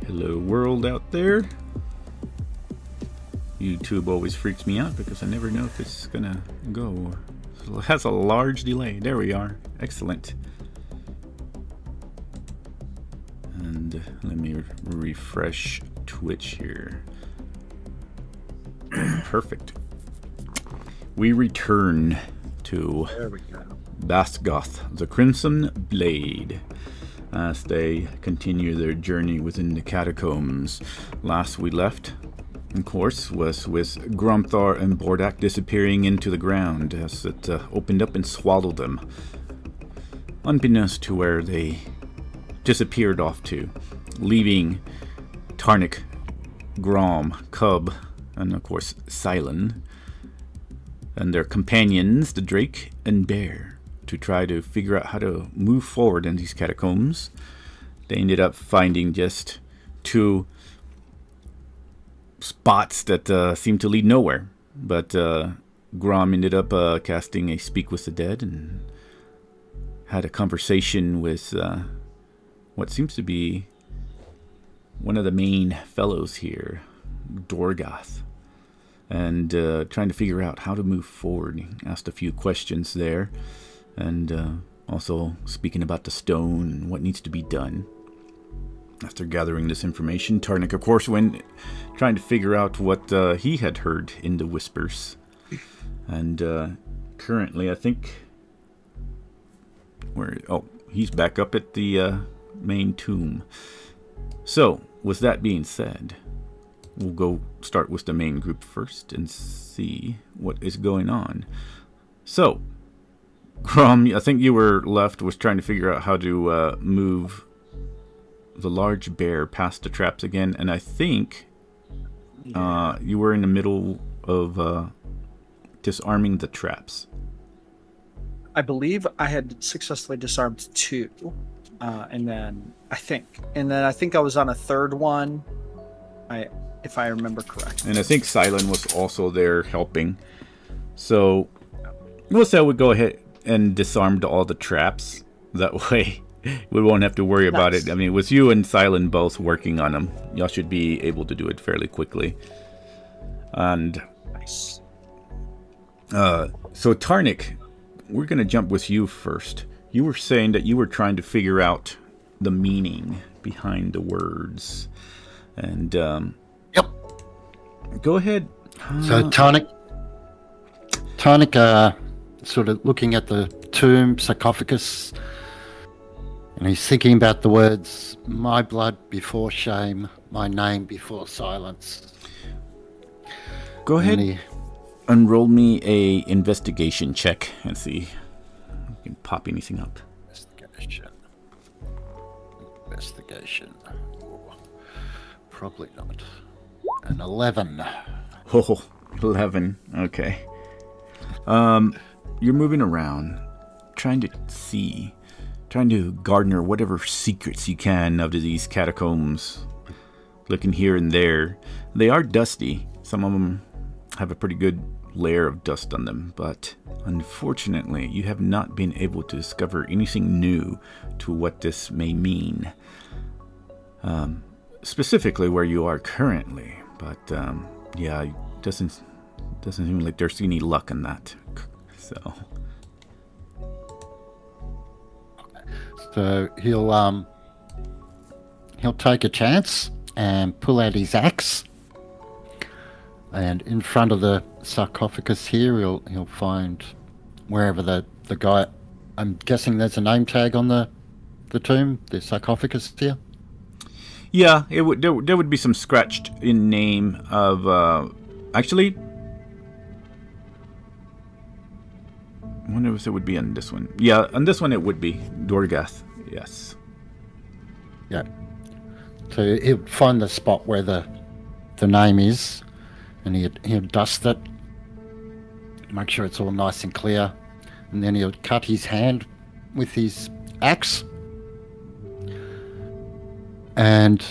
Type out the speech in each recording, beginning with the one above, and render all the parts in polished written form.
Hello world out there. YouTube always freaks me out because I never know if it's gonna go. It has a large delay. There we are. Excellent. And let me refresh Twitch here. Perfect. We return to Bazgoth, the Crimson Blade, as they continue their journey within the Catacombs. Last we left, of course, was with Gromthar and Bordak disappearing into the ground as it opened up and swallowed them, unbeknownst to where they disappeared off to, leaving Tarnik, Grom, Cub, and of course Silon, and their companions, the Drake and Bear, to try to figure out how to move forward in these catacombs. They ended up finding just two spots that seemed to lead nowhere, but Grom ended up casting a Speak with the Dead and had a conversation with what seems to be one of the main fellows here, Dorgoth, and trying to figure out how to move forward. He asked a few questions there, and also speaking about the stone and what needs to be done. After gathering this information, Tarnik, of course, went trying to figure out what he had heard in the whispers. And currently, I think, he's back up at the main tomb. So, with that being said, we'll go start with the main group first and see what is going on. So, Grom, I think you were left was trying to figure out how to move the large bear past the traps again, and I think you were in the middle of disarming the traps. I believe I had successfully disarmed two, and then I think I was on a third one, if I remember correctly. And I think Silon was also there helping. So we'll say we go ahead and disarmed all the traps. That way we won't have to worry about it. I mean, with you and Silon both working on them, y'all should be able to do it fairly quickly. And nice. So Tarnik, we're going to jump with you first. You were saying that you were trying to figure out the meaning behind the words. And yep. Go ahead. So Tarnik, sort of looking at the tomb sarcophagus, and he's thinking about the words, "My blood before shame, my name before silence." Go ahead and roll me a investigation check and see if you can pop anything up. Investigation. Oh, probably not. An 11. Oh, 11. Okay. You're moving around, trying to garner whatever secrets you can out of these catacombs. Looking here and there. They are dusty. Some of them have a pretty good layer of dust on them, but unfortunately, you have not been able to discover anything new to what this may mean. Specifically where you are currently, but yeah, it doesn't seem like there's any luck in that. So he'll take a chance and pull out his axe, and in front of the sarcophagus here, he'll find wherever the guy. I'm guessing there's a name tag on the tomb, the sarcophagus here. Yeah, there would be some scratched in name of actually. I wonder if it would be on this one. Yeah, on this one it would be Dorgoth. Yes. Yeah. So he'll find the spot where the name is, and he'll dust it, make sure it's all nice and clear, and then he'll cut his hand with his axe, and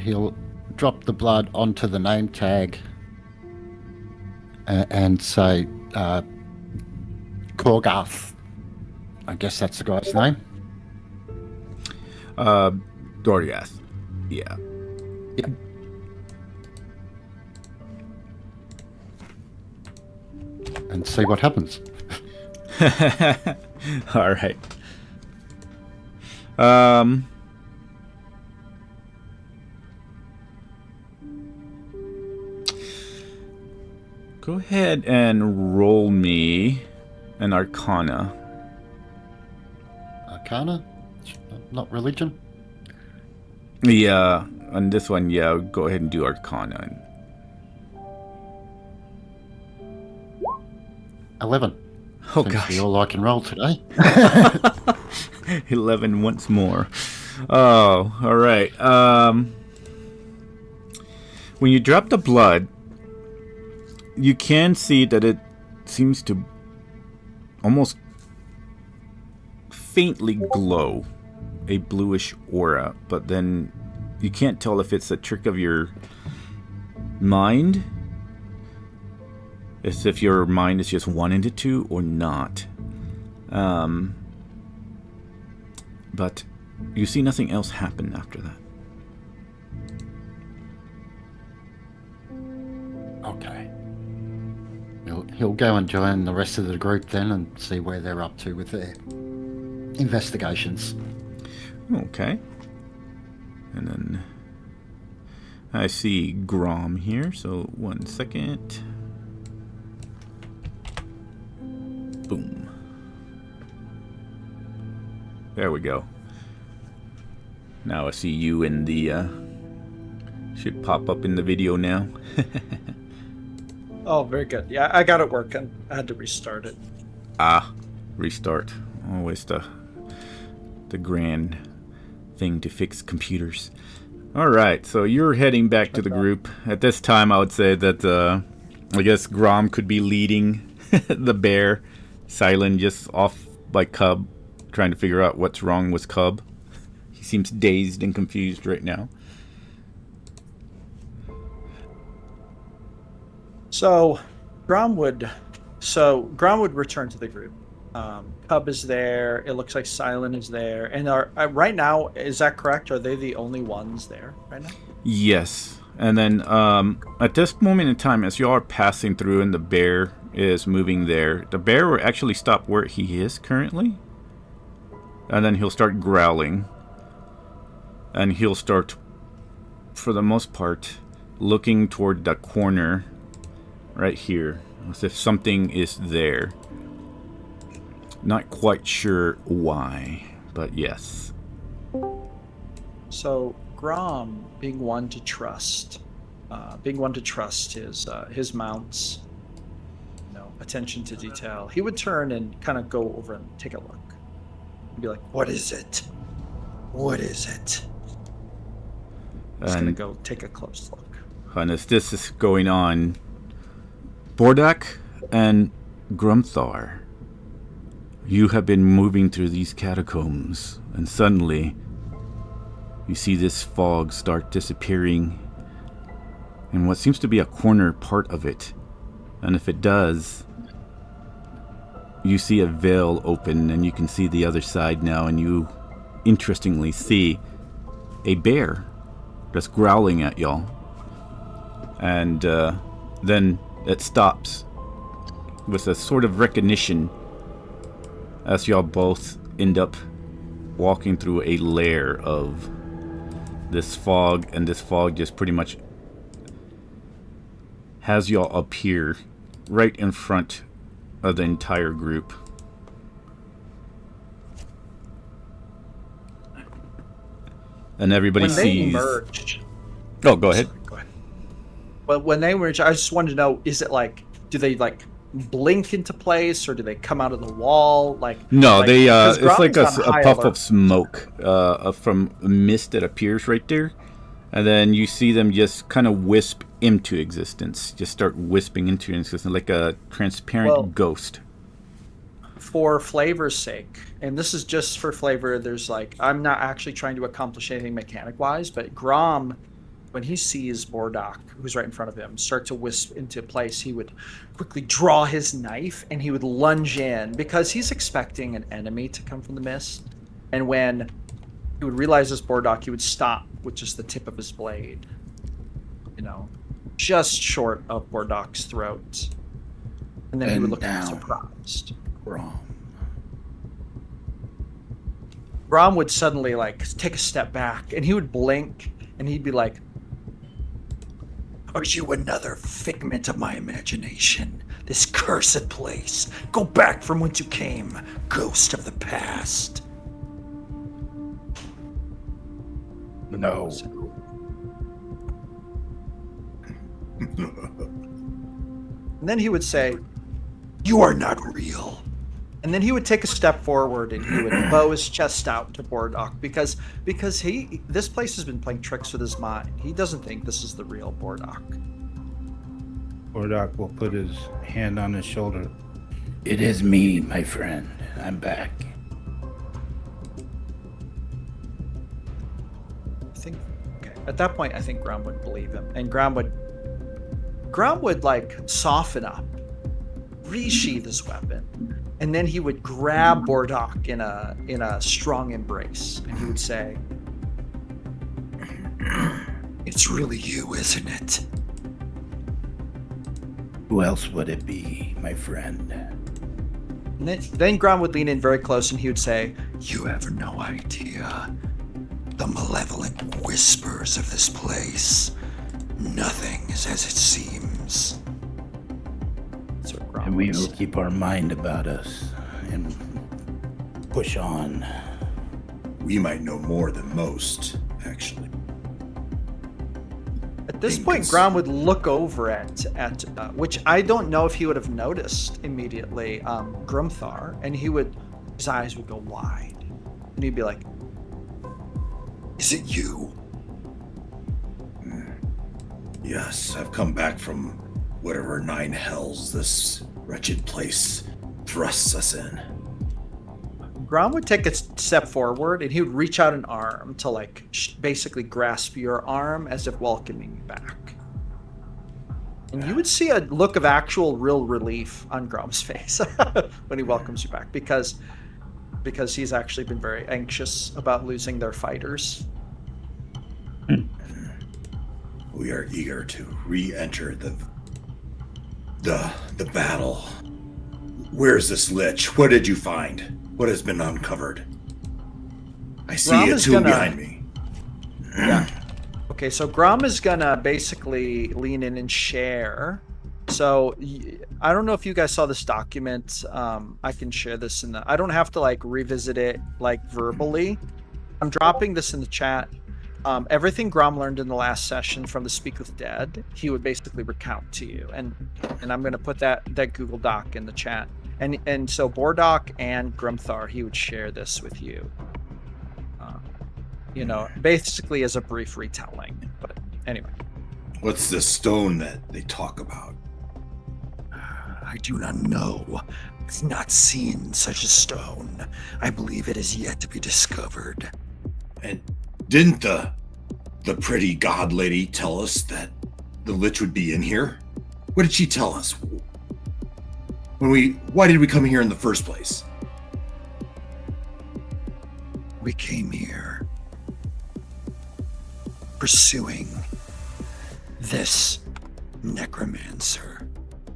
he'll drop the blood onto the name tag and say Korgarth. I guess that's the guy's name. Doriath. Yeah. Yep. And see what happens. All right. Go ahead and roll me an Arcana. Arcana? Not religion? Yeah, on this one, yeah, go ahead and do Arcana. 11. Oh, Seems gosh. to be all I can roll today. 11 once more. Oh, all right. When you drop the blood, you can see that it seems to almost faintly glow, a bluish aura, but then you can't tell if it's a trick of your mind, as if your mind is just one into two or not. But you see nothing else happen after that. Okay. He'll go and join the rest of the group then and see where they're up to with their investigations. Okay. And then I see Grom here, so 1 second. Boom. There we go. Now I see you in the should pop up in the video now. Oh, very good. Yeah, I got it working. I had to restart it. Restart. Always the grand thing to fix computers. All right, so you're heading back to the group. At this time, I would say that I guess Grom could be leading the bear. Silent just off by Cub, trying to figure out what's wrong with Cub. He seems dazed and confused right now. So Grom would return to the group. Cub is there. It looks like Silent is there. And right now, is that correct? Are they the only ones there right now? Yes. And then at this moment in time, as you are passing through and the bear is moving there, the bear will actually stop where he is currently. And then he'll start growling. And he'll start, for the most part, looking toward the corner right here, as if something is there. Not quite sure why, but yes. So Grom, being one to trust his mounts, attention to detail, he would turn and kind of go over and take a look. And be like, "What is it? What is it?" He's gonna go take a close look. And as this is going on, Bordak and Grumthar, you have been moving through these catacombs, and suddenly you see this fog start disappearing in what seems to be a corner part of it. And if it does, you see a veil open and you can see the other side now, and you interestingly see a bear that's growling at y'all. And then it stops with a sort of recognition as y'all both end up walking through a layer of this fog, and this fog just pretty much has y'all appear right in front of the entire group. And everybody When they sees... emerged... Oh, go ahead. Sorry, go ahead. But when they emerge, I just wanted to know, is it like, do they like blink into place, or do they come out of the wall? No, they 'cause it's like Grom's on a high puff alert. of smoke from a mist that appears right there, and then you see them just kind of wisp into existence, just start wisping into existence like a transparent ghost. For flavor's sake, and this is just for flavor, there's I'm not actually trying to accomplish anything mechanic wise, but Grom, when he sees Bordak, who's right in front of him, start to wisp into place, he would quickly draw his knife and he would lunge in, because he's expecting an enemy to come from the mist. And when he would realize this Bordock, he would stop with just the tip of his blade, just short of Bordock's throat. And then he would look at him surprised. Grom would suddenly take a step back, and he would blink, and he'd be like, "Are you another figment of my imagination? This cursed place. Go back from whence you came, ghost of the past." No. And then he would say, "You are not real." And then he would take a step forward and he would bow his chest out to Bordock because this place has been playing tricks with his mind. He doesn't think this is the real Bordock. Bordock will put his hand on his shoulder. It is me, my friend. I'm back. At that point, I think Grom would believe him, and Grom would soften up, resheath his weapon, and then he would grab Bordock in a strong embrace, and he would say, "It's really you, isn't it?" Who else would it be, my friend? And then Grom would lean in very close, and he would say, "You have no idea. The malevolent whispers of this place. Nothing is as it seems." And we will keep our mind about us and push on. We might know more than most, actually. At this point, Grom would look over at which I don't know if he would have noticed immediately, Grumthar, and his eyes would go wide, and he'd be like, "Is it you?" Yes, I've come back from whatever 9 hells this wretched place thrusts us in. Grom would take a step forward, and he would reach out an arm to basically grasp your arm as if welcoming you back. And you would see a look of actual real relief on Grom's face when he welcomes you back, because he's actually been very anxious about losing their fighters. We are eager to re-enter the battle. Where's this lich? What did you find? What has been uncovered? I see a tomb behind me. Yeah. Okay, so Grom is gonna basically lean in and share. So I don't know if you guys saw this document. I can share this I don't have to revisit it verbally. I'm dropping this in the chat. Everything Grom learned in the last session from the Speak with Dead, he would basically recount to you, and I'm going to put that Google Doc in the chat, and so Bordock and Grumthar, he would share this with you, basically as a brief retelling. But anyway, what's the stone that they talk about? I do not know. I've not seen such a stone. I believe it is yet to be discovered. And didn't the pretty god lady tell us that the lich would be in here? What did she tell us? Why did we come here in the first place? We came here pursuing this necromancer,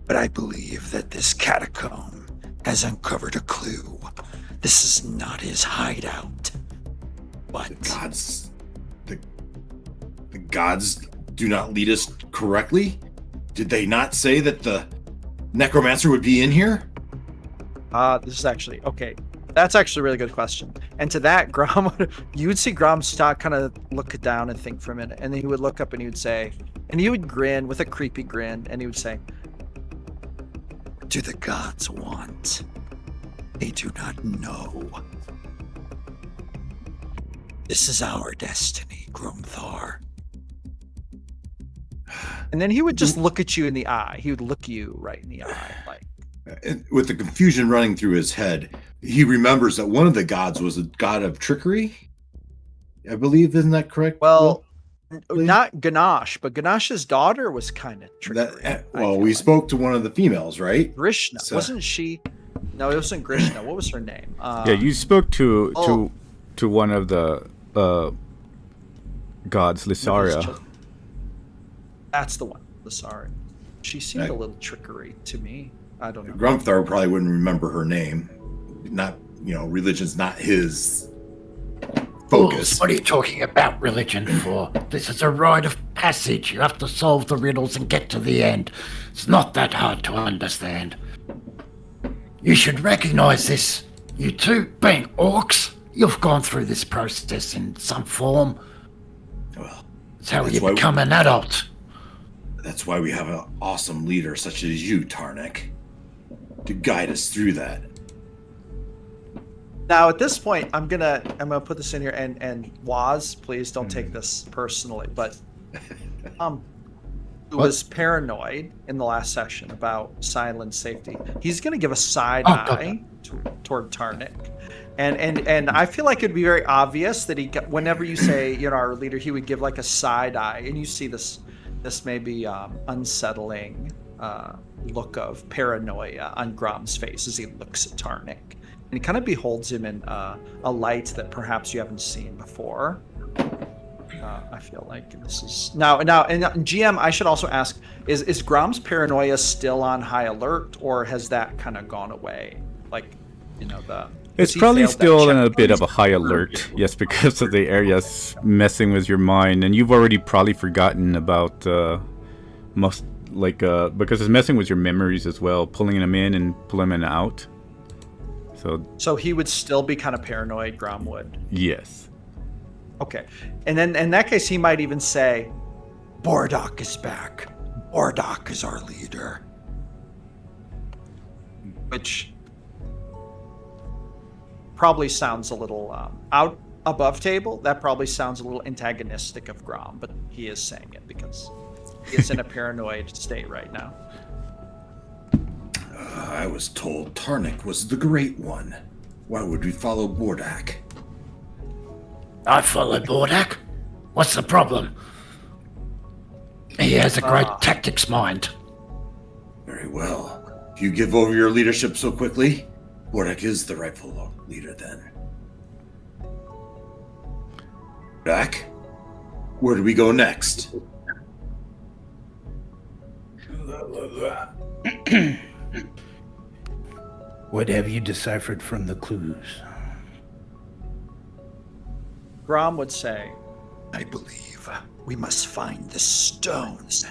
but I believe that this catacomb has uncovered a clue. This is not his hideout. But the gods do not lead us correctly? Did they not say that the necromancer would be in here? This is actually okay. That's actually a really good question. And to that, Grom, you would see Grom start kind of look down and think for a minute, and then he would look up and he would say, and he would grin with a creepy grin, and he would say, "What do the gods want? They do not know. This is our destiny, Grumthar." And then he would just look at you in the eye. He would look you right in the eye, With the confusion running through his head, he remembers that one of the gods was a god of trickery. I believe, isn't that correct? Well, not Ganesh, but Ganesh's daughter was kind of trickery. We spoke to one of the females, right? Grishna, wasn't she? No, it wasn't Grishna. What was her name? You spoke to one of the gods, Lysaria. That's the one, Lysaria. She seemed a little trickery to me. I don't know. Grumthar probably wouldn't remember her name. Not, religion's not his focus. Fools, what are you talking about religion for? This is a rite of passage. You have to solve the riddles and get to the end. It's not that hard to understand. You should recognize this. You two, being orcs, you've gone through this process in some form. Well, It's how that's you why become an adult. That's why we have an awesome leader such as you, Tarnik, to guide us through that. Now at this point, I'm gonna put this in here, and Waz, please don't take this personally, but who was paranoid in the last session about silent safety. He's gonna give a side eye toward Tarnik, and I feel like it'd be very obvious that whenever you say our leader, he would give like a side eye, and you see this maybe unsettling look of paranoia on Grom's face as he looks at Tarnik. And he kind of beholds him in a light that perhaps you haven't seen before. I feel like this is now. And GM, I should also ask: is Grom's paranoia still on high alert, or has that kind of gone away? It's probably still in a bit of a high alert, yes, because of the areas messing with your mind, and you've already probably forgotten about because it's messing with your memories as well, pulling them in and pulling them out. So he would still be kind of paranoid, Grom would. Yes. Okay. And then in that case, he might even say, Bordok is back. Bordok is our leader. Which probably sounds a little out above table. That probably sounds a little antagonistic of Grom, but he is saying it because he is in a paranoid state right now. I was told Tarnik was the Great One. Why would we follow Bordok? I follow Bordok. What's the problem? He has a great tactics mind. Very well. If you give over your leadership so quickly, Bordok is the rightful leader then. Bordok, where do we go next? What have you deciphered from the clues? Grom would say, I believe we must find the stones.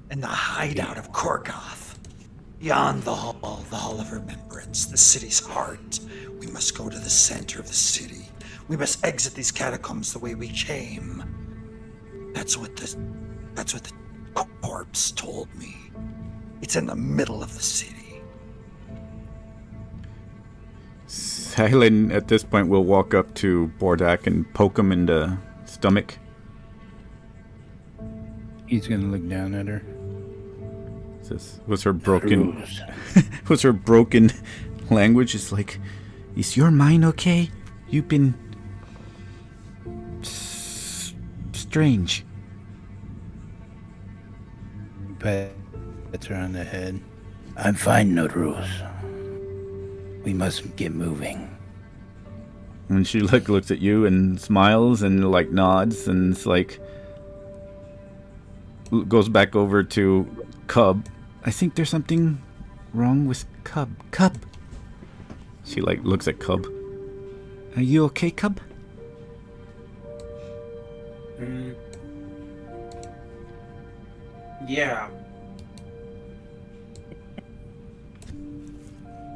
And the hideout of Korgoth. Beyond the Hall of Remembrance, the city's heart. We must go to the center of the city. We must exit these catacombs the way we came. That's what the corpse told me. It's in the middle of the city. Sahilin at this point will walk up to Bordok and poke him in the stomach. He's gonna look down at her. Was her broken language? It's like, is your mind okay? You've been strange. Pats her on the head. I'm fine, Nodruz. We must get moving. And she looks at you and smiles and nods and it's like goes back over to Cub. I think there's something wrong with Cub. Cub. She looks at Cub. Are you okay, Cub? Yeah.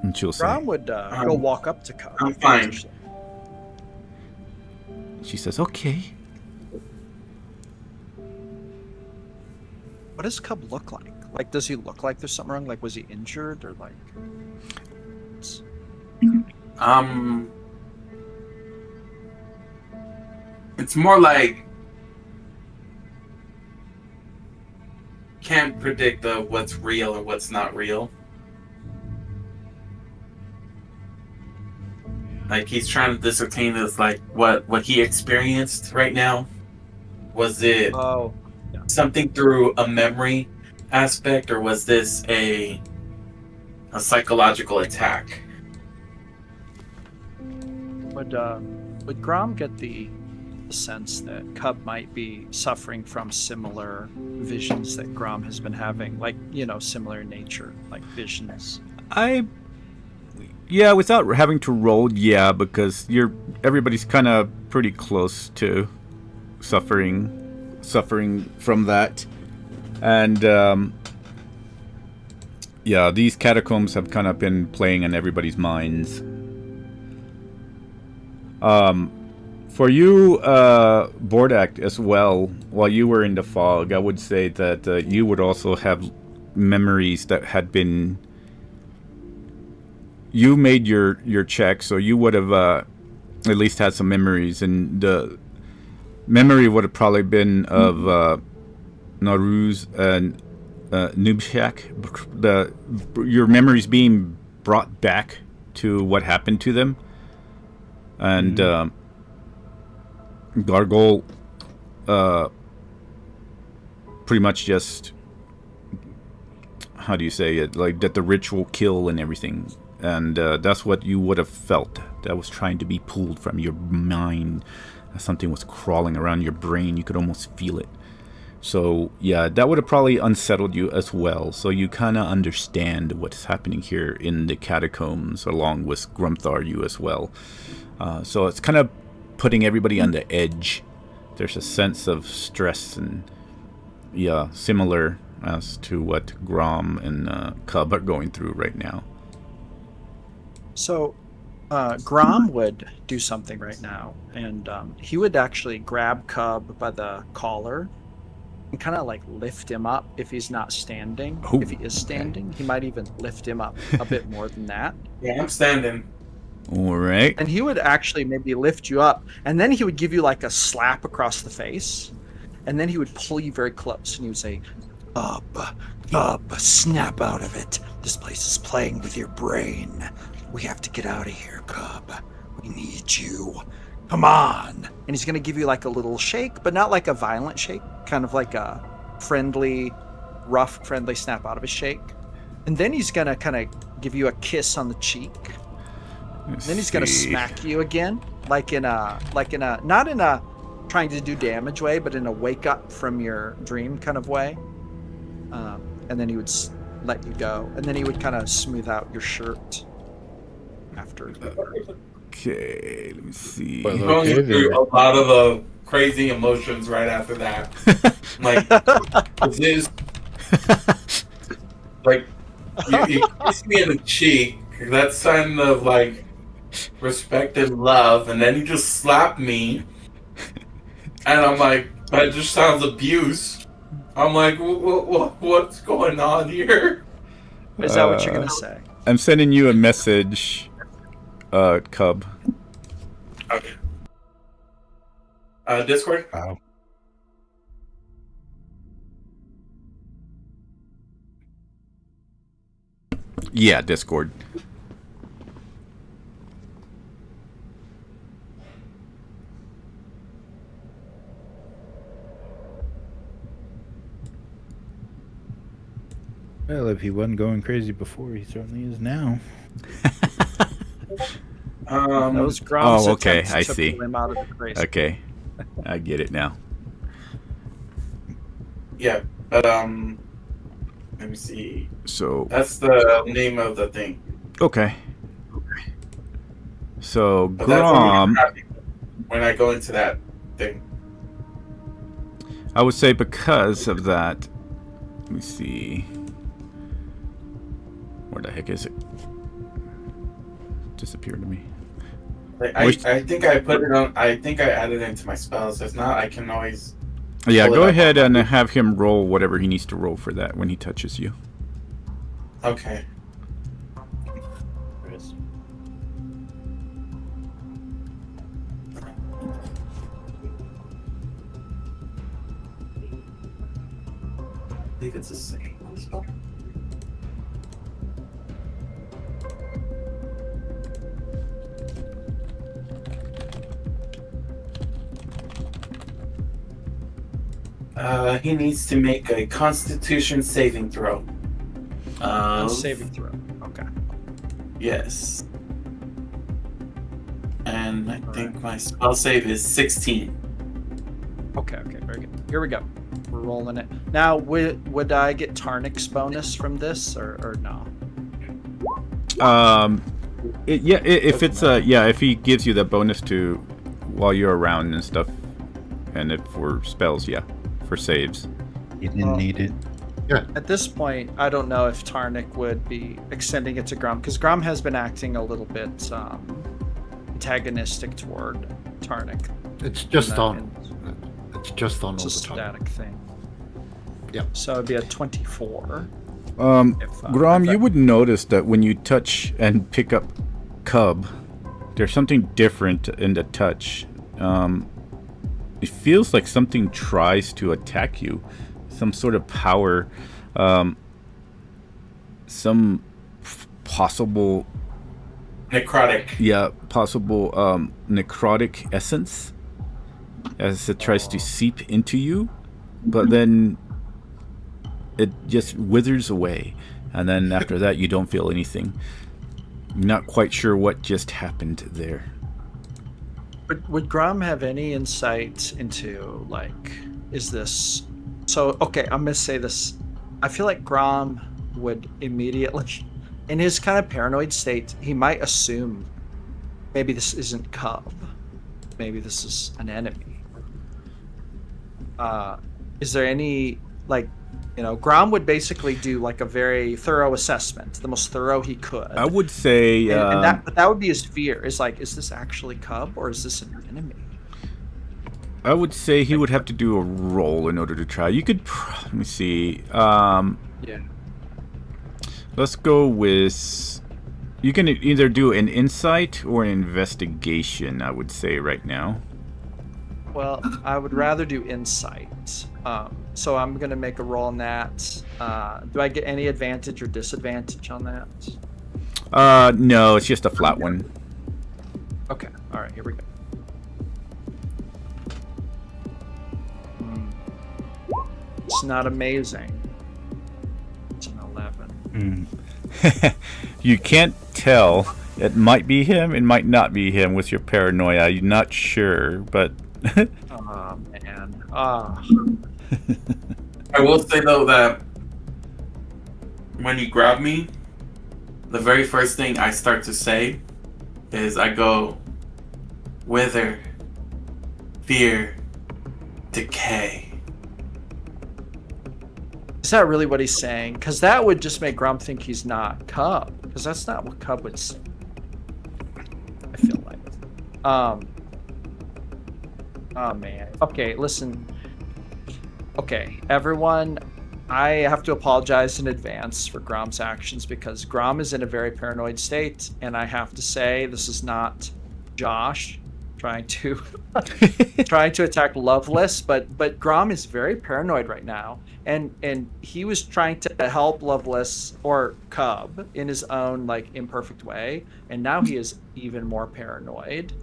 And she'll say, Grom would go walk up to Cub. I'm fine. She says, okay. What does Cub look like? Does he look like there's something wrong? Was he injured or It's more like can't predict what's real and what's not real. He's trying to discertain this, what he experienced right now. Was it something through a memory aspect, or was this a a psychological attack. Would Grom get the sense that Cub might be suffering from similar visions that Grom has been having, like, similar in nature, like visions? Yeah, without having to roll, yeah, because everybody's kind of pretty close to suffering from that. And yeah, these catacombs have kind of been playing in everybody's minds. For you, Bordak, as well, while you were in the fog, I would say that you would also have memories that had been... You made your check, so you would have at least had some memories, and the memory would have probably been of Naruz and Nubshak. Your memories being brought back to what happened to them. And Gargol pretty much just, how do you say it, like that the ritual kill and everything. And that's what you would have felt. That was trying to be pulled from your mind. Something was crawling around your brain. You could almost feel it. So yeah, that would have probably unsettled you as well. So you kind of understand what's happening here in the catacombs, along with Grumthar, you as well. So it's kind of putting everybody on the edge. There's a sense of stress and, yeah, similar as to what Grom and Cub are going through right now. So Grom would do something right now, and he would actually grab Cub by the collar and kind of like lift him up if he's not standing. Ooh, if he is standing, he might even lift him up a bit more than that. Yeah, I'm standing. All right. And he would actually maybe lift you up, and then he would give you like a slap across the face, and then he would pull you very close, and he would say, Cub, snap out of it. This place is playing with your brain. We have to get out of here, Cub. We need you. Come on. and he's going to give you like a little shake, but not like a violent shake, kind of like a friendly, rough, friendly snap out of his shake. And then he's going to kind of give you a kiss on the cheek. Then he's going to smack you again, like in a, not in a trying to do damage way, but in a wake up from your dream kind of way. And then he would let you go. And then he would kind of smooth out your shirt after. Okay, let me see. He's going through a lot of crazy emotions right after that. Like, this is like, you kiss me in the cheek. That's sign of like respect and love, and then you just slap me, and I'm like, that just sounds abuse. I'm like, what's going on here? Is that what you're gonna say? I'm sending you a message, Cub. Okay. Discord? Wow. Yeah, Discord. Well, if he wasn't going crazy before, he certainly is now. Those Grom's okay, attempts I to see. pull him out of the crazy. Okay, I get it now. Yeah, but let me see. So That's the name of the thing. okay. So But that's what Grom, makes me happy when I go into that thing. I would say because of that. Let me see. Where the heck is it? Disappeared to me. Like, I think I put it on. I think I added it into my spells. If not, I can always. Yeah, pull it go up ahead on and have him roll whatever he needs to roll for that when he touches you. Okay. I think it's the same. He needs to make a Constitution saving throw. Saving throw. Okay. Yes. And I think my spell save is 16. Okay, very good. Here we go. We're rolling it. Now, would I get Tarnik's bonus from this or no? If he gives you the bonus to while you're around and stuff, and if for spells, for saves. You didn't need it. At this point, I don't know if Tarnik would be extending it to Grom, because Grom has been acting a little bit antagonistic toward Tarnik. It's just on. It's just on It's all a the time. static thing. Yep. So it'd be a 24. Grom, you would notice that when you touch and pick up Cub, there's something different in the touch. It feels like something tries to attack you. Some sort of power. Some possible... Necrotic. Yeah, possible necrotic essence as it tries to seep into you. But then it just withers away. And then after that, you don't feel anything. Not quite sure what just happened there. But would Grom have any insight into, like, is this... So, okay, I'm going to say this. I feel like Grom would immediately, in his kind of paranoid state, he might assume maybe this isn't Cub. Maybe this is an enemy. Is there any, like, Grom would basically do, like, a very thorough assessment, the most thorough he could. I would say... but that would be his fear, is like, is this actually Cub or is this an enemy? I would say he would have to do a roll in order to try. You could... Let me see. Let's go with... You can either do an insight or an investigation, I would say, right now. Well, I would rather do insight. So I'm going to make a roll on that. Do I get any advantage or disadvantage on that? No, it's just a flat one. Okay. All right, here we go. It's not amazing. It's an 11. You can't tell. It might be him, it might not be him with your paranoia. You're not sure, but... Oh, man. I will say, though, that when you grab me, the very first thing I start to say is I go, wither, fear, decay. Is that really what he's saying? Because that would just make Grom think he's not Cub. Because that's not what Cub would say. I feel like. Oh, man. Okay, listen. Okay, everyone. I have to apologize in advance for Grom's actions because Grom is in a very paranoid state. And I have to say, this is not Josh trying to attack Loveless, but Grom is very paranoid right now, and he was trying to help Loveless or Cub in his own like imperfect way, and now he is even more paranoid.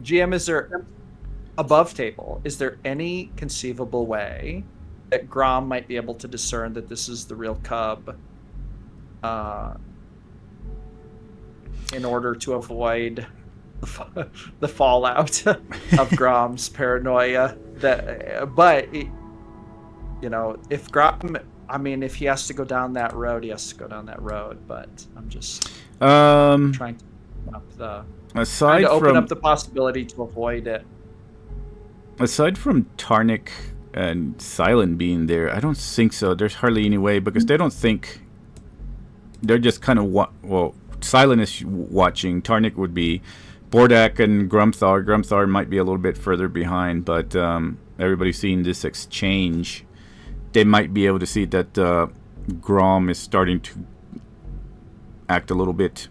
GM, is there above table? Is there any conceivable way that Grom might be able to discern that this is the real Cub? In order to avoid the fallout of Grom's paranoia, if Grom, if he has to go down that road, he has to go down that road. But I'm just trying to open up the possibility to avoid it. Aside from Tarnik and Silent being there, I don't think so. There's hardly any way because they don't think. They're just kind of Silent is watching. Tarnik would be. Bordak and Grumthar. Grumthar might be a little bit further behind, but everybody's seeing this exchange. They might be able to see that Grom is starting to act a little bit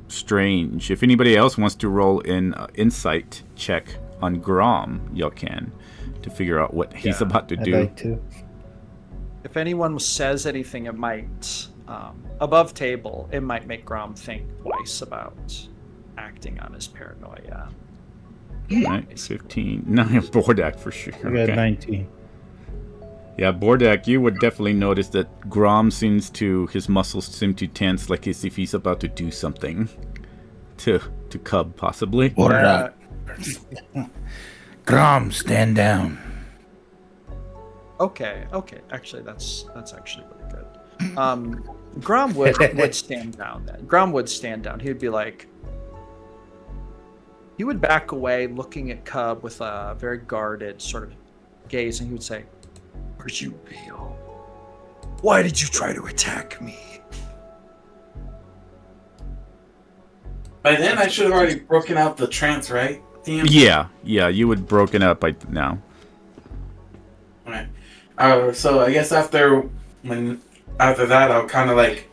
strange. If anybody else wants to roll an insight check on Grom, y'all can to figure out what he's about to do. I'd like to. If anyone says anything, it might. Above table, it might make Grom think twice about acting on his paranoia. All right, 15. No, Bordak for sure. I got 19. Yeah, Bordak, you would definitely notice that Grom his muscles seem to tense, like as if he's about to do something to Cub, possibly. Bordak. Grom, stand down. Okay. Actually, that's actually really good. Grom would stand down then. Grom would stand down. He would be like, he would back away, looking at Cub with a very guarded sort of gaze, and he would say, Are you real? Why did you try to attack me? By then, I should have already broken out the trance, right? Damn. Yeah, you would broken up by now. Alright. So I guess after that, I'll kind of like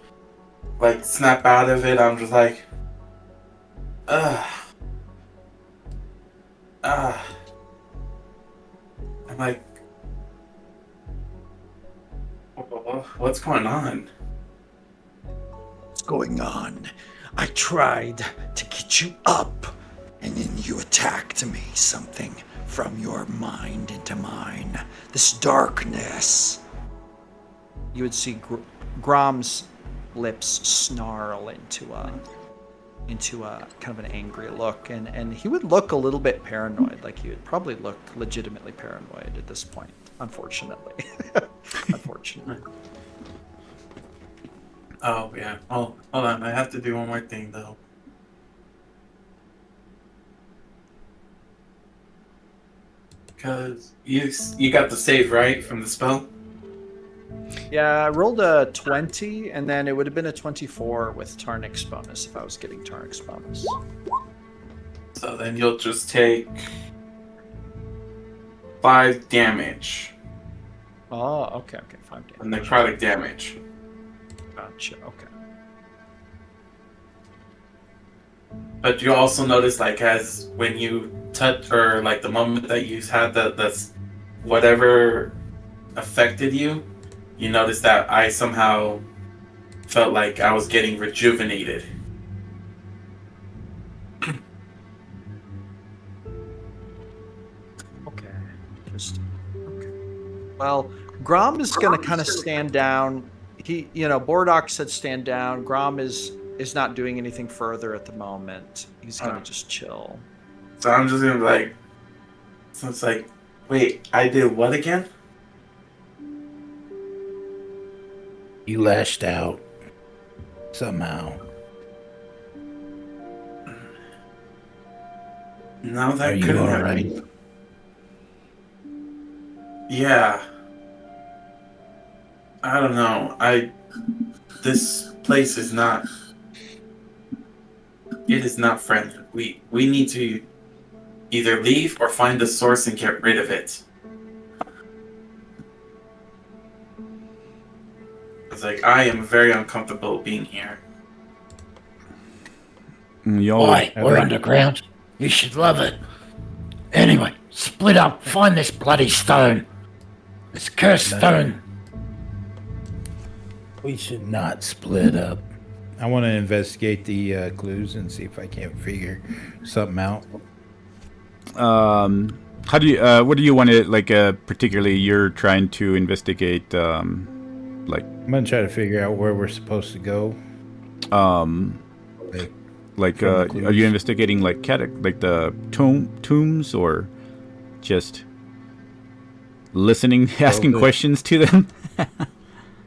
snap out of it. I'm just like, I'm like, what's going on? What's going on? I tried to get you up, and then you attacked me. Something from your mind into mine. This darkness. you would see Grom's lips snarl into a kind of an angry look, and he would look a little bit paranoid, like he would probably look legitimately paranoid at this point, unfortunately. Unfortunately. Oh, yeah. Oh, hold on. I have to do one more thing, though. Because you got the save, right, from the spell? Yeah, I rolled a 20, and then it would have been a 24 with Tarnix bonus if I was getting Tarnix bonus. So then you'll just take 5 damage. Oh, okay, 5 damage. And necrotic damage. Gotcha, okay. But you also notice, like, as when you touch, or like the moment that you had that's whatever affected you, you notice that I somehow felt like I was getting rejuvenated. Okay, interesting. Okay. Well, Grom is going to kind of stand down. Bordok said stand down. Grom is not doing anything further at the moment. He's going to just chill. So I'm just gonna be like, so it's like, wait, I did what again? You lashed out. Somehow. No, that Are you couldn't have alright? been. Yeah. I don't know. This place is not. It is not friendly. We need to either leave or find the source and get rid of it. It's like, I am very uncomfortable being here. Why? We're underground. You should love it. Anyway, split up. Find this bloody stone. This cursed stone. We should not split up. I want to investigate the clues and see if I can't figure something out. How do you? What do you want to like? Particularly, you're trying to investigate. I'm gonna try to figure out where we're supposed to go. Are you investigating like the tombs, or just listening, asking questions to them?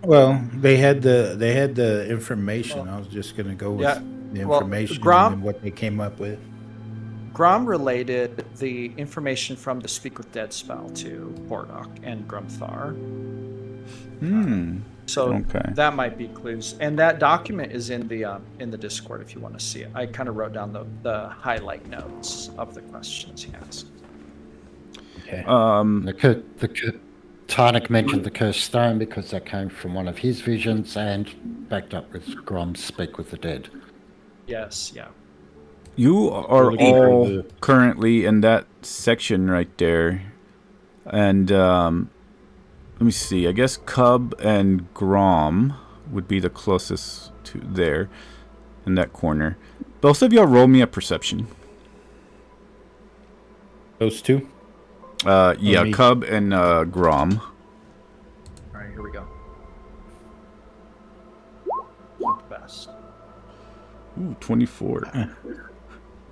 Well, they had the information. I was just gonna go with the information and what they came up with. Grom related the information from the Speak with Dead spell to Bordok and Grumthar. So that might be clues, and that document is in the Discord if you want to see it. I kind of wrote down the highlight notes of the questions he asked. Okay. Tarnik mentioned the cursed stone because that came from one of his visions and backed up with Grom's Speak with the Dead. Yes, yeah. You are all currently in that section right there, and let me see. I guess Cub and Grom would be the closest to there, in that corner. Both of y'all roll me a perception. Those two? Yeah, Cub and Grom. All right, here we go. Not the best. Ooh, 24.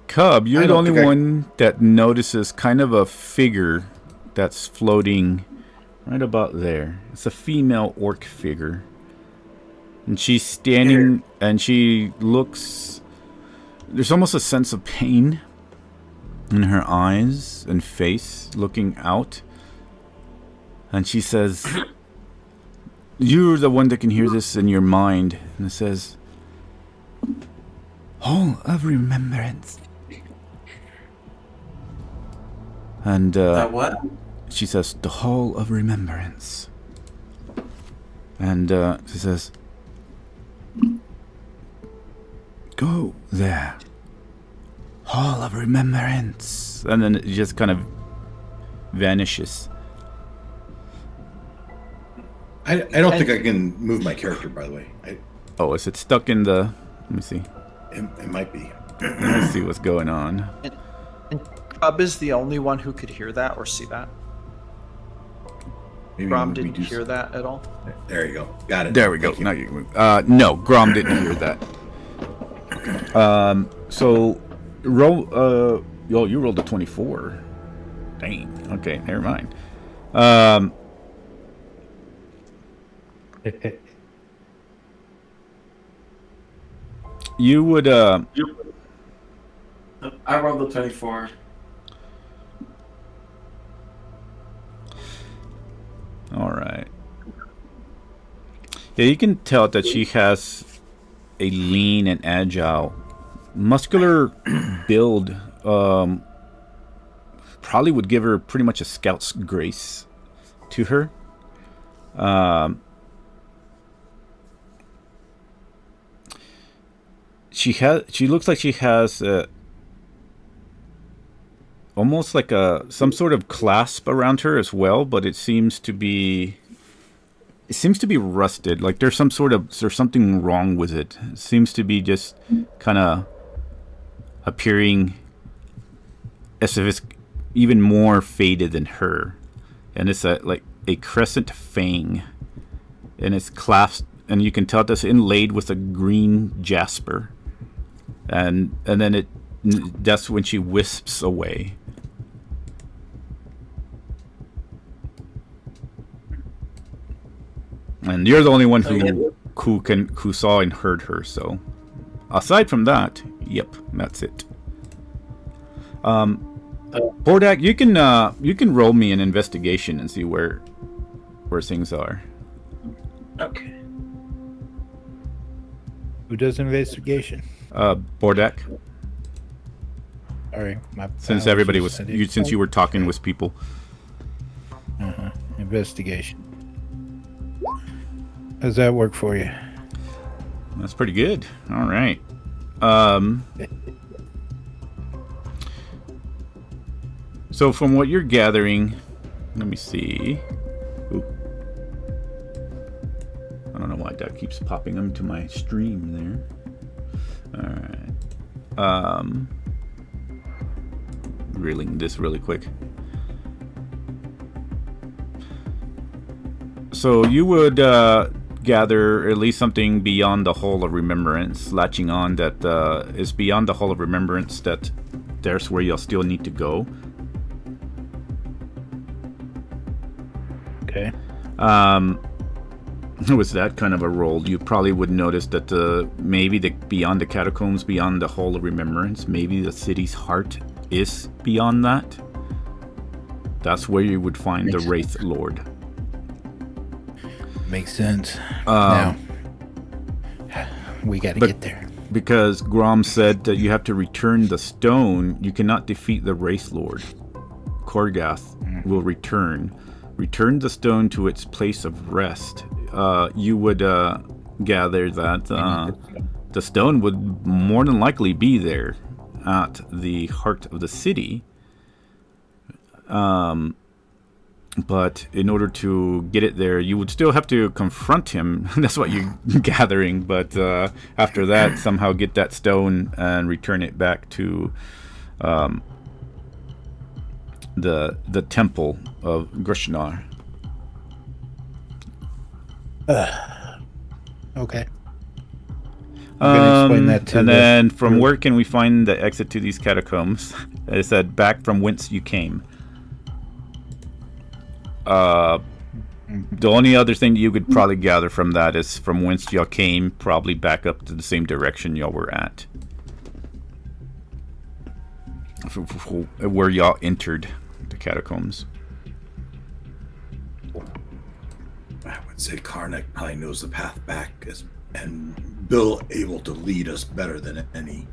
Cub, you're I the don't only think I- one that notices kind of a figure that's floating right about there. It's a female orc figure. And she's standing and she looks... There's almost a sense of pain in her eyes and face looking out. And she says, you're the one that can hear this in your mind. And it says, Hall of Remembrance. And That what? she says, the Hall of Remembrance. And she says, go there. Hall of Remembrance. And then it just kind of vanishes. I don't think I can move my character, by the way. Oh, is it stuck in the... Let me see. It might be. Let's see what's going on. And Cub is the only one who could hear that or see that. Maybe Grom we didn't do hear that at all. There you go. Got it. There we go. Thank you. Now you can move. No, Grom didn't hear that. So roll. You rolled a 24. Dang. Okay, never mind. You would. I rolled the 24. All right. Yeah, you can tell that she has a lean and agile, muscular build. Probably would give her pretty much a scout's grace to her. She looks like she has almost like some sort of clasp around her as well, but it seems to be rusted. Like there's something wrong with it. It seems to be just kind of appearing as if it's even more faded than her. And it's like a crescent fang, and it's clasped, and you can tell that's inlaid with a green jasper. And then that's when she wisps away. And you're the only one who saw and heard her. So, aside from that, yep, that's it. Bordak, you can roll me an investigation and see where things are. Okay. Who does investigation? Bordak. All right, Since everybody was since you were talking with people. Investigation. How's that work for you? That's pretty good. All right. So from what you're gathering, let me see. Ooh. I don't know why that keeps popping into my stream there. All right. Reeling this really quick. So you would gather at least something beyond the Hall of Remembrance, latching on that is beyond the Hall of Remembrance, that there's where you'll still need to go. Okay. With that kind of a roll, you probably would notice that maybe beyond the catacombs, beyond the Hall of Remembrance, maybe the city's heart is beyond that. That's where you would find the Wraith Lord. Makes sense. Now, we got to get there. Because Grom said that you have to return the stone, you cannot defeat the Wraith Lord. Korgath will return the stone to its place of rest. You would gather that the stone would more than likely be there at the heart of the city. But in order to get it there, you would still have to confront him. That's what you're gathering. But after that, somehow get that stone and return it back to the temple of Grishnar. Okay. I'm gonna explain that to and the then from group. where can we find the exit to these catacombs? It said back from whence you came. The only other thing you could probably gather from that is from whence y'all came, probably back up to the same direction y'all were at. Where y'all entered the catacombs. I would say Karnak probably knows the path back, and Bill able to lead us better than any.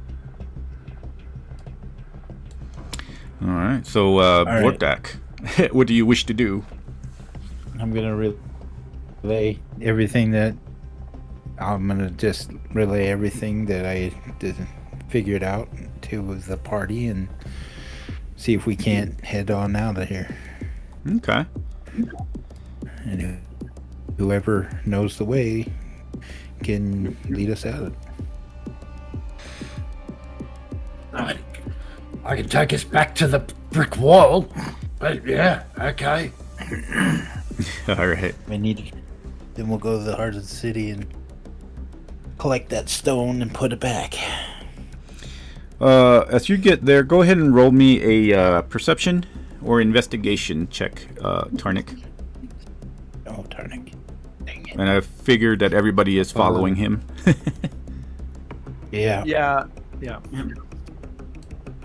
All right, so Bordak, what do you wish to do? I'm gonna relay everything that I figured out to the party and see if we can't head on out of here. Okay. And whoever knows the way can lead us out. I can take us back to the brick wall. But yeah, okay. All right. Then we'll go to the heart of the city and collect that stone and put it back. As you get there, go ahead and roll me a perception or investigation check, Tarnik. Oh, Tarnik. Dang it. And I figured that everybody is following him. Yeah. Yeah.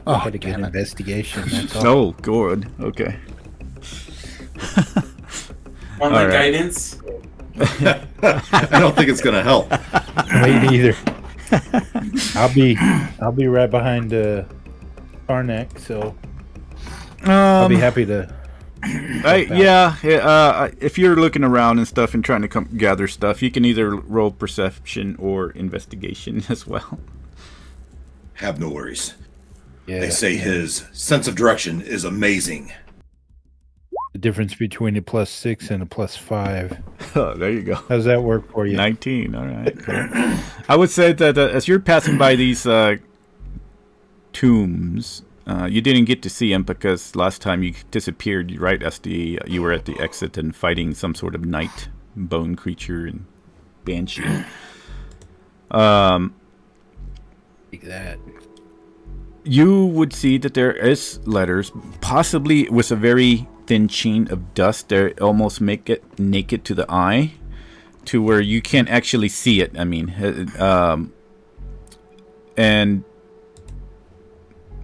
I had a good investigation. That's all. Oh, good. Okay. Want my guidance? I don't think it's gonna help. Me neither. I'll be right behind Karnak, so I'll be happy to. If you're looking around and stuff and trying to gather stuff, you can either roll perception or investigation as well. Have no worries. Yeah, They say his sense of direction is amazing. the difference between a +6 and a +5. Oh, there you go. How does that work for you? 19. All right. Cool. I would say that as you're passing by these tombs, you didn't get to see them because last time you disappeared right as you were at the exit and fighting some sort of night bone creature and banshee. Like that. You would see that there is letters, possibly with a very thin sheen of dust. They almost make it naked to the eye, to where you can't actually see it. I mean, and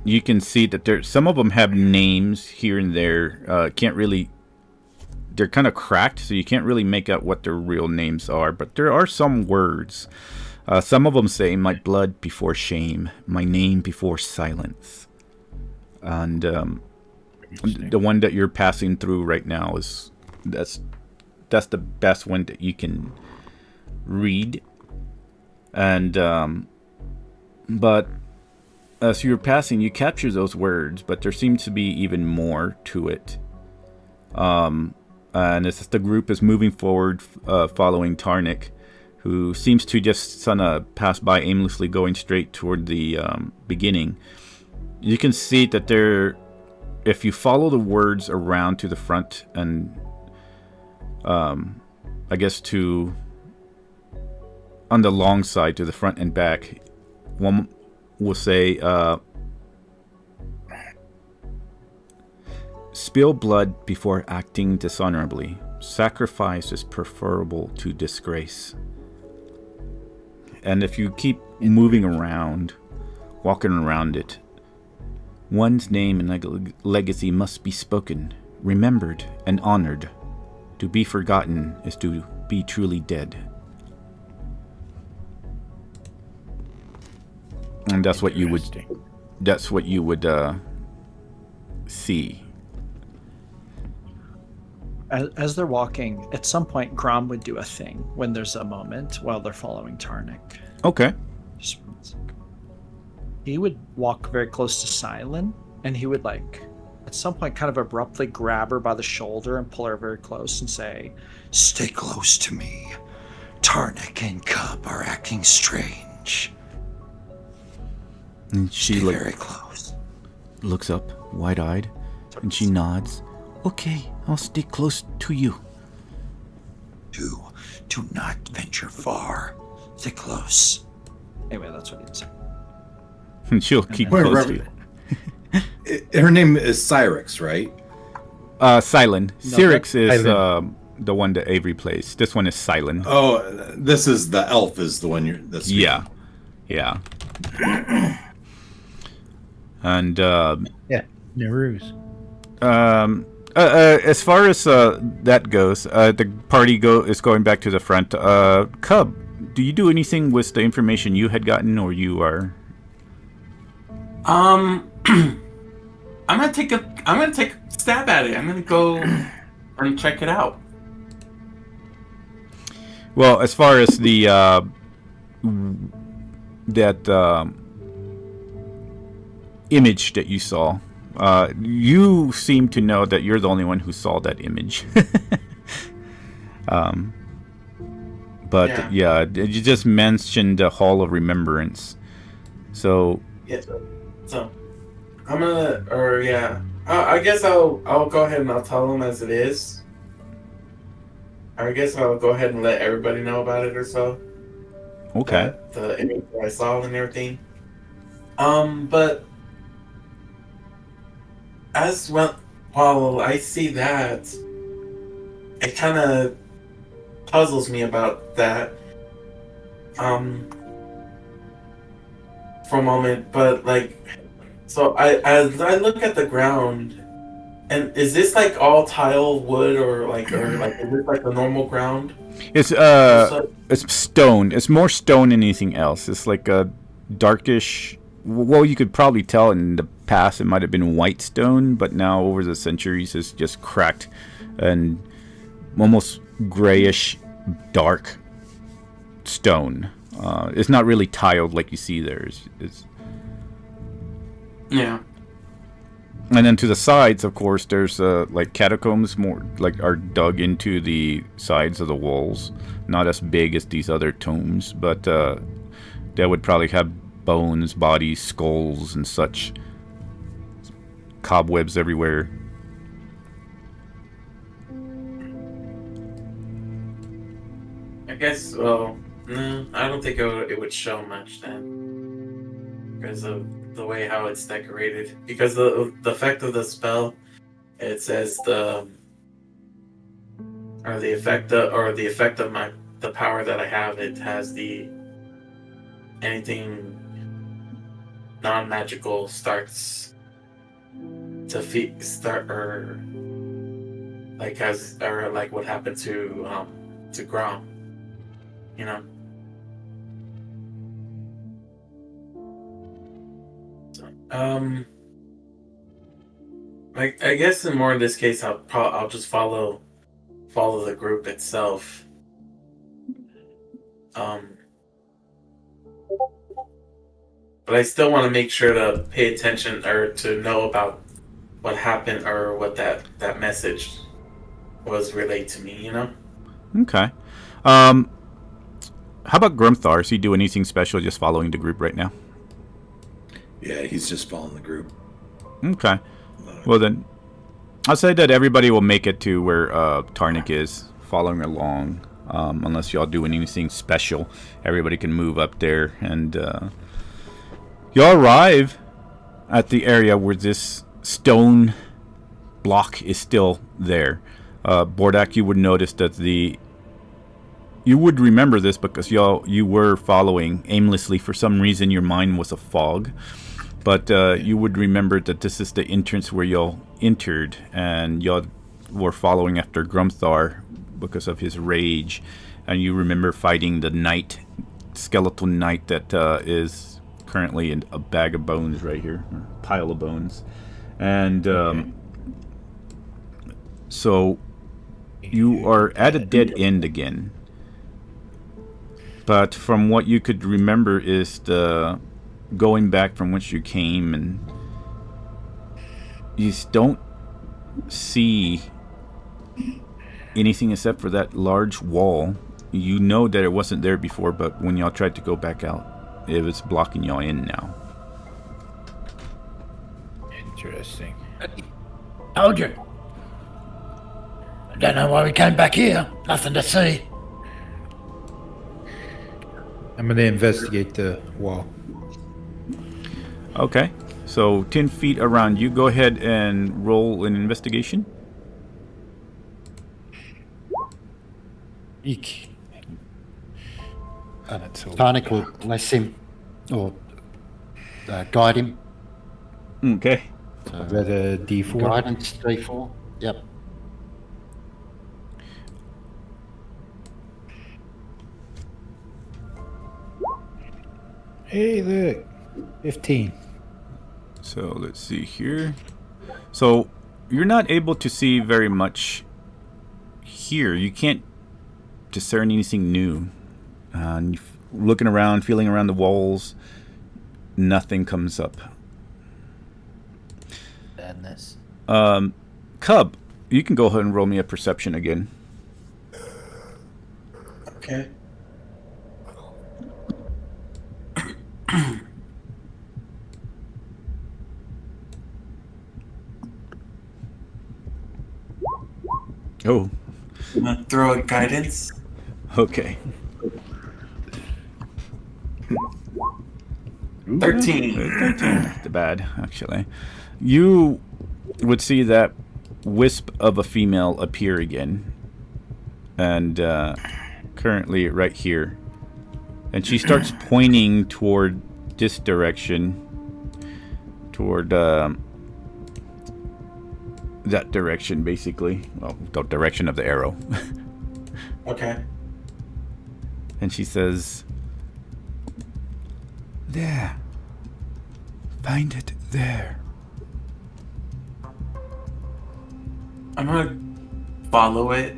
you can see that some of them have names here and there. They're kind of cracked, so you can't really make out what their real names are. But there are some words. Some of them say, "My blood before shame, my name before silence," and the one that you're passing through right now that's the best one that you can read. And but as you're passing, you capture those words, but there seems to be even more to it. And as the group is moving forward, following Tarnik, who seems to just kind of pass by aimlessly, going straight toward the beginning, you can see that if you follow the words around to the front and I guess on the long side to the front and back, one will say, "Spill blood before acting dishonorably. Sacrifice is preferable to disgrace." And if you keep moving around, walking around it, one's name and legacy must be spoken, remembered, and honored. To be forgotten is to be truly dead. And that's what you would see. As they're walking, at some point, Grom would do a thing when there's a moment while they're following Tarnik. Okay. He would walk very close to Silent, and he would, at some point, kind of abruptly grab her by the shoulder and pull her very close and say, "Stay close to me. Tarnik and Cub are acting strange. And she Stay very close." looks up, wide-eyed, and she nods. "Okay, I'll stay close to you." Do not venture far. Stay close. Anyway, that's what he'd say. And she'll keep Wait, close to you. Her name is Cyrix, right? Silent. No, Cyrix is Silent. the one that Avery plays. This one is Silent. Oh, this is the elf. Is the one that's speaking. Yeah. And Yeah, Naru's. as far as that goes, the party is going back to the front. Cub, do you do anything with the information you had gotten, or you are? I'm gonna take a stab at it. I'm gonna go and check it out. Well, as far as the image that you saw, you seem to know that you're the only one who saw that image. But yeah, you just mentioned the Hall of Remembrance, so Yeah. So I'm gonna, I guess I'll go ahead and I'll tell them as it is. I guess I'll go ahead and let everybody know about it or so. okay. The image that I saw and everything. But as well, while I see that, it kind of puzzles me about that. For a moment, but so I look at the ground, and is this like all tile wood or is this like the normal ground? It's stone. It's more stone than anything else. It's like a darkish. Well, you could probably tell in the past it might have been white stone, but now over the centuries it's just cracked and almost grayish, dark stone. It's not really tiled like you see there. It's Yeah. And then to the sides, of course, there's like catacombs, more like are dug into the sides of the walls. Not as big as these other tombs, but they would probably have bones, bodies, skulls, and such. Cobwebs everywhere. I guess. Well, no, I don't think it would show much then, because of the way how it's decorated. Because the effect of the spell, it says the effect of the power that I have. It has the anything non-magical starts to start or like what happened to Grom, you know. So, I guess in more in this case, I'll just follow the group itself. But I still want to make sure to pay attention or to know about what happened or what that message was relayed to me, you know? Okay. How about Grumthar? Is he doing anything special, just following the group right now? Yeah, he's just following the group. Okay. Well then, I'll say that everybody will make it to where Tarnik is, following along. Unless y'all doing anything special, everybody can move up there, and y'all arrive at the area where this stone block is still there. Bordak, you would notice that you would remember this because you were following aimlessly. For some reason, your mind was a fog. But you would remember that this is the entrance where y'all entered, and y'all were following after Grumthar because of his rage. And you remember fighting the skeletal knight that is currently in a bag of bones right here, or pile of bones. And so you are at a dead end again. But from what you could remember is the going back from which you came, and you don't see anything except for that large wall. You know that it wasn't there before, but when y'all tried to go back out, it was blocking y'all in now. Interesting. Told you. I don't know why we came back here. Nothing to see. I'm gonna investigate the wall. Okay. So 10 feet around you. Go ahead and roll an investigation. Eek. And it's all Tarnik will bless him or guide him. Okay. So Is that a D4? guidance D4. Yep. Hey, look. 15. So let's see here. So you're not able to see very much here. You can't discern anything new. Looking around, feeling around the walls, nothing comes up. Badness. Cub, you can go ahead and roll me a perception again. Okay. Oh, I'm gonna throw a guidance. okay. 13. 13. Not bad, actually. You would see that wisp of a female appear again. And currently right here. And she starts pointing toward this direction. Toward that direction, basically. Well, the direction of the arrow. Okay. And she says, "There. Find it there." I'm gonna follow it.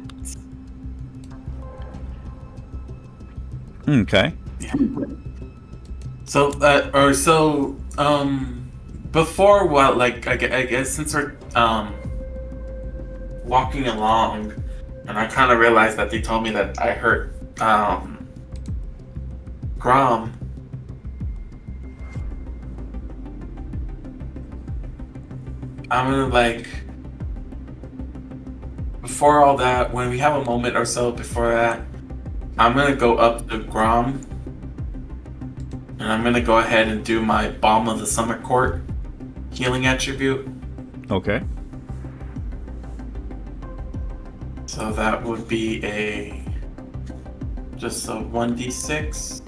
Okay. So, before what, like, I guess since we're, walking along, and I kind of realized that they told me that I hurt, Grom. I'm gonna, like, before all that, when we have a moment or so before that, I'm gonna go up to Grom, and I'm gonna go ahead and do my Balm of the Summer Court healing attribute. Okay. So that would be just a 1d6.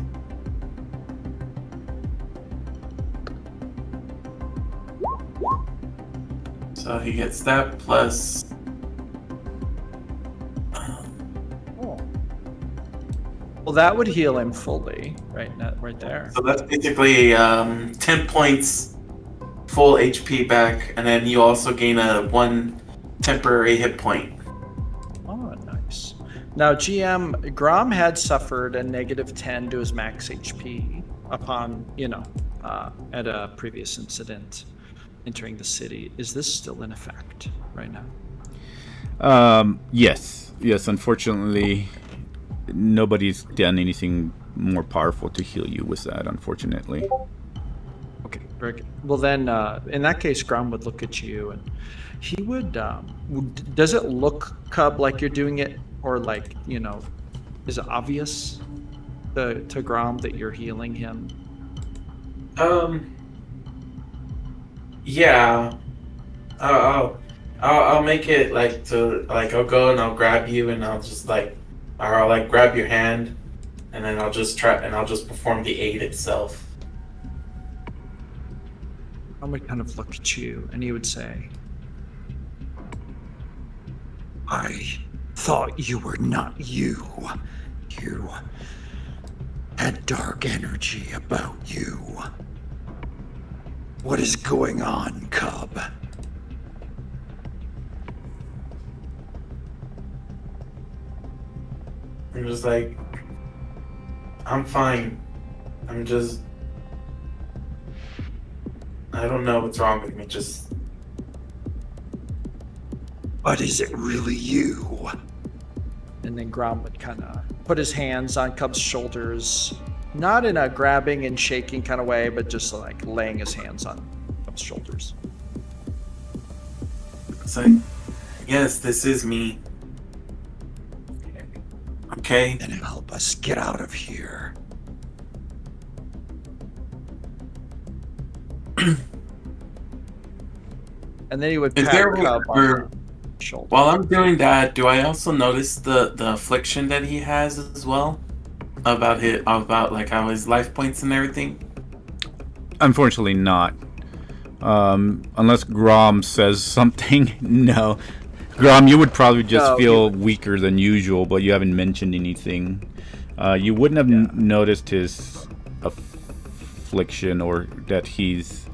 So he gets that plus. Well, that would heal him fully, right there. So that's basically 10 points full HP back, and then you also gain a 1 temporary hit point. Oh, nice. Now, GM, Grom had suffered a -10 to his max HP upon, at a previous incident entering the city. Is this still in effect right now? Yes. Unfortunately, nobody's done anything more powerful to heal you with that, unfortunately. Okay, very good. Well, then, in that case, Grom would look at you, and he would. Does it look, Cub, like you're doing it, or like, is it obvious to Grom that you're healing him? Yeah. I'll make it I'll go and I'll grab you and I'll just I'll grab your hand, and then I'll just perform the aid itself. I would kind of look at you, and he would say, I thought you were not you. You had dark energy about you. What is going on, Cub? I'm just like, I'm fine. I don't know what's wrong with me, just... But is it really you? and then Grom would kind of put his hands on Cub's shoulders, not in a grabbing and shaking kind of way, but just like laying his hands on Cub's shoulders. It's like, yes, this is me. Okay. Then help us get out of here. And then he would Is pat there Cub on the shoulder. While I'm doing that, do I also notice the affliction that he has as well? About like how his life points and everything? Unfortunately not. Unless Grom says something. No. Grom, you would probably just feel weaker than usual, but you haven't mentioned anything. You wouldn't have noticed his affliction or that he's...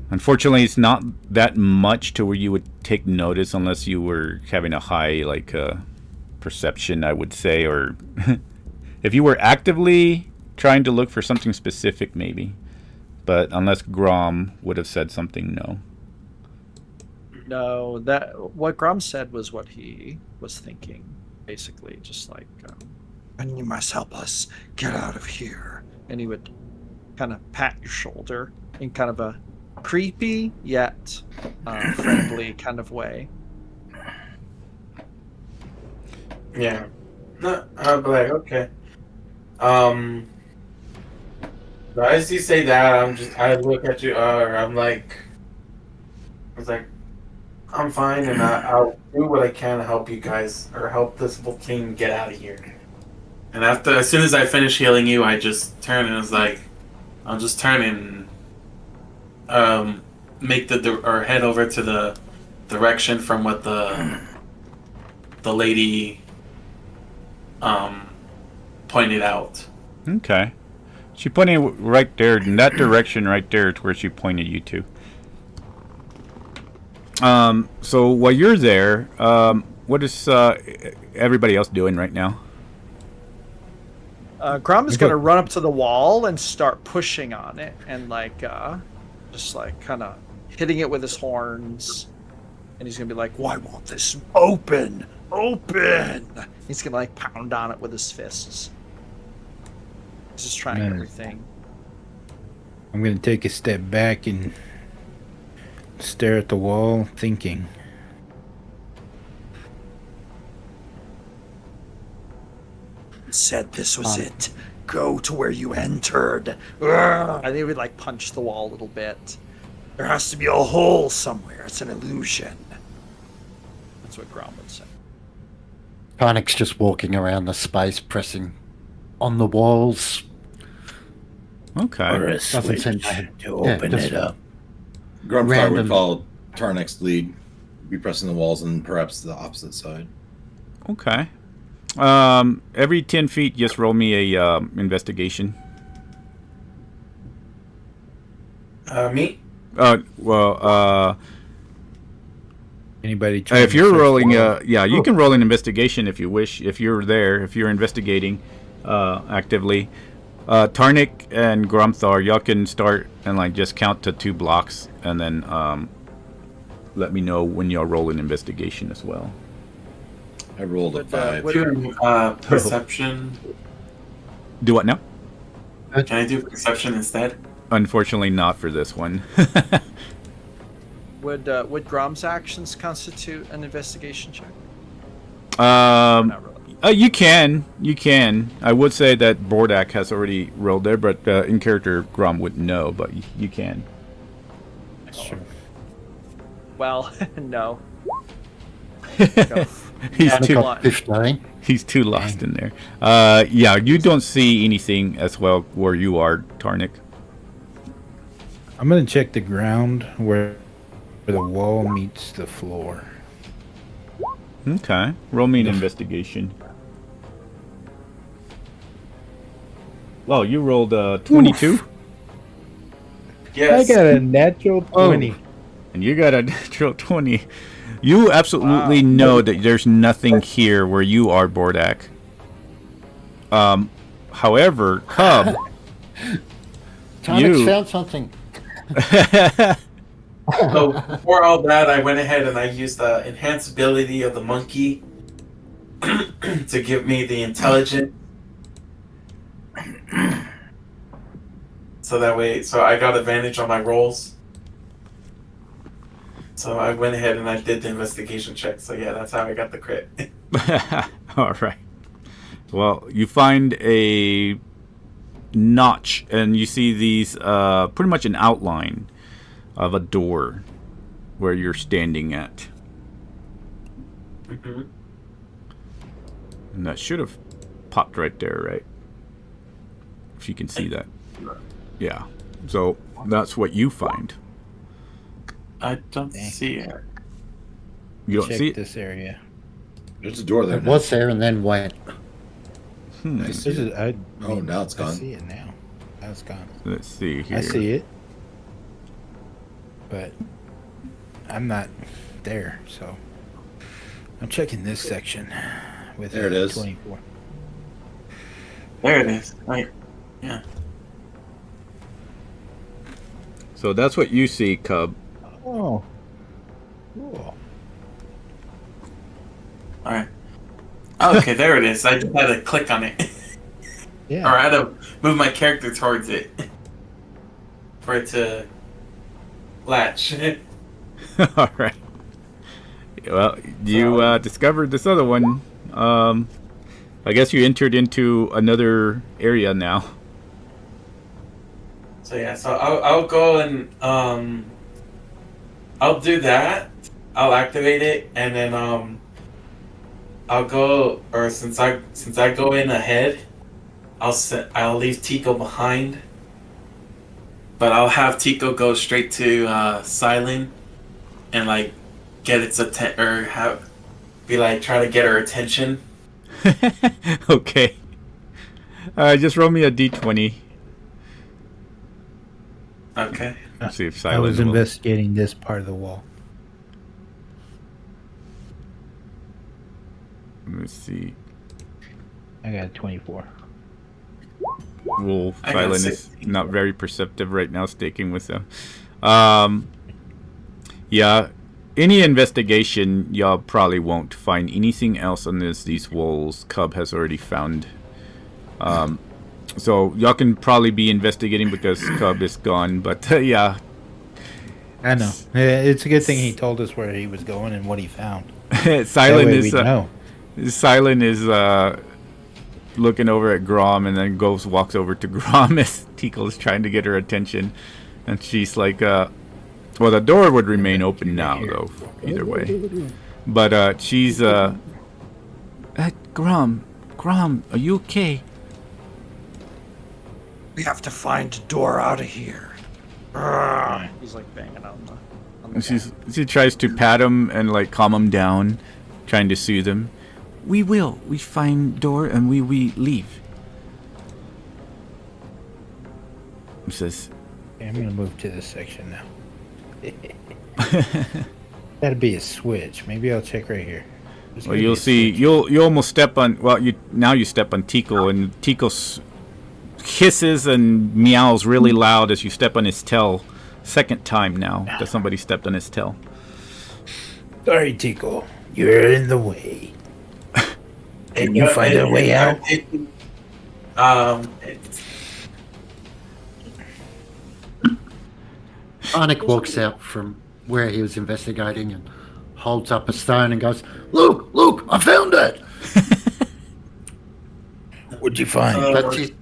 Unfortunately, it's not that much to where you would take notice unless you were having a high, like, perception, I would say, or... if you were actively trying to look for something specific, maybe. But unless Grom would have said something, no. No, what Grom said was what he was thinking, basically, just like... and you must help us get out of here. And he would kind of pat your shoulder in kind of a creepy yet friendly kind of way. Yeah. No, I'll be like, okay. As you say that, I look at you, I'm like, I'm fine, and I'll do what I can to help you guys, or help this whole team get out of here. And as soon as I finish healing you, I just turn and it's like, I'll just turn and make or head over to the direction from what the lady pointed out. Okay. She pointed right there, in that direction right there to where she pointed you to. So while you're there, what is everybody else doing right now? Grom is going to run up to the wall and start pushing on it and just kind of hitting it with his horns. And he's going to be like, why won't this open? Open! He's going to pound on it with his fists. He's just trying everything. I'm going to take a step back and stare at the wall, thinking. Said this was it. Go to where you entered. And he would punch the wall a little bit. There has to be a hole somewhere. It's an illusion. That's what Grom would say. Karnik's just walking around the space, pressing on the walls. Okay. Or a Doesn't seem to open it up. Grumstar would follow Tarnik's lead, be pressing the walls and perhaps the opposite side. Okay. Every 10 feet, just roll me a investigation. Me? Anybody? If you're rolling, you can roll an investigation if you wish. If you're there, if you're investigating actively, Tarnik and Grumthar, y'all can start and just count to 2 blocks, and then let me know when y'all roll an investigation as well. I rolled a 5. Perception. Do what now? Can I do perception instead? Unfortunately, not for this one. Would Grom's actions constitute an investigation check? You can. I would say that Bordak has already rolled there, but in character, Grom wouldn't know, but you can. That's true. Well, no. He's too lost in there. You don't see anything as well where you are, Tarnik. I'm gonna check the ground where the wall meets the floor. Okay. Roll me an investigation. Well, you rolled 22? Yes. I got a natural 20. And you got a natural 20. You absolutely know that there's nothing here where you are, Bordak. However, Cub, Tarnik's found something. So before all that, I went ahead and I used the enhanced ability of the monkey to give me the intelligence. So that way, I got advantage on my rolls. So I went ahead and I did the investigation check. So yeah, that's how I got the crit. All right. Well, you find a notch, and you see these pretty much an outline of a door where you're standing at. Mm-hmm. And that should have popped right there, right? If you can see that. Yeah. So that's what you find. I don't see it. You don't Check see it? this area. There's a door there. It was there and then went. I see This it. is, Now it's I gone. see it now. Now it's gone. Let's see here. I see it. But I'm not there, so I'm checking this section with There it is. 24. There it is. Right. Yeah. So that's what you see, Cub. Oh. Cool. All right. Oh, okay, there it is. I just had to click on it, Yeah. or I had to move my character towards it for it to latch. All right. Well, you discovered this other one. I guess you entered into another area now. So yeah, so I'll go and I'll do that. I'll activate it, and then I'll go, or since I go in ahead, I'll leave Tico behind. But I'll have Tico go straight to Silent and like get its try to get her attention. Okay. Just roll me a d20. Okay. Let's see if I Silent was will. investigating this part of the wall. Let's see. I got a 24. Wolf I got Silent is 16. not very perceptive right now, sticking with them. Yeah. Any investigation, y'all probably won't find anything else unless these walls Cub has already found. So y'all can probably be investigating because Cub is gone, but yeah. I know. It's a good thing he told us where he was going and what he found. Silent that way is we know. Silent is looking over at Grom and then walks over to Grom as Tickle is trying to get her attention, and she's like, well, the door would remain open now though, either way. But she's Grom, are you okay? We have to find a door out of here. He's like banging on the. And she tries to pat him and like calm him down, trying to soothe him. We find door and we leave. He says, Okay, I'm gonna move to this section now. That'd be a switch. Maybe I'll check right here. There's well, gonna you'll be a see. switch. You almost step on. Well, you step on Tico, and Tico hisses and meows really loud as you step on his tail. Second time now that somebody stepped on his tail. Sorry, Tico. You're in the way. Can you find a way out? Arnick walks out from where he was investigating and holds up a stone and goes, Look, I found it! What'd you find? That's it.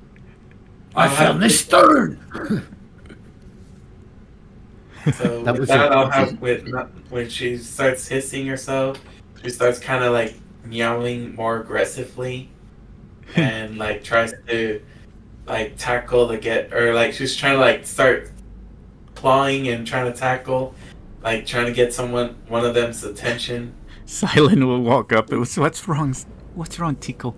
I found this stone! So That with was that, it. I'll have when she starts hissing herself, she starts kind of like meowing more aggressively, and like tries to like tackle she's trying to like start clawing and trying to tackle, like trying to get one of them's attention. Silent will walk up. What's wrong? What's wrong, Tico?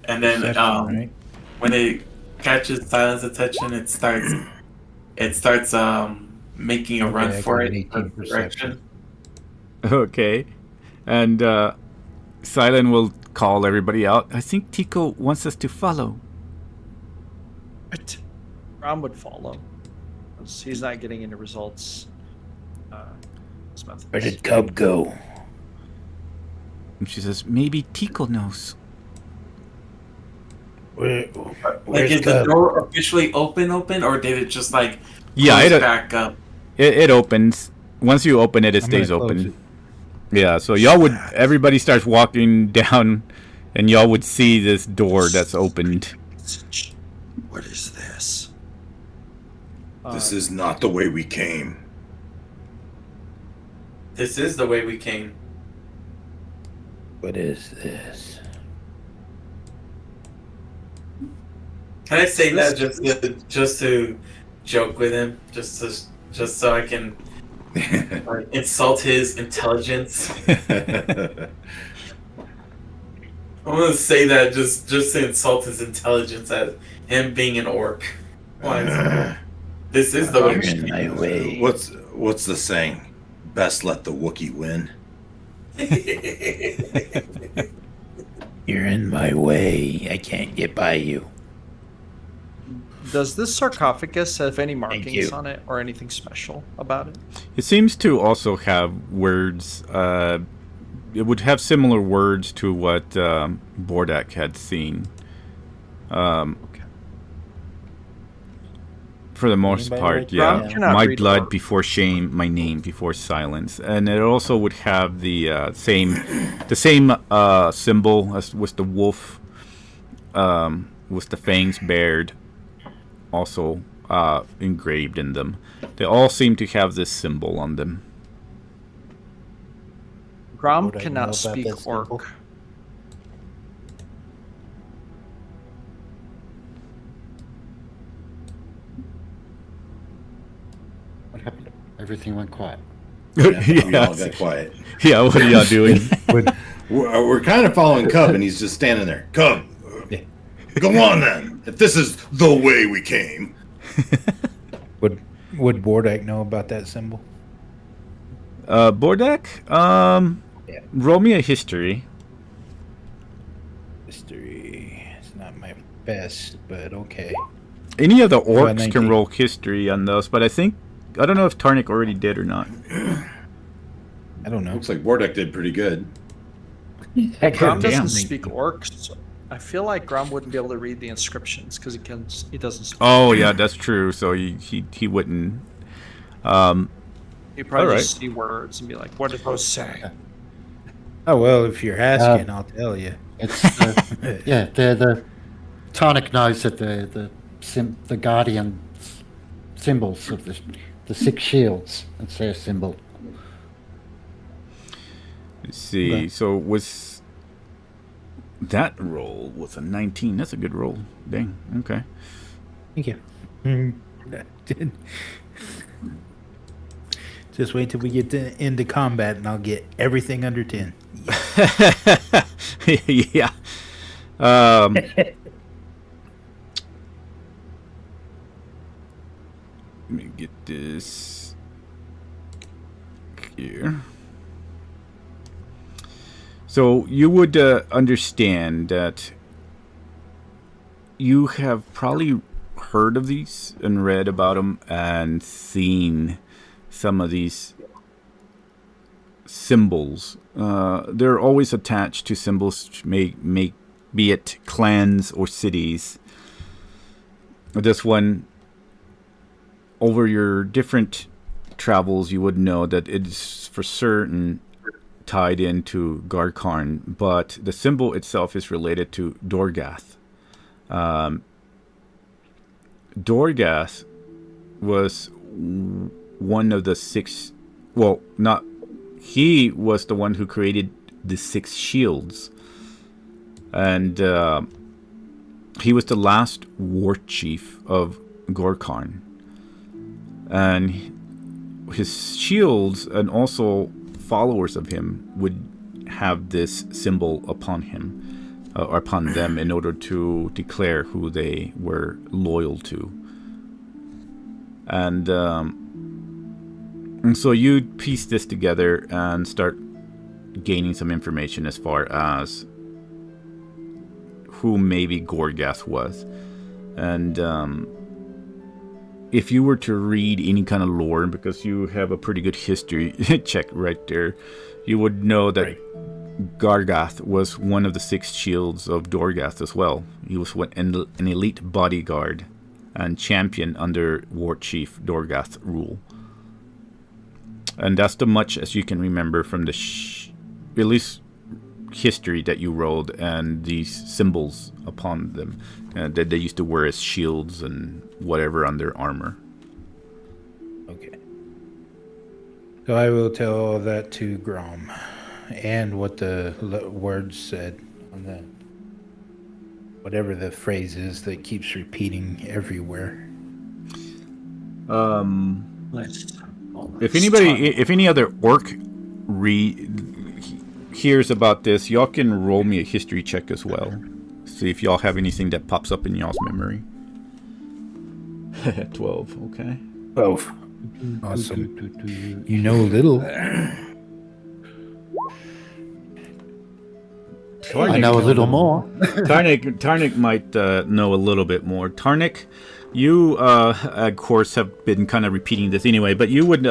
And then Perception, right? when it catches Silent's attention, it starts making a run I for got an it 18 in the direction. Okay, and Silent will call everybody out. I think Tico wants us to follow. But Rom would follow. 'Cause he's not getting any results. Smith. Where did Cub go? And she says, maybe Tico knows. Like, Where's is the Cub? door officially open, or did it just like Yeah, close it back up? It opens. Once you open it, it I'm gonna stays close open. it. Yeah, so everybody starts walking down And y'all would see this door that's opened. What is this? This is not the way we came. This is the way we came. What is this? Can I say that just to joke with him, just so I can insult his intelligence? I'm gonna say that just to insult his intelligence as him being an orc. This is the way. In my way. What's the saying? Best let the Wookiee win. You're in my way. I can't get by you. Does this sarcophagus have any markings you. on it or anything special about it? It seems to also have words. It would have similar words to what Bordak had seen. For the most Anybody part, like yeah. that? Cannot My read blood orc. before shame, my name before silence, and it also would have the same symbol as with the wolf, with the fangs bared, also engraved in them. They all seem to have this symbol on them. Grom Would I know cannot about speak that symbol? orc. What happened? Everything went quiet. We all got quiet. Yeah, what are y'all doing? We're kind of following Cub, and he's just standing there. Cub, go on then. If this is the way we came. Would Bordak know about that symbol? Bordak, Yeah. roll me a history. History. It's not my best, but okay. Any of the about orcs 19? can roll history on those, but I don't know if Tarnik already did or not. I don't know. Looks like Bordak did pretty good. Grom doesn't damn. speak orcs. I feel like Grom wouldn't be able to read the inscriptions because he doesn't speak. Oh yeah, that's true. So he wouldn't. He'd probably alright. just see words and be like, "What did those say?" Oh well, if you're asking, I'll tell you. It's yeah, they're the Tonic knows that the guardian symbols of the 6 shields. That's their symbol. Let's see. Okay. So was that roll was a 19? That's a good roll. Dang. Okay. Thank you. Just wait till we get into combat, and I'll get everything under 10. Yeah. Let me get this here. So you would understand that you have probably heard of these and read about them and seen some of these symbols. They're always attached to symbols, be it clans or cities. This one, over your different travels, you would know that it's for certain tied into Garkarn, but the symbol itself is related to Dorgath. Dorgath was one of the 6. Well, not. He was the one who created the 6 shields, and he was the last war chief of Gorkarn. And his shields and also followers of him would have this symbol upon him, or upon them, in order to declare who they were loyal to. And so you piece this together and start gaining some information as far as who maybe Gorgath was. And if you were to read any kind of lore, because you have a pretty good history check right there, you would know that Gargath was one of the 6 shields of Dorgath as well. He was an elite bodyguard and champion under War Chief Dorgath's rule. And that's the much as you can remember from the at least history that you rolled and these symbols upon them that they used to wear as shields and whatever on their armor. Okay. So I will tell all that to Grom, and what the words said on the whatever the phrase is that keeps repeating everywhere. If any other orc hears about this, y'all can roll me a history check as well. See if y'all have anything that pops up in y'all's memory. 12, okay. 12. Awesome. You know a little. I know a little more. Tarnik might know a little bit more. Tarnik, you, of course, have been kind of repeating this anyway, but you would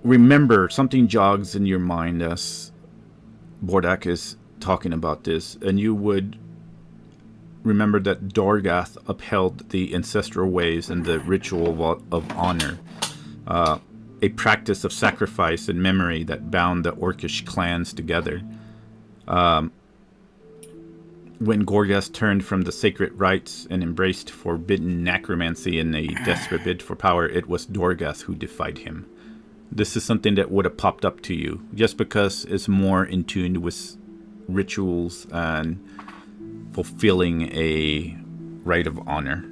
remember something jogs in your mind as Bordak is talking about this, and you would remember that Dorgath upheld the ancestral ways and the ritual of honor, a practice of sacrifice and memory that bound the Orcish clans together. When Gorgas turned from the sacred rites and embraced forbidden necromancy in a desperate bid for power, it was Dorgath who defied him. This is something that would have popped up to you, just because it's more in tune with rituals and fulfilling a rite of honor.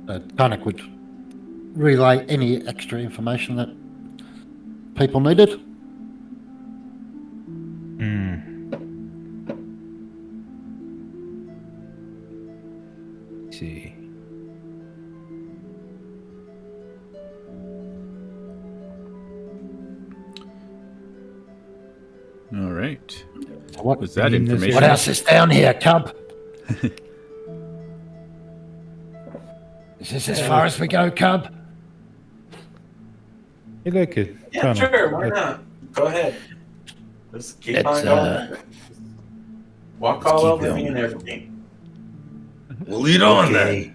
Tarnik would relay any extra information that people needed. Let's see. All right. So what was that information? What else is down here, Cub? Is this as far as we go, Cub? You like it? Yeah, sure. Why not? Go ahead. Just keep on going. Walk all over me and everything. We'll lead on then.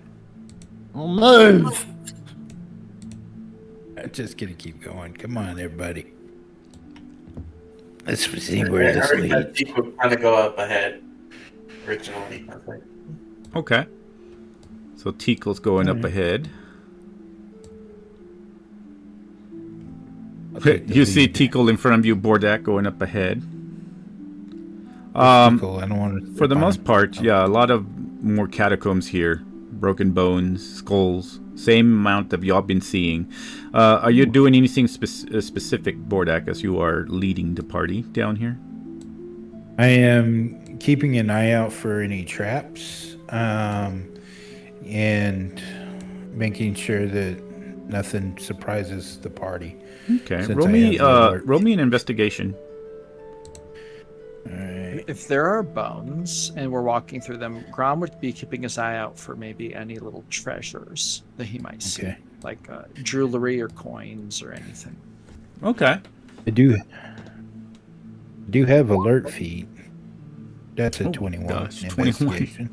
We'll move. I'm just gonna keep going. Come on, everybody. Let's see where this leads. I leads. think we'll kind of go up ahead originally, I think. Okay. So Tikal's going up ahead. You see Tikal in front of you, Bordak going up ahead. I don't want for the most part, yeah, a lot of more catacombs here. Broken bones, skulls, same amount of y'all been seeing. Are you doing anything specific, Bordak, as you are leading the party down here? I am keeping an eye out for any traps, and making sure that nothing surprises the party. Okay, roll me an investigation. All right. If there are bones and we're walking through them, Grom would be keeping his eye out for maybe any little treasures that he might see, like jewelry or coins or anything. Okay. I do have alert feet. That's a 21 investigation.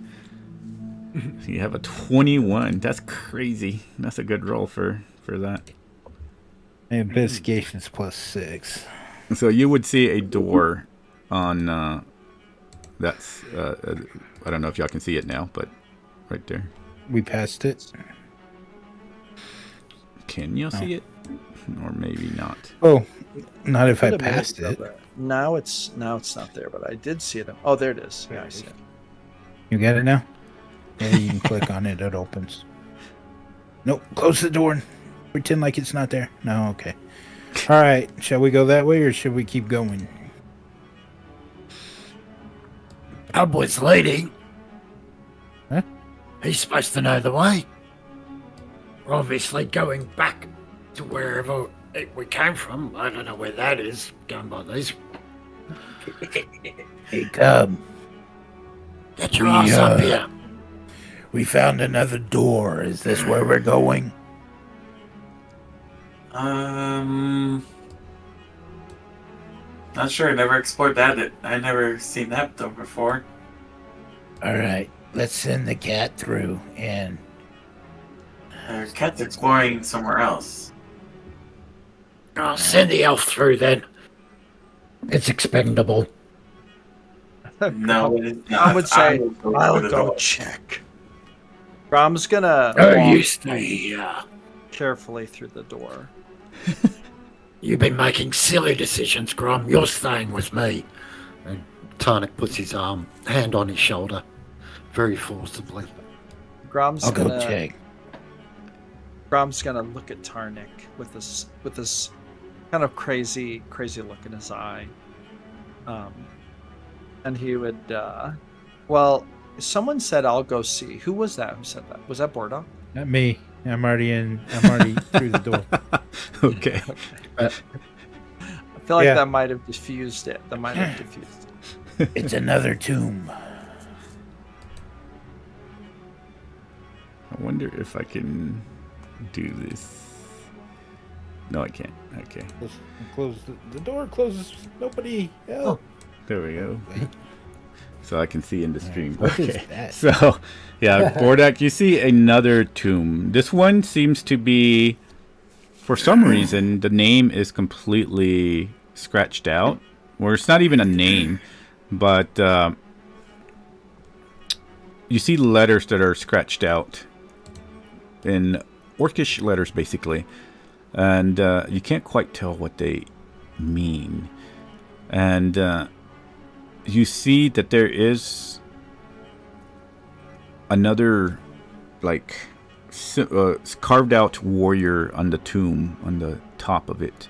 21. You have a 21. That's crazy. That's a good roll for that. Investigation's +6. So you would see a door on that's I don't know if y'all can see it now, but right there. We passed it. Can you see it? Or maybe not. Oh, not if I passed it. Now it's not there, but I did see it. Oh, there it is. Yeah, I see it. You got it now? Yeah, you can click on it. It opens. Nope. Close the door and pretend like it's not there. No, okay. All right. Shall we go that way or should we keep going? Cowboy's leading. Huh? He's supposed to know the way. We're obviously going back to wherever we came from. I don't know where that is. Going by these. Hey, Cub. Get your ass up here. We found another door. Is this where we're going? Not sure. I never explored that. I never seen that door before. All right. Let's send the cat through and Cat's exploring somewhere else. I'll send the elf through then. It's expendable. No, it is not. I would say will go I'll through the go door. check. Grom's gonna Oh, walk you stay here. carefully through the door. You've been making silly decisions, Grom. You're staying with me. And Tarnik puts his hand on his shoulder, very forcibly. Grom's I'll go gonna check. Grom's gonna look at Tarnik with this kind of crazy look in his eye. And he would well, someone said I'll go see. Who was that who said that? Was that Bordeaux? Not me. I'm already through the door. Okay. I feel like Yeah. that might have diffused it. That might have diffused it. It's another tomb. I wonder if I can do this. No, I can't. Okay. Close the door. Closes. Nobody. Help. There we go. So I can see in the stream. What is Okay. that? So, yeah, Bordak, you see another tomb. This one seems to be, for some reason, the name is completely scratched out. Or it's not even a name, but you see letters that are scratched out in Orcish letters, basically. And you can't quite tell what they mean. And you see that there is another, like, carved out warrior on the tomb, on the top of it.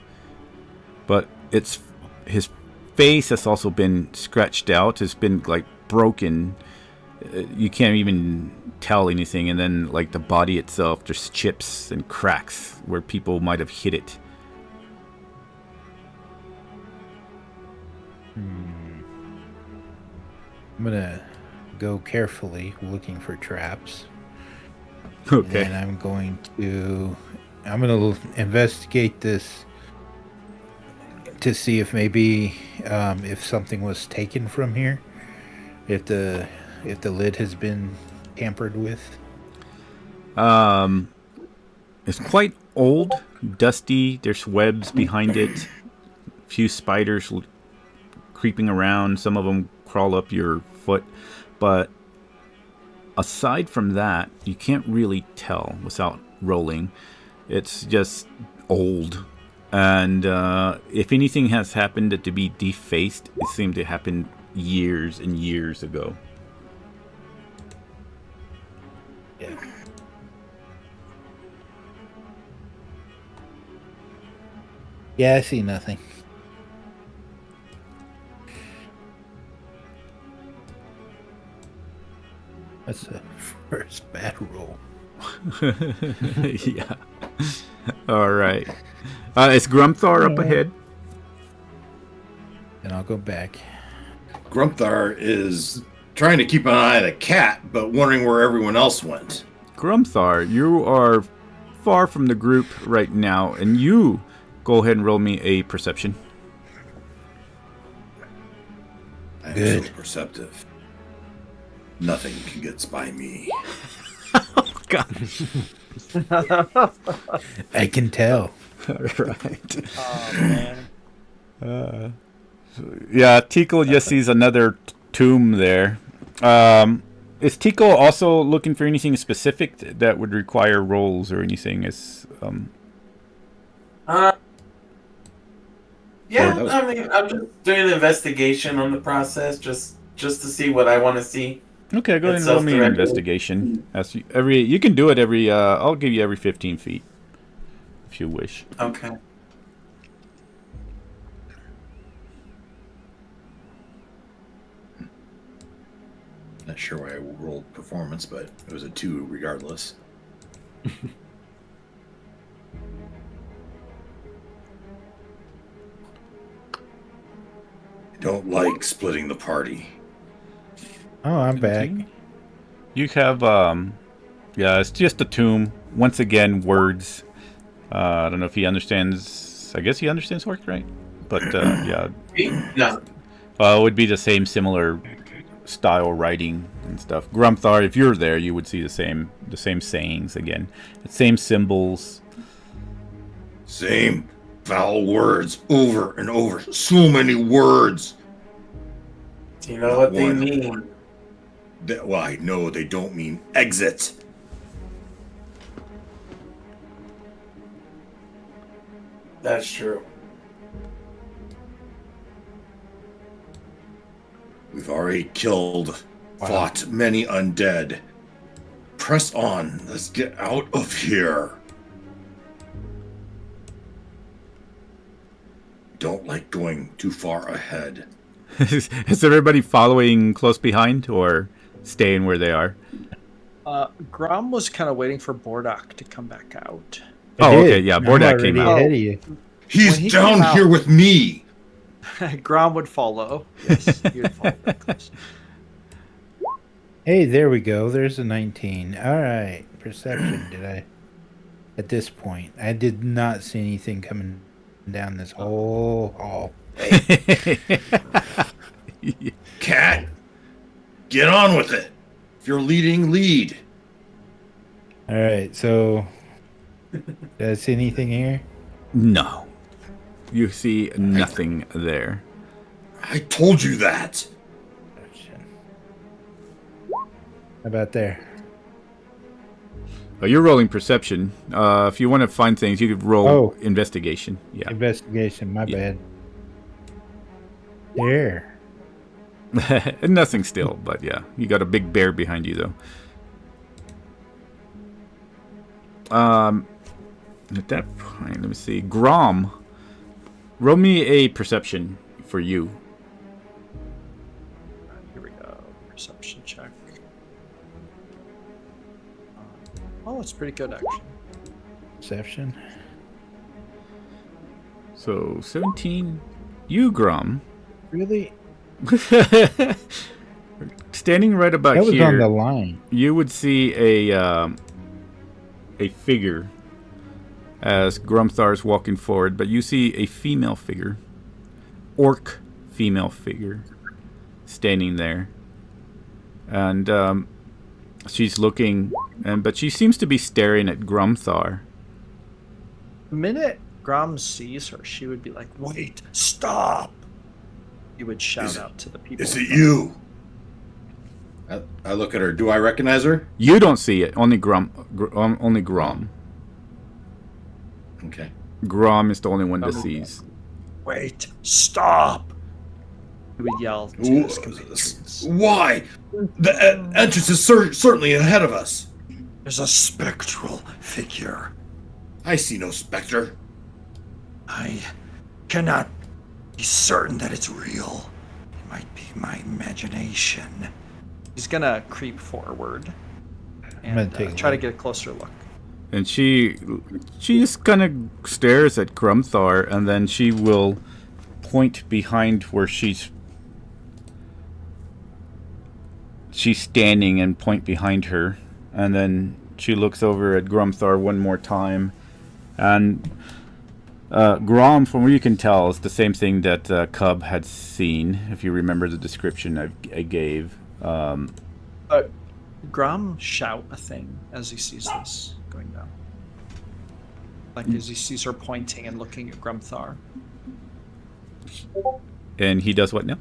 But it's his face has also been scratched out. It's been, like, broken. You can't even tell anything. And then, like, the body itself, just chips and cracks where people might have hit it. I'm gonna go carefully looking for traps. Okay. And I'm gonna investigate this to see if maybe if something was taken from here, if the lid has been tampered with. It's quite old, dusty. There's webs behind it. A few spiders creeping around. Some of them crawl up your foot. But aside from that, you can't really tell without rolling. It's just old. And if anything has happened to be defaced, it seemed to happen years and years ago. Yeah. Yeah, I see nothing. That's the first bad roll. Yeah. All right. Is Grumthar up ahead? And I'll go back. Grumthar is trying to keep an eye on the cat, but wondering where everyone else went. Grumthar, you are far from the group right now, and you go ahead and roll me a perception. I'm Good. so perceptive. Nothing can get by me. Oh, God. I can tell. All right. Oh man. Yeah, Tico just sees another tomb there. Is Tico also looking for anything specific that would require rolls or anything? Yeah, that was- I mean, I'm just doing an investigation on the process, just to see what I want to see. Okay, go ahead It's and roll me an self-directed. investigation. You can do it every. I'll give you every 15 feet, if you wish. Okay. Not sure why I rolled performance, but it was a 2 regardless. I don't like splitting the party. Oh, I'm back. You have yeah, it's just a tomb. Once again, words. I don't know if he understands. I guess he understands Orc, right? But yeah, No. it would be the same similar style writing and stuff. Grumthar, if you're there, you would see the same sayings again, the same symbols. Same foul words over and over. So many words. Do you know what they mean? Well, I know they don't mean exit. That's true. We've already killed, fought many undead. Press on. Let's get out of here. Don't like going too far ahead. Is everybody following close behind or staying where they are? Grom was kind of waiting for Bordak to come back out. Oh, okay, yeah, Bordak came out. Ahead of you. He's When he down came out- here with me. Grom would follow. Yes, he would follow that close. Hey, there we go. There's a 19. All right. Perception, did I? At this point, I did not see anything coming down this whole hall. Cat, get on with it. If you're leading, lead. All right. So, did I see anything here? No. You see nothing there. I told you that. How about there? Oh, you're rolling perception. If you want to find things, you could roll Oh. investigation. Yeah. Investigation. My Yeah. bad. There. Nothing still, but yeah. You got a big bear behind you, though. At that point, let me see. Grom, roll me a perception for you. Here we go. Perception check. Oh, it's pretty good, actually. Perception. So, 17. You, Grom. Really? Standing right about That was here, on the line. you would see a figure as Grumthar's walking forward, but you see a female figure, orc female figure, standing there, and she's looking, but she seems to be staring at Grumthar. The minute Grom sees her, she would be like, "Wait, stop!" He would shout out to the people. Is it you? I look at her. Do I recognize her? You don't see it. Only only Grom. Okay. Grom is the only one that sees. Wait, stop! He would yell to his companions. Why? The entrance is certainly ahead of us. There's a spectral figure. I see no specter. I cannot be certain that it's real. It might be my imagination. He's gonna creep forward I'm gonna and take a try to look. get a closer look. And she just kind of stares at Grumthar, and then she will point behind where she's standing and point behind her, and then she looks over at Grumthar one more time, and Grom, from what you can tell, is the same thing that Cub had seen, if you remember the description I gave. Grom shout a thing as he sees this going down. Like as he sees her pointing and looking at Grumthar. And he does what now?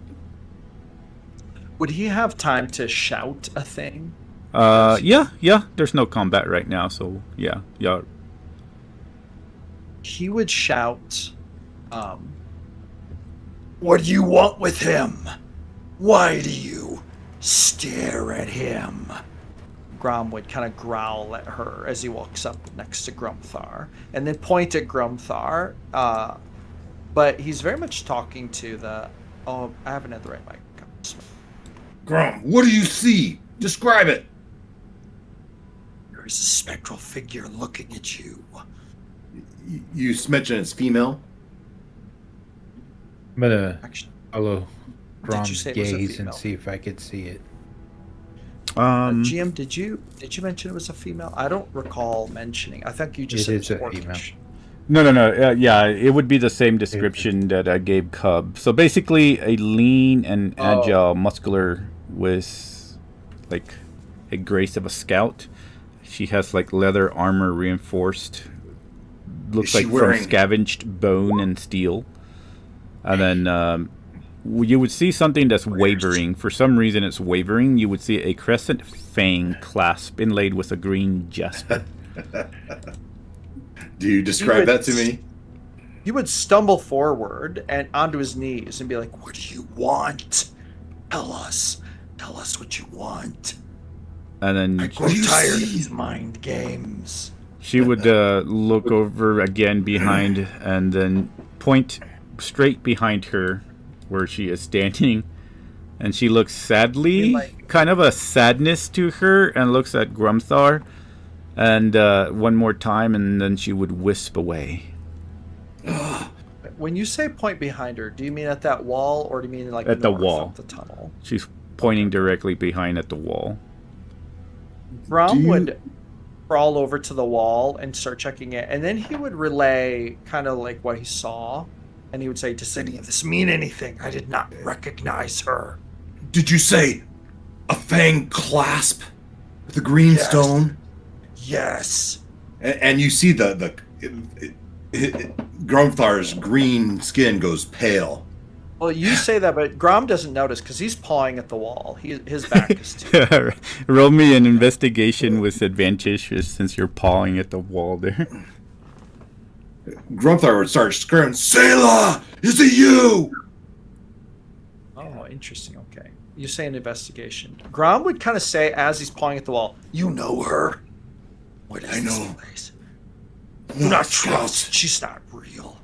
Would he have time to shout a thing? Yeah. There's no combat right now, so yeah. He would shout, What do you want with him? Why do you stare at him? Grom would kind of growl at her as he walks up next to Grumthar, and then point at Grumthar. But he's very much talking to the. Oh, I haven't had the right mic. Grom, what do you see? Describe it. There is a spectral figure looking at you. You mentioned it's female. I'm gonna Actually, follow you Grom's say it was a gaze and female? see if I could see it. GM, did you mention it was a female? I don't recall mentioning. I think you just It said is a orcish. female. No. Yeah, it would be the same description that I gave Cub. So basically, a lean and agile, muscular with like a grace of a scout. She has like leather armor reinforced. Looks like from scavenged bone and steel. And then you would see something that's wavering. For some reason it's wavering. You would see a crescent fang clasp inlaid with a green jasper. Do you describe that to me? He would stumble forward and onto his knees and be like, What do you want? Tell us what you want. And then I'm tired of these mind games. she would look over again behind and then point straight behind her where she is standing. And she looks sadly, kind of a sadness to her, and looks at Grumthar. And one more time, and then she would wisp away. when you say point behind her, do you mean at that wall, or do you mean like at the north wall? Of the tunnel. She's pointing directly behind at the wall. Grom would crawl over to the wall and start checking it, and then he would relay kind of like what he saw, and he would say, "Does any of this mean anything? I did not recognize her." Did you say a fang clasp with a green stone? Yes. And you see the Grumthar's green skin goes pale. Well, you say that, but Grom doesn't notice because he's pawing at the wall. His back is to. Roll me an investigation with advantage since you're pawing at the wall there. Grumthar would start screaming, "Selah, is it you?" Oh, interesting. Okay. You say an investigation. Grom would kind of say, as he's pawing at the wall, You know her? What is I know. this place? Do not trust. She's not real.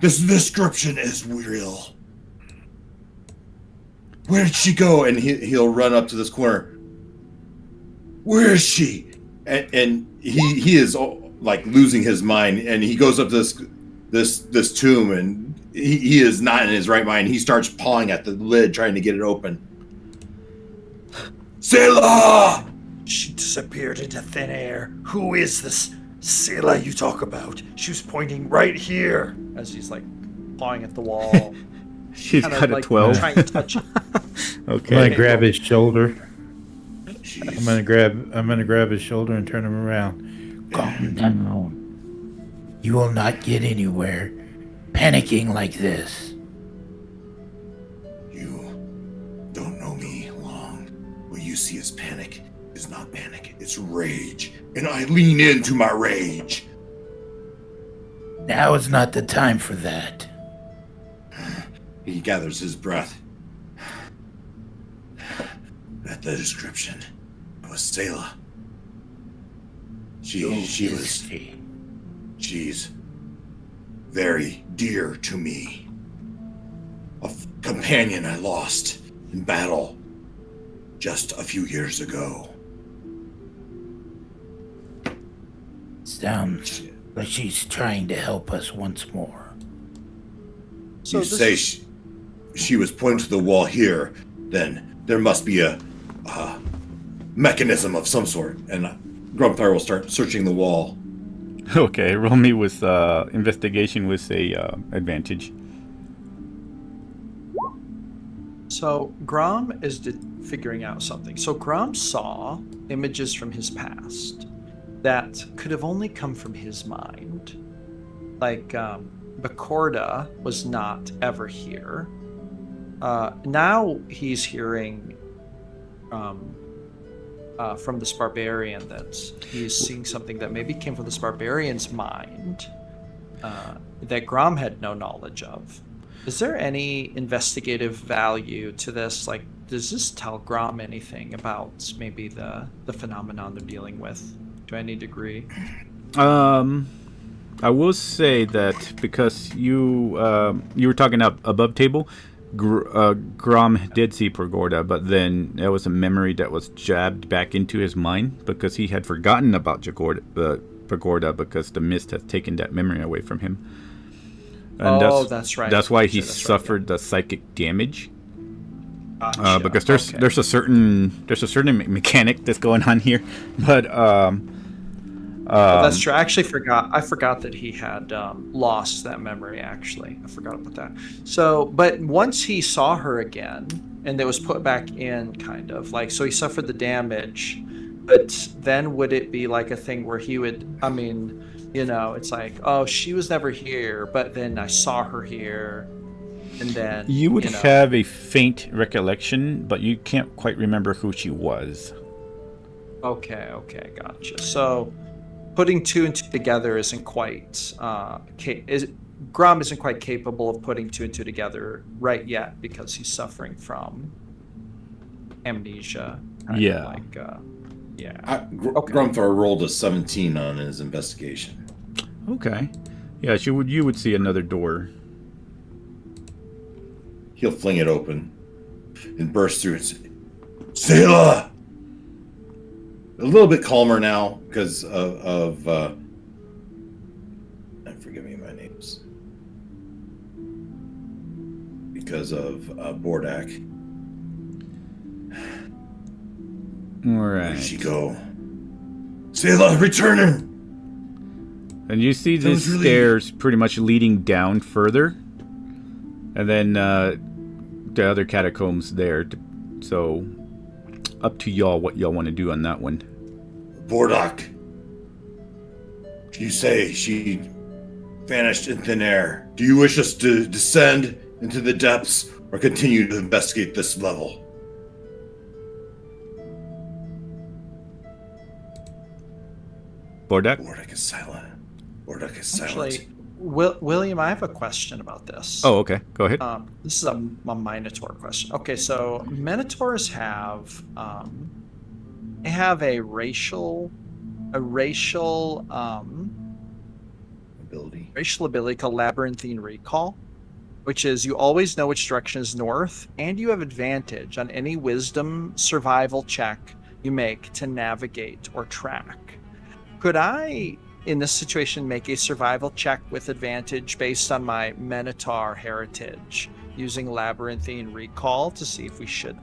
This description is real. Where did she go? And he'll run up to this corner. Where is she? And he is like losing his mind, and he goes up to this tomb, and he is not in his right mind. He starts pawing at the lid, trying to get it open. Selah! She disappeared into thin air. Who is this Selah you talk about? She was pointing right here. as he's like pawing at the wall. She's Kinda got a like 12. Trying to touch it. Okay. I'm gonna grab his shoulder. I'm gonna grab his shoulder and turn him around. Calm down. You will not get anywhere panicking like this. You don't know me long. What you see as panic is not panic. It's rage. And I lean into my rage. Now is not the time for that. He gathers his breath. At the description, it was Selah. She's very dear to me. A companion I lost in battle just a few years ago. Sounds like she's trying to help us once more. So You say she was pointing to the wall here, then there must be a mechanism of some sort. And Grumthar will start searching the wall. Okay, roll me with investigation with a advantage. So Grom is figuring out something. So Grom saw images from his past that could have only come from his mind. Like Bacorda was not ever here. Now he's hearing from this barbarian that he's seeing something that maybe came from this barbarian's mind that Grom had no knowledge of. Is there any investigative value to this? Like, does this tell Grom anything about maybe the phenomenon they're dealing with to any degree? I will say that because you were talking up above table, Grom did see Pergorda, but then there was a memory that was jabbed back into his mind because he had forgotten about Pergorda because the mist has taken that memory away from him. And that's right. That's why he That's right, suffered the psychic damage. Gotcha. Because there's a certain mechanic that's going on here, but Oh, that's true. I actually forgot. I forgot that he had lost that memory. Actually, I forgot about that. So, but once he saw her again, and it was put back in, kind of like, so he suffered the damage. But then would it be like a thing where he would? I mean, you know, it's like, oh, she was never here, but then I saw her here, and then You would you know, have a faint recollection, but you can't quite remember who she was. Okay, gotcha. So, putting two and two together isn't quite Grom isn't quite capable of putting two and two together right yet because he's suffering from amnesia. kind of Yeah. Like, yeah. Okay. Grumthor rolled a 17 on his investigation. Okay. Yes, you would see another door. He'll fling it open and burst through and say, Selah! A little bit calmer now because of forgive me my names. Because of Bordak. All Where right. did she go? Selah, return her! And you see That was these really- stairs pretty much leading down further, and then the other catacombs there. So, up to y'all what y'all want to do on that one. Bordak. You say she vanished in thin air. Do you wish us to descend into the depths or continue to investigate this level? Bordak? Bordak is silent. Bordak is silent. Actually, William, I have a question about this. Oh, okay. Go ahead. This is a Minotaur question. Okay, so Minotaurs have they have a racial ability called Labyrinthine Recall, which is you always know which direction is north, and you have advantage on any Wisdom survival check you make to navigate or track. Could I, in this situation, make a survival check with advantage based on my Minotaur heritage using Labyrinthine Recall to see if we should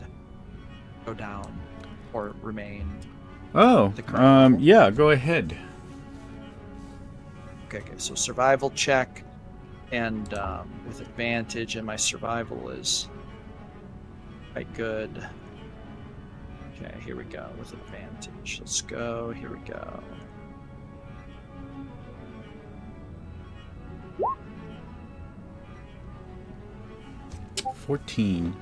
go down or remain? Oh, the current level? yeah, go ahead. Okay, so survival check, and with advantage, and my survival is quite good. Okay, here we go, with advantage. Let's go, here we go. $14.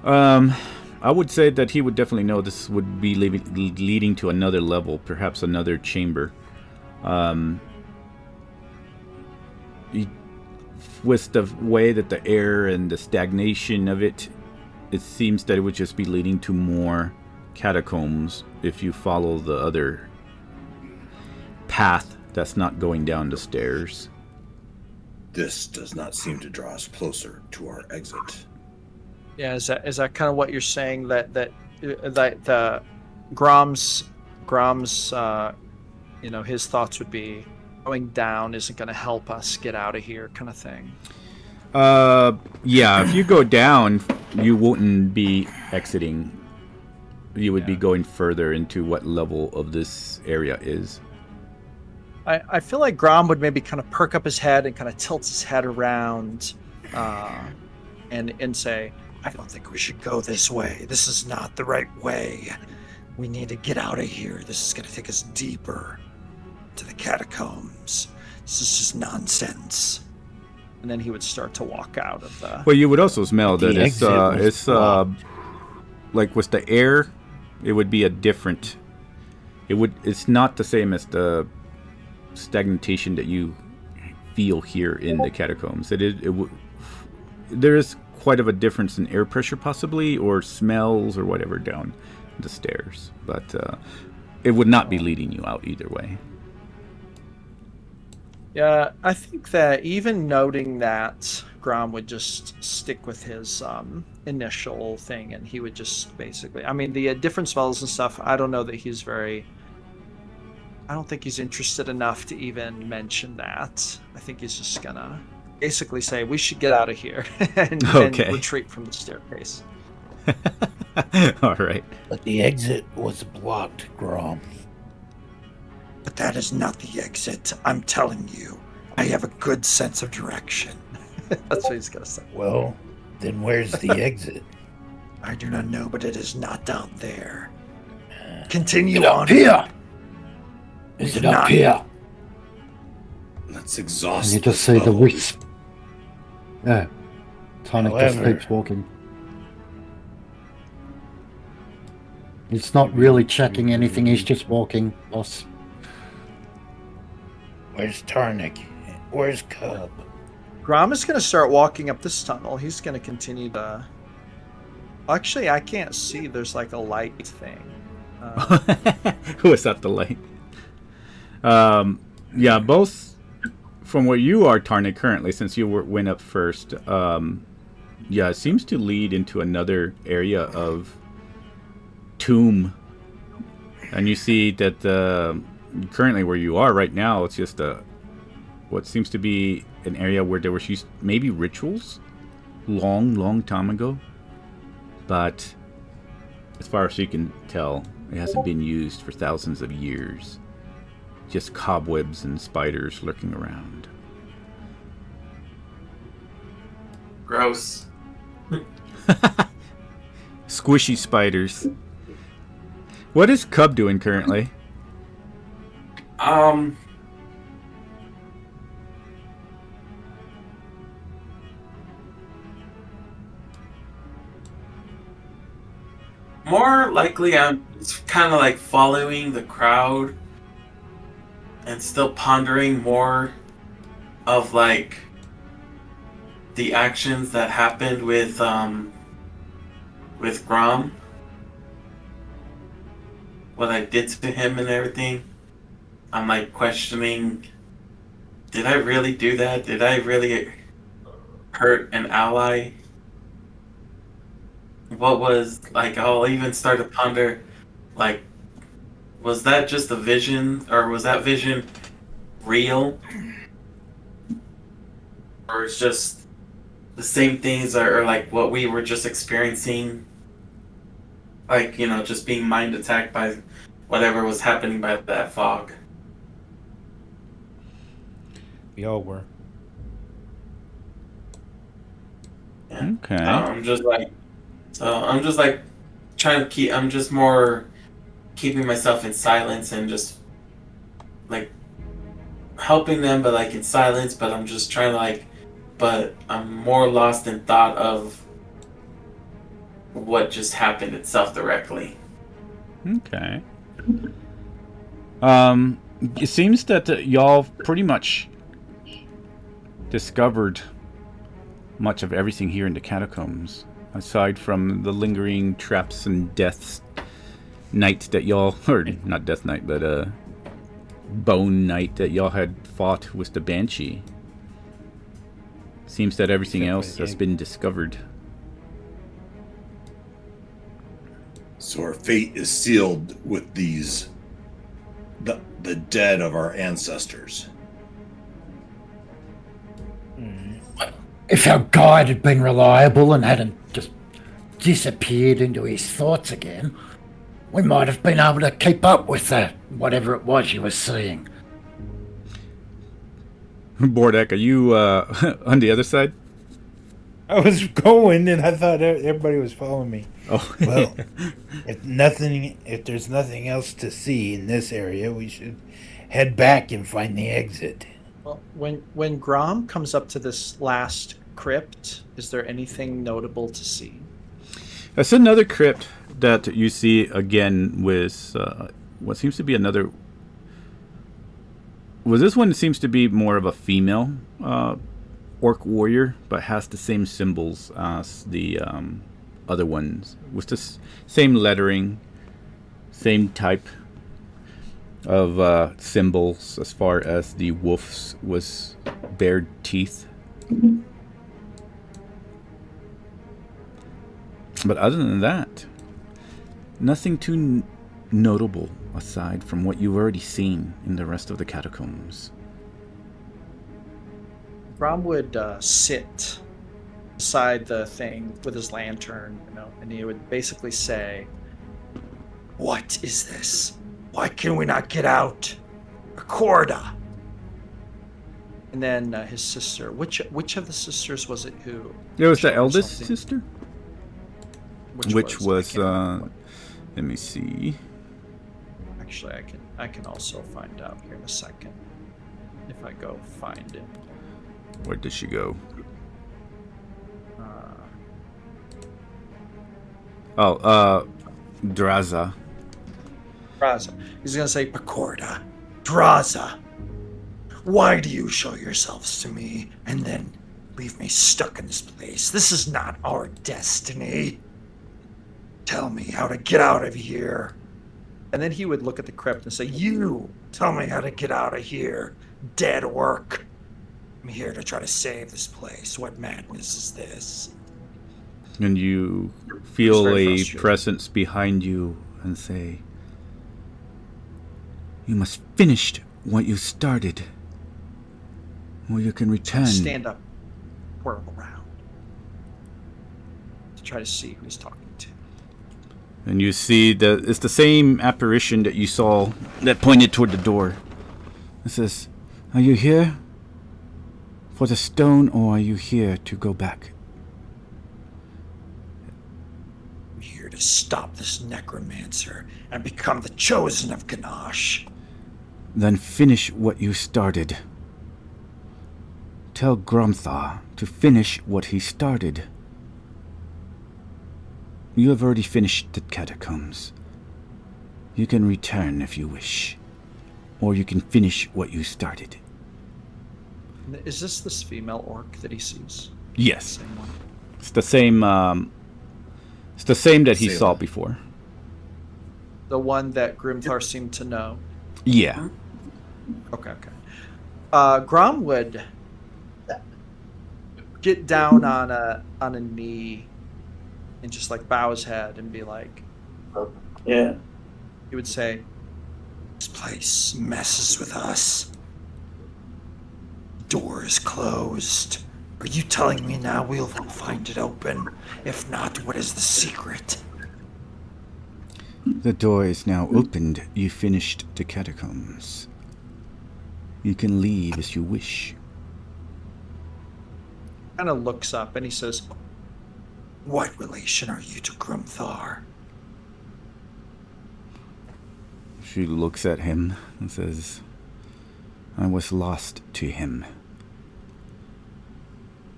I would say that he would definitely know this would be leading to another level, perhaps another chamber. With the way that the air and the stagnation of it, it seems that it would just be leading to more catacombs if you follow the other path that's not going down the stairs. This does not seem to draw us closer to our exit. Yeah, is that kind of what you're saying, that the Grom's his thoughts would be going down isn't going to help us get out of here, kind of thing. Yeah, if you go down, you wouldn't be exiting. You would be going further into what level of this area is. I feel like Grom would maybe kind of perk up his head and kind of tilt his head around and say, I don't think we should go this way. This is not the right way. We need to get out of here. This is going to take us deeper to the catacombs. This is just nonsense. and then he would start to walk out of the... Well, you would also smell that The exit was it's like with the air, it would be a different. It's not the same as the stagnation that you feel here in the catacombs. There is quite of a difference in air pressure, possibly, or smells, or whatever down the stairs. But it would not be leading you out either way. Yeah, I think that even noting that, Grom would just stick with his initial thing, and he would just basically... I mean, the different smells and stuff, I don't know that he's very... I don't think he's interested enough to even mention that. I think he's just gonna basically say, we should get out of here, and retreat from the staircase. All right. But the exit was blocked, Grom. But that is not the exit. I'm telling you. I have a good sense of direction. That's what he's gonna say. Well, then where's the exit? I do not know, but it is not down there. Continue Is it on. up here? Is it up Not- here? Let's And exhaust. you just see the foe. wisp. Yeah. Tonic just However- keeps walking. He's not really checking anything, he's just walking, boss. Where's Tarnik? Where's Cub? Grom is gonna start walking up this tunnel. He's gonna continue the. Actually, I can't see. There's like a light thing. Who is that the light? Yeah, both from where you are, Tarnik, currently, since you went up first. Yeah, it seems to lead into another area of tomb, and you see that currently where you are right now, it's just what seems to be an area where there were maybe rituals long time ago, but as far as you can tell, it hasn't been used for thousands of years. Just cobwebs and spiders lurking around. Gross. Squishy spiders. What is Cub doing currently? More likely, I'm kind of like following the crowd and still pondering more of like the actions that happened with Grom. What I did to him and everything. I'm like questioning, did I really do that? Did I really hurt an ally? What was, like, I'll even start to ponder, like, was that just a vision, or was that vision real? Or it's just the same things are like what we were just experiencing? Like, you know, just being mind attacked by whatever was happening by that fog. We all were. Yeah. Okay. I'm just like trying to keep. I'm just more keeping myself in silence and just like helping them, but like in silence. But I'm just trying to like, but I'm more lost in thought of what just happened itself directly. Okay. It seems that y'all pretty much discovered much of everything here in the catacombs, aside from the lingering traps and deaths night that y'all, or not death night, but bone night that y'all had fought with the Banshee. Seems that everything else has been discovered. So our fate is sealed with these, the dead of our ancestors. If our guide had been reliable and hadn't just disappeared into his thoughts again, we might have been able to keep up with that, whatever it was you were seeing. Bordek, are you on the other side? I was going, and I thought everybody was following me. Oh, Well, if there's nothing else to see in this area, we should head back and find the exit. Well, when Grom comes up to this last crypt, is there anything notable to see? That's another crypt that you see again with what seems to be another. Well, this one seems to be more of a female orc warrior, but has the same symbols as the other ones, with the same lettering, same type of symbols as far as the wolf's was bared teeth. But other than that, nothing too notable aside from what you've already seen in the rest of the catacombs. Grom would sit beside the thing with his lantern, and he would basically say, What is this? Why can we not get out? Pacorda. And then his sister. Which of the sisters was it who? It was the showed eldest something? sister, I which was can't remember. let me see. Actually, I can also find out here in a second if I go find it. Where did she go? Draza. Raza. He's gonna say Pacorda. Draza. Why do you show yourselves to me and then leave me stuck in this place? This is not our destiny. Tell me how to get out of here. and then he would look at the crypt and say, You tell me how to get out of here. Dead work. I'm here to try to save this place. What madness is this? And you He's feel very a frustrated. presence behind you and say, "You must finish what you started, or you can return." stand up, whirl around to try to see who he's talking to. And you see that it's the same apparition that you saw that pointed toward the door. It says, "Are you here for the stone, or are you here to go back?" I'm here to stop this necromancer and become the chosen of Ganache. Then finish what you started. Tell Gromthar to finish what he started. You have already finished the catacombs. You can return if you wish, or you can finish what you started. Is this female orc that he sees? Yes, Same one. it's the same. It's the same that he Sailor. saw before. The one that Grimthar seemed to know. Yeah. Okay. Grom would get down on a knee and just like bow his head and be like, Yeah. he would say, This place messes with us. Door is closed. Are you telling me now we'll find it open? If not, what is the secret? The door is now opened. You finished the catacombs. You can leave as you wish. kind of looks up and he says, What relation are you to Grumthar? She looks at him and says, "I was lost to him.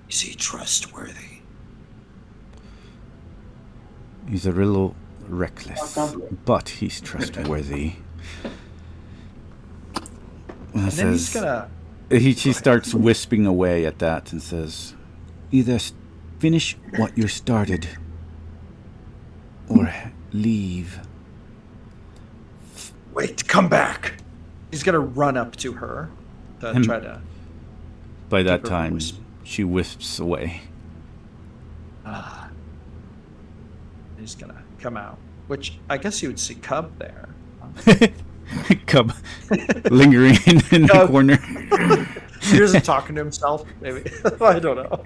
Is he trustworthy? He's a little reckless, but he's trustworthy." And and then he's gonna, She starts wisping away at that and says, "Either finish what you started, or leave." Wait, come back. he's gonna run up to her to Him- try to. By that Keep her time, wisp. she wisps away. He's gonna come out, which I guess you would see Cub there. Cub lingering in the Cub. corner. He isn't talking to himself. Maybe I don't know.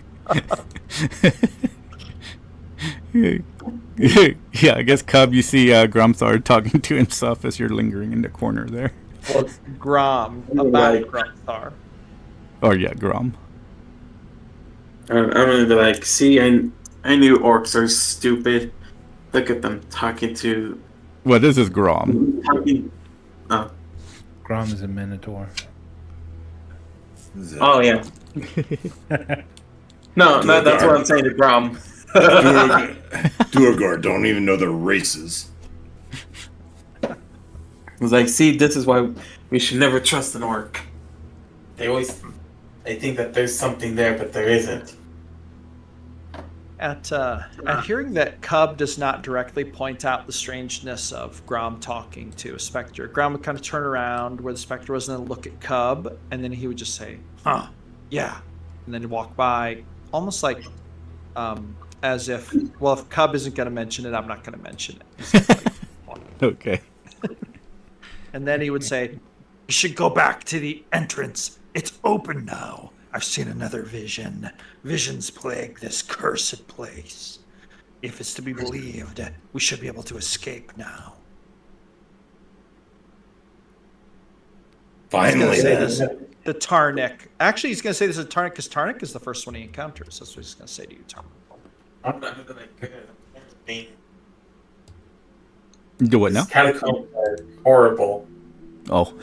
Yeah, I guess Cub, you see Gromthar talking to himself as you're lingering in the corner there. Grom about Right. Grumthar. Or yeah, Grom. I'm gonna be like, see, I knew orcs are stupid. Look at them talking to. Well, this is Grom. Oh, Grom is a minotaur. oh yeah. No, that's what I'm saying to Grom. Duergar don't even know their races. I was like, see, this is why we should never trust an orc. They think that there's something there, but there isn't. At hearing that Cub does not directly point out the strangeness of Grom talking to a specter, Grom would kind of turn around where the specter was and then look at Cub, and then he would just say, Huh. Yeah. and then walk by, almost like as if, well, if Cub isn't going to mention it, I'm not going to mention it. He's like, Okay. And then he would say, You should go back to the entrance. It's open now. I've seen another vision. Visions plague this cursed place. If it's to be believed, we should be able to escape now. Finally. say this the Tarnik. Actually, he's going to say this is Tarnik because Tarnik is the first one he encounters. That's what he's going to say to you, Tarnik. I'm not gonna be. Do what now? Catacombs are horrible. Oh.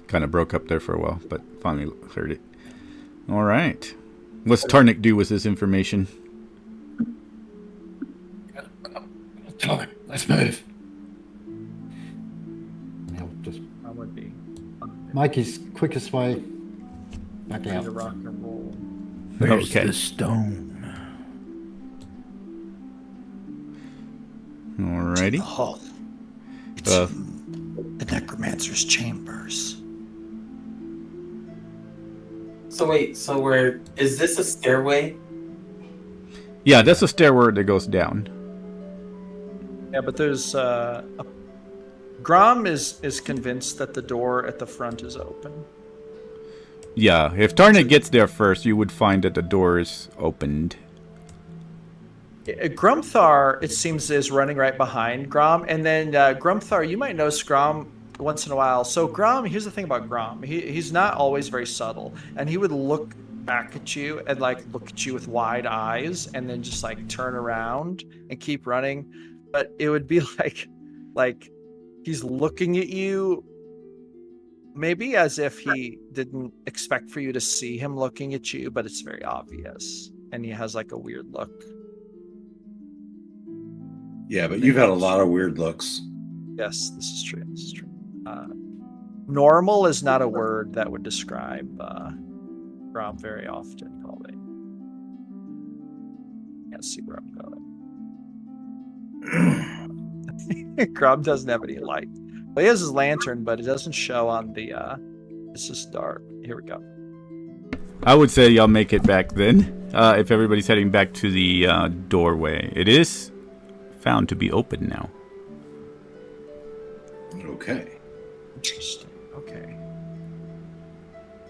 Kind of broke up there for a while, but finally heard it. All right. What's Tarnik do with this information? Time. Let's move. He'll just That would be make his quickest way back out. the rock and roll. Where's Okay. the stone? Alrighty. The hall. It's the necromancer's chambers. So wait, is this a stairway? Yeah, that's a stairway that goes down. Yeah, but there's Grom is convinced that the door at the front is open. Yeah, if Tarnik gets there first, you would find that the door is opened. Grumthar, it seems, is running right behind Grom, and then Grumthar, you might notice Grom once in a while. So Grom, here's the thing about Grom: he's not always very subtle, and he would look back at you and like look at you with wide eyes, and then just like turn around and keep running. But it would be like he's looking at you, maybe as if he didn't expect for you to see him looking at you, but it's very obvious, and he has like a weird look. Yeah, but you've had a lot of weird looks. Yes, this is true. This is true. Normal is not a word that would describe Grom very often, probably. Can't see where I'm going. Grom doesn't have any light. Well, he has his lantern, but it doesn't show on the. It's just dark. Here we go. I would say y'all make it back then. If everybody's heading back to the doorway, it is found to be open now. Okay. Interesting. Okay.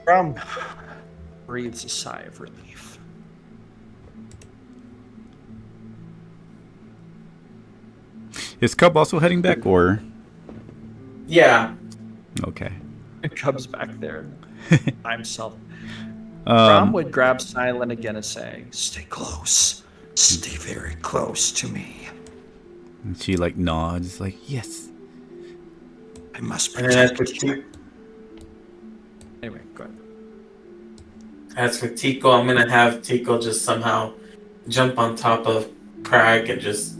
Grom breathes a sigh of relief. Is Cub also heading back, or? Yeah. Okay. Cub's back there by himself. Grom would grab Silent again and say, Stay close. Stay very close to me. And she like nods, like yes. I must And then protect you. Anyway, go ahead. as for Tico, I'm gonna have Tico just somehow jump on top of Crag and just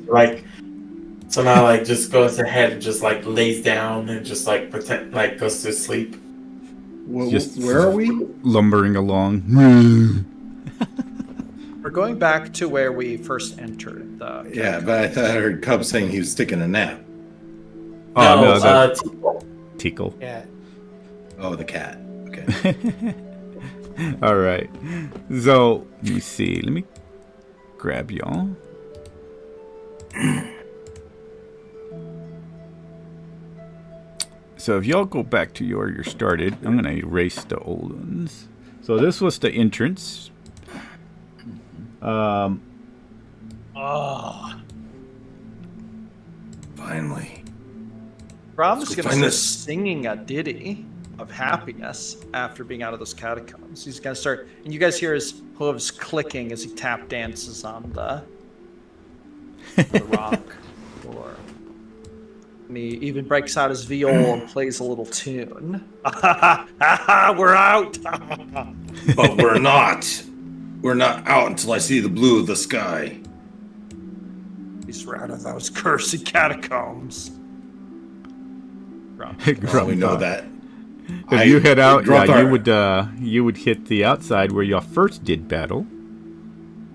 like somehow like just goes ahead and just like lays down and just like pretend like goes to sleep. Well, Just- where are we? Lumbering along. We're going back to where we first entered. Yeah, but I thought I heard Cub saying he was taking a nap. Oh no, the Tico. Tickle. Yeah. Oh, the cat. Okay. All right. So let me see. Let me grab y'all. So if y'all go back to where you started, I'm gonna erase the old ones. So this was the entrance. Finally. Grom's Let's go going to find start this. singing a ditty of happiness after being out of those catacombs. He's going to start, and you guys hear his hooves clicking as he tap dances on the rock floor. And he even breaks out his viol and plays a little tune. We're out! But we're not. We're not out until I see the blue of the sky. He's out of those cursed catacombs. Grom. Well, we know that. If you head out, yeah, Grumthar- you would hit the outside where y'all first did battle,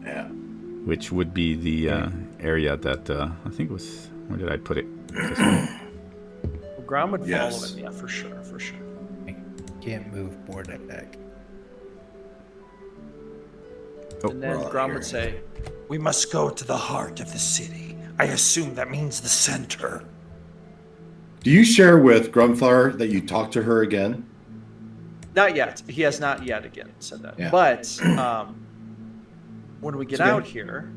Yeah. which would be the area that I think was. Where did I put it? This one. Grom would follow Yes. him, yeah, for sure, for sure. Can't move more than that. Oh, And then we're all Grom here. would say, We must go to the heart of the city. I assume that means the center. Do you share with Grumthar that you talked to her again? not yet. He has not yet again said that. Yeah. But when we get It's okay. out here,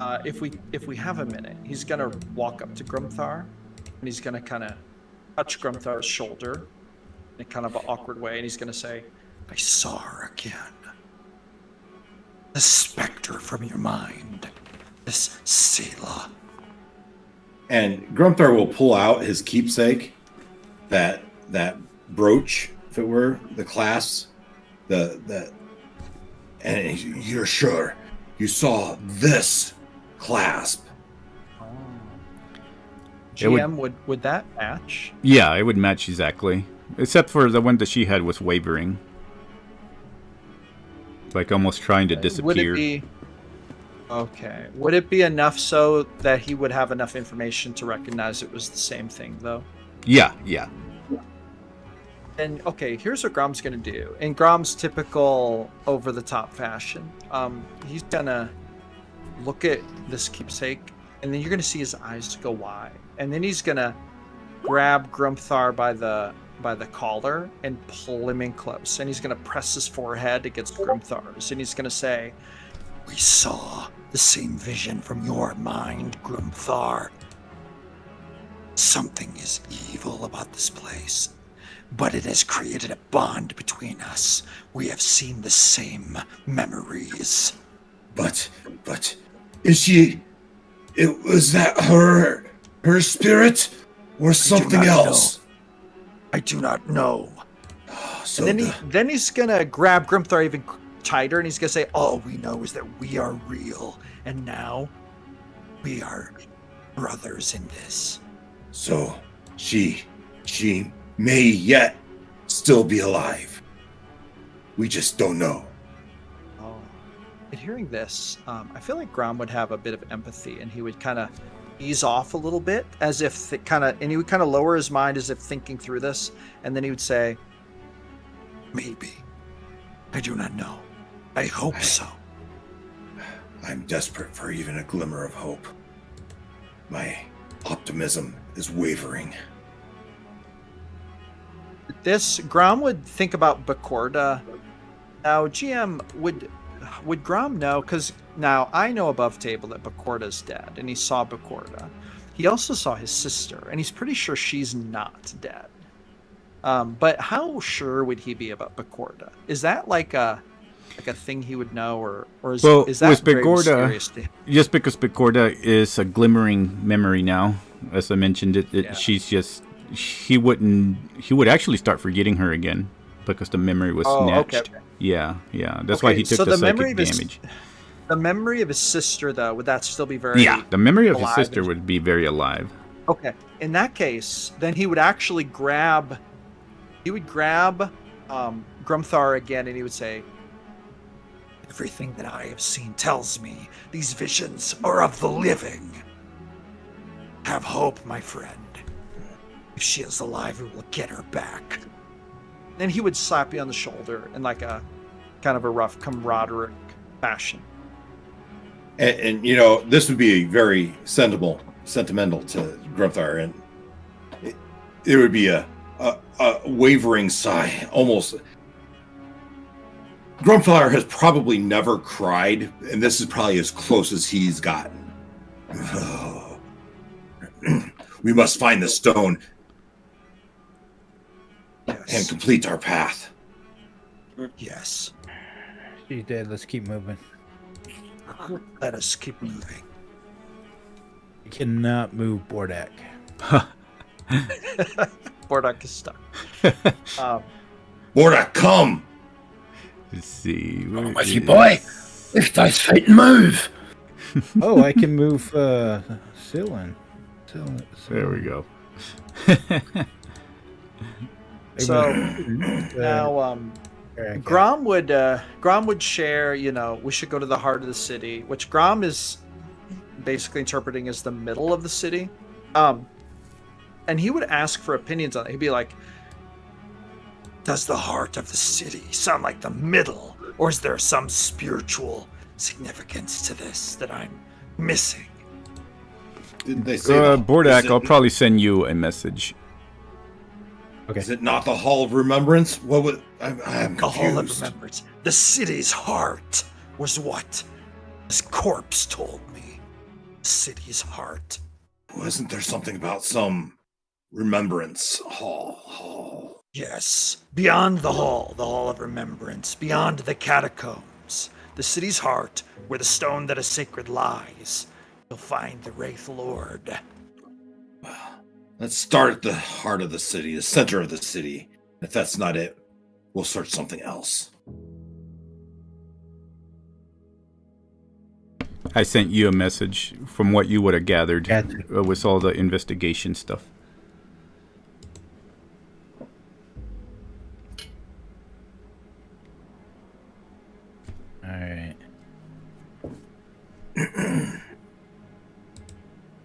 if we have a minute, he's gonna walk up to Grumthar, and he's gonna kind of touch Grumthar's shoulder in kind of an awkward way, and he's gonna say, I saw her again. The specter from your mind. This Selah. And Grumthar will pull out his keepsake, that brooch, if it were, the clasp, and you're sure you saw this clasp? GM, would that match? Yeah, it would match exactly. Except for the one that she had was wavering. Like almost trying to disappear. Would it be... Okay. Would it be enough so that he would have enough information to recognize it was the same thing, though? Yeah. And, okay, here's what Grom's going to do. In Grom's typical over-the-top fashion, he's going to look at this keepsake, and then you're going to see his eyes go wide. And then he's going to grab Grumthar by the collar and pull him in close. And he's going to press his forehead against Grumthar's. And he's going to say, We saw the same vision from your mind, Grumthar. Something is evil about this place, but it has created a bond between us. We have seen the same memories. But is she? Was that her spirit, or something else? I do not know. So and then he's going to grab Grumthar even tighter, and he's going to say, all we know is that we are real, and now we are brothers in this. So she may yet still be alive. We just don't know. oh. And hearing this, I feel like Grom would have a bit of empathy, and he would kind of ease off a little bit, as if and he would kind of lower his mind as if thinking through this, and then he would say, Maybe. I do not know. I hope so. I'm desperate for even a glimmer of hope. My optimism is wavering. this, Grom would think about Bacorda. Now, GM, would Grom know? Because now I know above table that Bacorda's dead, and he saw Bacorda. He also saw his sister, and he's pretty sure she's not dead. But how sure would he be about Bacorda? Is that like a thing he would know, or is that with very Bacorda, mysterious to him? just because Bacorda is a glimmering memory now, as I mentioned, Yeah. she's just he would actually start forgetting her again because the memory was snatched. Okay. Yeah. That's why he took the psychic damage. The memory of his sister, though, would that still be very? Yeah, the memory of his alive? sister would be very alive. Okay. In that case, then he would actually grab. He would grab Grumthar again, and he would say, Everything that I have seen tells me these visions are of the living. Have hope, my friend. If she is alive, we will get her back. then he would slap you on the shoulder in like a kind of a rough camaraderie fashion. And you know, this would be very sentimental to Grumthar, and it would be a wavering sigh, almost. Grumthar has probably never cried, and this is probably as close as he's gotten. We must find the stone and complete our path. Yes. She's dead. Let's keep moving. Let us keep moving. You cannot move Bordak. Bordak is stuck. Bordak, come! Let's see. I'm with you, boy. Lift those feet and move. Oh, I can move Sylvan. There we go. So now, Grom would share. You know, we should go to the heart of the city, which Grom is basically interpreting as the middle of the city. And he would ask for opinions on it. He'd be like, Does the heart of the city sound like the middle, or is there some spiritual significance to this that I'm missing? Didn't they say Bordak, I'll probably send you a message. Okay. Is it not the Hall of Remembrance? What would I'm The Hall of confused. Remembrance. The city's heart was what this corpse told me. city's heart. Wasn't there something about some remembrance hall? Yes, beyond the hall of remembrance, beyond the catacombs, the city's heart, where the stone that is sacred lies, you'll find the Wraith Lord. Let's start at the heart of the city, the center of the city. If that's not it, we'll search something else. I sent you a message from what you would have gathered Gotcha. with all the investigation stuff. All right.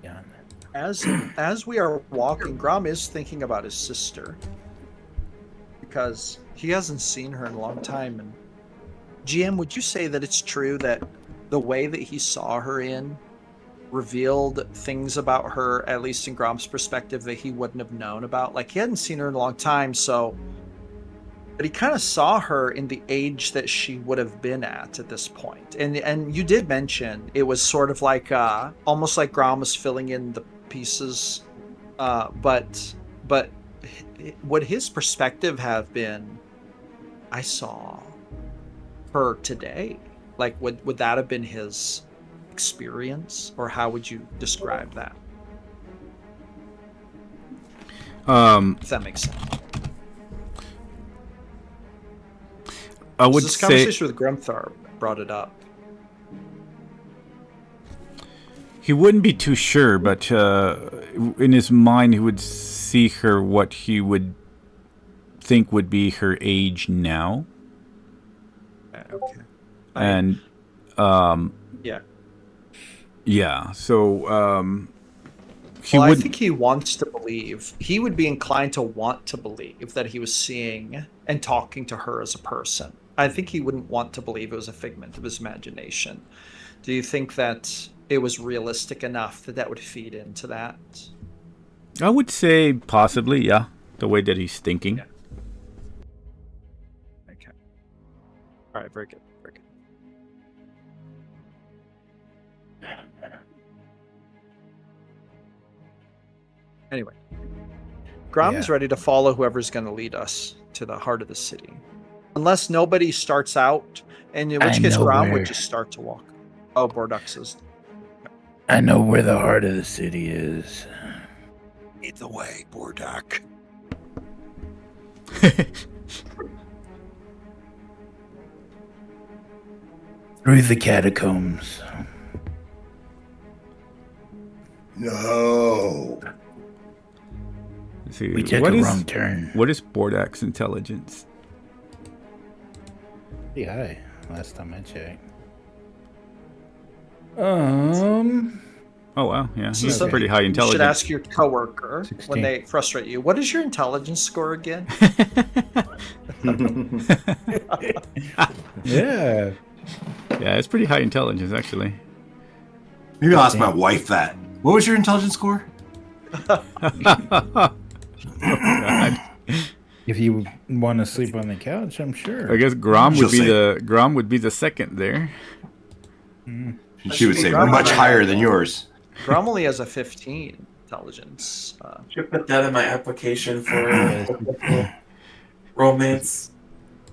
Yeah. As we are walking, Grom is thinking about his sister because he hasn't seen her in a long time. And GM, would you say that it's true that the way that he saw her in revealed things about her, at least in Grom's perspective, that he wouldn't have known about? Like, he hadn't seen her in a long time, but he kind of saw her in the age that she would have been at this point. And you did mention it was sort of like almost like Grom was filling in the pieces, but would his perspective have been, I saw her today? Like, would that have been his experience, or how would you describe that? If that makes sense. I would This say conversation with Grumthar brought it up. he wouldn't be too sure, but in his mind, he would see her what he would think would be her age now. Okay. And yeah. So he I would. think he wants to believe. He would be inclined to want to believe that he was seeing and talking to her as a person. I think he wouldn't want to believe it was a figment of his imagination. Do you think that it was realistic enough that would feed into that? I would say possibly, yeah. The way that he's thinking. Yeah. Okay. All right. Very good. Very good. Anyway, Grom is ready to follow whoever's going to lead us to the heart of the city. Unless nobody starts out, and in which case Grom would just start to walk. Oh, Borduck says. I know where the heart of the city is. Lead the way, Bordak. Through the catacombs. No. Let's see, We took what a is- wrong turn. What is Bordak's intelligence? Pretty high, last time I checked. Oh wow, yeah, This he's is something pretty high You should intelligence. ask your coworker 16. when they frustrate you. What is your intelligence score again? Yeah. Yeah, it's pretty high intelligence actually. Maybe I'll ask my wife that. What was your intelligence score? If you want to sleep on the couch, I'm sure. I guess Grom would She'll be Grom would be the second there. She would say, Grom much might higher have than that. yours. Grom only has a 15 intelligence. Should put that in my application for romance.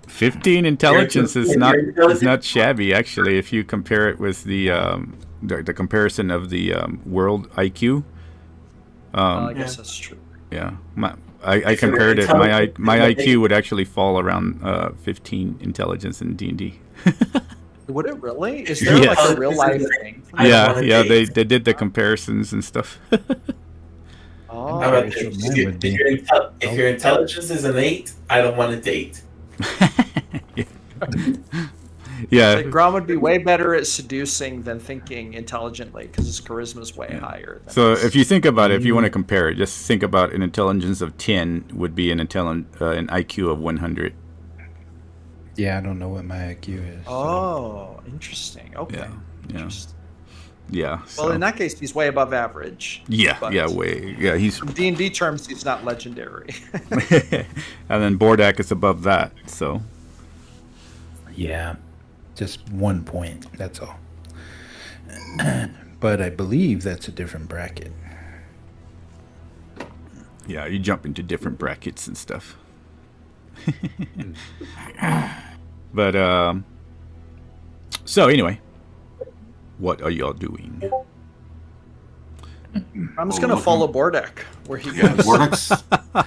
15 intelligence is not intelligent. shabby actually if you compare it with the comparison of the world IQ. I guess that's true. Yeah, I compared it. My IQ would actually fall around 15 intelligence in D&D. Would it really? Is there Yes. like a real life thing? I Yeah, wanna yeah, date. they did the comparisons and stuff. Oh, How about Very this? sure mine would be. If your intelligence is an 8, I don't want to date. Yeah, like Grom would be way better at seducing than thinking intelligently because his charisma is way higher. Than so his- if you think about it, if you want to compare it, just think about an intelligence of 10 would be an IQ of 100. Yeah, I don't know what my IQ is. so- Oh, interesting. Okay. Yeah, yeah. Interesting. Yeah. Well, So. in that case, he's way above average. Yeah, but yeah, way. Yeah, he's in D&D terms, he's not legendary. and then Bordak is above that. So Yeah, just 1 point. That's all. but I believe that's a different bracket. Yeah, you jump into different brackets and stuff. But so anyway, what are y'all doing? I'm just gonna follow Bordek where he Yeah, goes. Vortex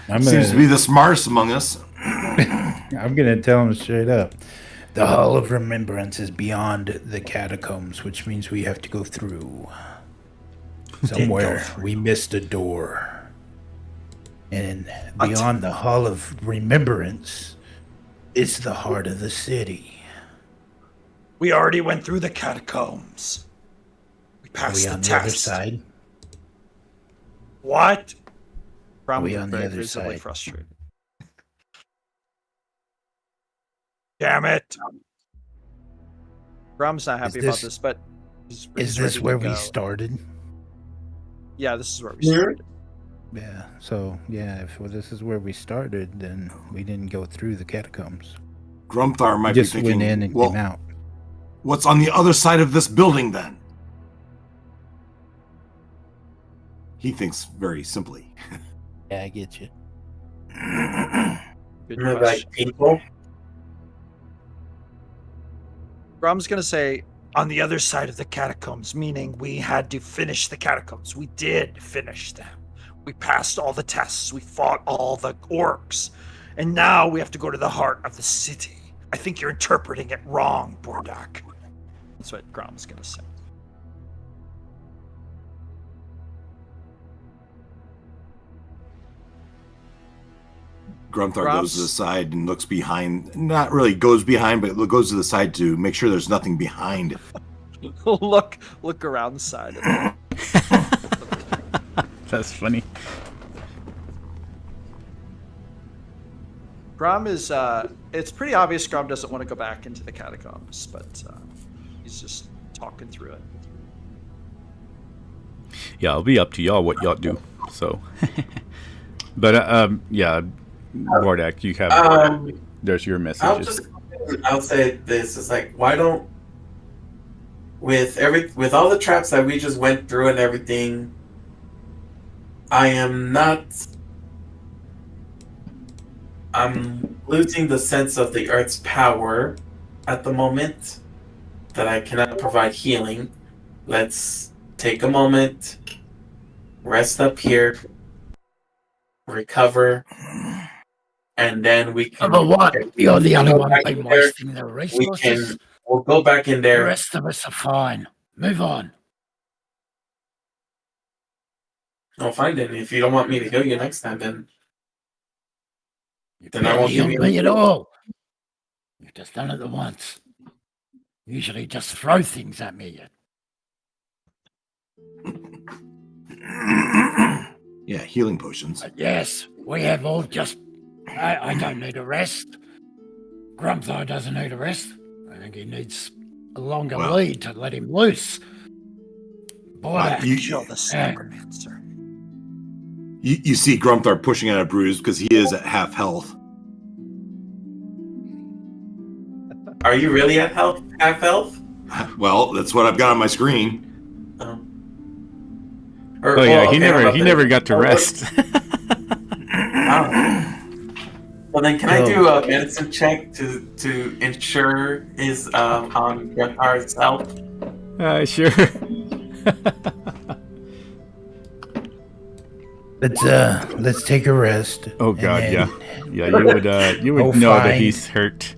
I'm seems to be the smartest among us. I'm gonna tell him straight up. The Hall of Remembrance is beyond the catacombs, which means we have to go through. Somewhere we missed a door. And beyond the Hall of Remembrance is the heart of the city. We already went through the catacombs. We Are passed we the on the test. other side? What? Grom we is on the very other visibly side? frustrated. Damn it. Grom's not happy Is about this- this, but Is he's this ready to where we go. started? Yeah, this is where we Yeah. started. Yeah. So yeah, if this is where we started, then we didn't go through the catacombs. Grumthar We might just be thinking, went in and well, came out. what's on the other side of this building then? He thinks very simply. Yeah, I get you. Good Remember, question. like people. Grom's gonna say, On the other side of the catacombs, meaning we had to finish the catacombs. We did finish them. We passed all the tests. We fought all the orcs. And now we have to go to the heart of the city. I think you're interpreting it wrong, Bordak. that's what Grom's gonna say. Grumthar Grumps. goes to the side and looks behind. Not really goes behind, but goes to the side to make sure there's nothing behind. look around the side. That's funny. Grom is it's pretty obvious Grom doesn't want to go back into the catacombs, but he's just talking through it. Yeah, it'll be up to y'all what y'all do. So, but yeah, Bardak, you have there's your messages. I'll say this: is like, why don't with all the traps that we just went through and everything, I'm losing the sense of the Earth's power at the moment that I cannot provide healing. Let's take a moment, rest up here, recover, and then we can. Number one, you're the only go one back been in there. wasting the resources. We'll go back in The there. rest of us are fine. Move on. I'll find it. If you don't want me to heal you next time, then You Then I barely won't give healed you me a- at all. You've just done it the once. Usually just throw things at me. Yeah, healing potions. But yes, we have all just... I don't need a rest. Grumthar doesn't need a rest. I think he needs a longer Well- lead to let him loose. Boy, Kill the necromancer. You see Grumthar pushing at a bruise because he is at half health. are you really at half health? Well, that's what I've got on my screen. Oh yeah, he never okay, never got to rest. Well, then, can I do a medicine check to ensure is on Grumthar's health? Sure. Let's take a rest. Oh and God, then- yeah. You would Oh, know that fine. he's hurt,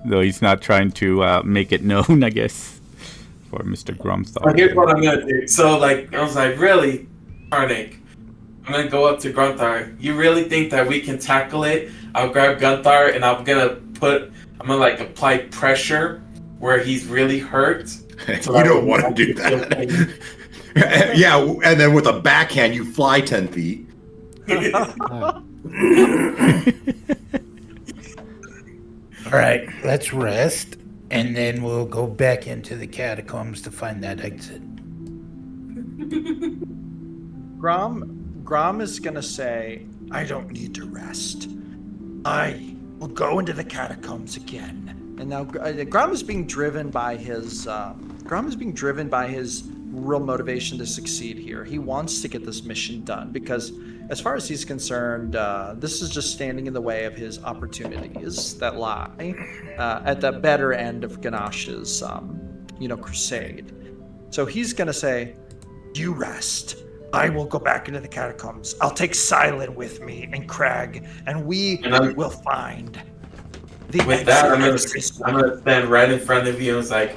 though he's not trying to make it known, I guess, for Mr. Grumthar. Well, here's what I'm gonna do. So, like, I was like, really, Tarnik, I'm gonna go up to Grunthar. You really think that we can tackle it? I'll grab Grunthar and I'm gonna like apply pressure where he's really hurt. You don't want to do that. Yeah, and then with a backhand, you fly 10 feet. All right, let's rest, and then we'll go back into the catacombs to find that exit. Grom is gonna say, I don't need to rest. I will go into the catacombs again. and now Grom is being driven by his real motivation to succeed here. He wants to get this mission done because, as far as he's concerned, this is just standing in the way of his opportunities that lie at the better end of Ganash's, crusade. So he's gonna say, You rest. I will go back into the catacombs. I'll take Silent with me and Crag, and we will find the With that, I'm exit. gonna stand right in front of you and it's like,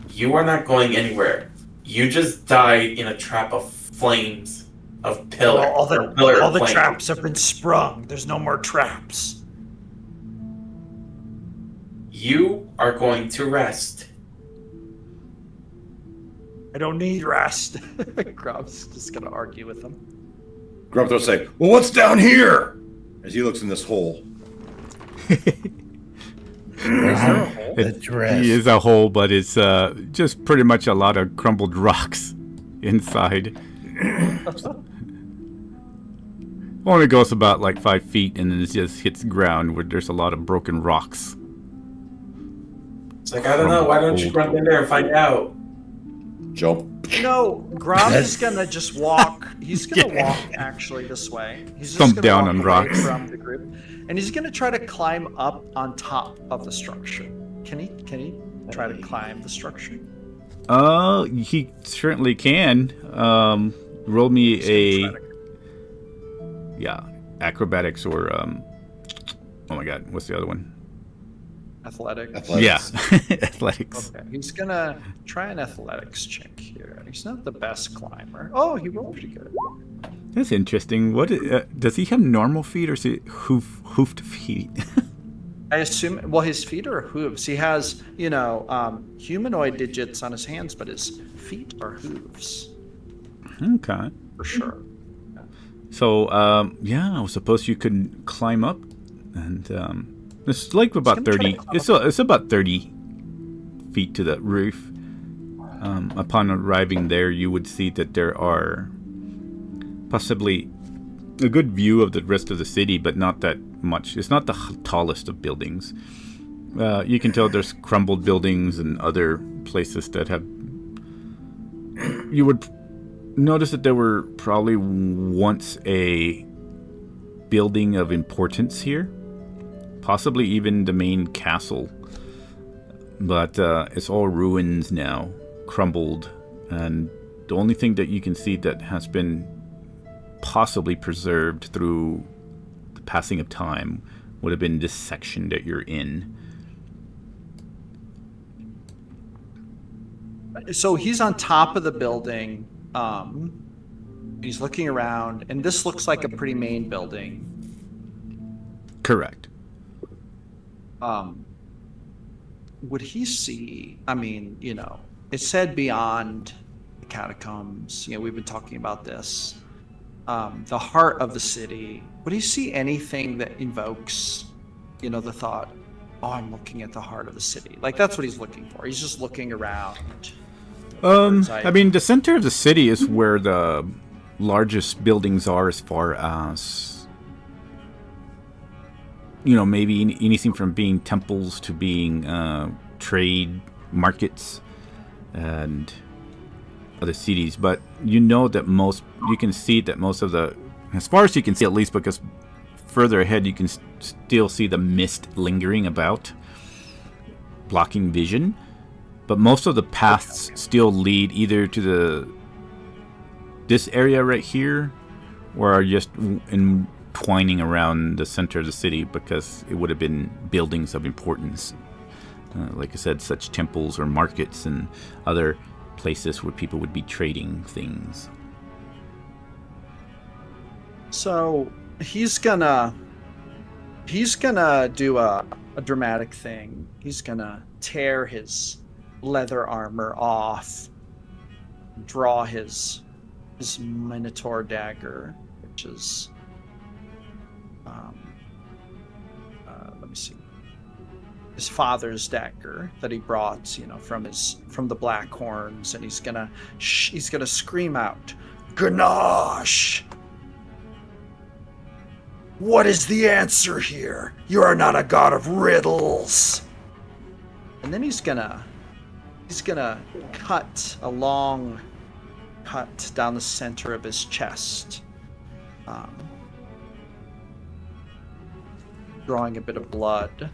you are not going anywhere. You just died in a trap of flames, of pillar. All pillar the of flames. traps have been sprung. There's no more traps. You are going to rest. I don't need rest. Grom's just gonna argue with him. Grump will say, "Well, what's down here?" As he looks in this hole. Let's rest. He is a hole, but it's just pretty much a lot of crumbled rocks inside. Only goes about like 5 feet, and then it just hits ground where there's a lot of broken rocks. It's like, I don't know, why don't you run in there and find out? Jump. Grom is gonna just walk. He's gonna walk actually this way. He's just Thump gonna down walk on away rocks. from the group, and he's gonna try to climb up on top of the structure. Can he try to climb the structure? He certainly can. Roll me He's gonna a try to- acrobatics or oh my god, what's the other one? athletics. Yeah, athletics. Okay, he's gonna try an athletics check here. He's not the best climber. Oh, he rolled pretty good. That's interesting. What does he have? Normal feet or is it hoofed feet? I assume. Well, his feet are hooves. He has, humanoid digits on his hands, but his feet are hooves Okay. for sure. So I suppose you could climb up, and it's like about gonna try 30. to climb It's about 30 feet to the roof. Upon arriving there, you would see that there are possibly a good view of the rest of the city, but not that much. It's not the tallest of buildings. You can tell there's crumbled buildings and other places that have. You would notice that there were probably once a building of importance here, possibly even the main castle, but it's all ruins now, crumbled, and the only thing that you can see that has been possibly preserved through the passing of time would have been this section that you're in. So he's on top of the building. He's looking around, and this looks like a pretty main building. Correct. Would he see? I mean, it said beyond the catacombs. We've been talking about this. The heart of the city. Would he see anything that invokes, the thought, "Oh, I'm looking at the heart of the city"? Like that's what he's looking for. He's just looking around. I mean, the center of the city is where the largest buildings are, as far as maybe anything from being temples to being trade markets and other cities. But that you can see that most of the, as far as you can see at least, because further ahead you can still see the mist lingering about, blocking vision. But most of the paths still lead either to this area right here, or are just entwining around the center of the city, because it would have been buildings of importance. Like I said, such temples or markets and other places where people would be trading things. So he's gonna do a dramatic thing. He's gonna tear his leather armor off, draw his minotaur dagger, which is let me see, his father's dagger that he brought, from the Black Horns, and he's gonna scream out, Ganache! What is the answer here? You are not a god of riddles. and then he's gonna cut a long cut down the center of his chest, drawing a bit of blood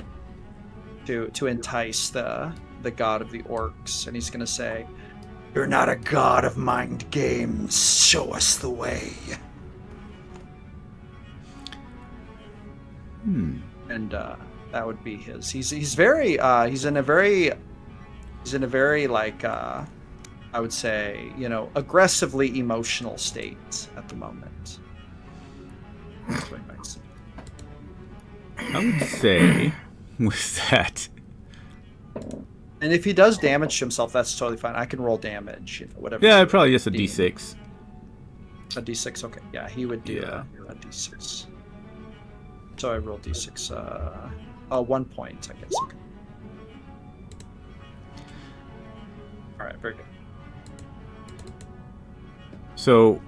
to entice the god of the orcs, and he's gonna say, You're not a god of mind games. Show us the way. and that would be his. He's very he's in a very like I would say, aggressively emotional state at the moment. That's what I might say. I would say with that. And if he does damage to himself, that's totally fine. I can roll damage, whatever. Yeah, probably just a D6. A D6, okay. Yeah, he would do a D6. So I roll D6. 1 point, I guess. Okay. All right, very good. So,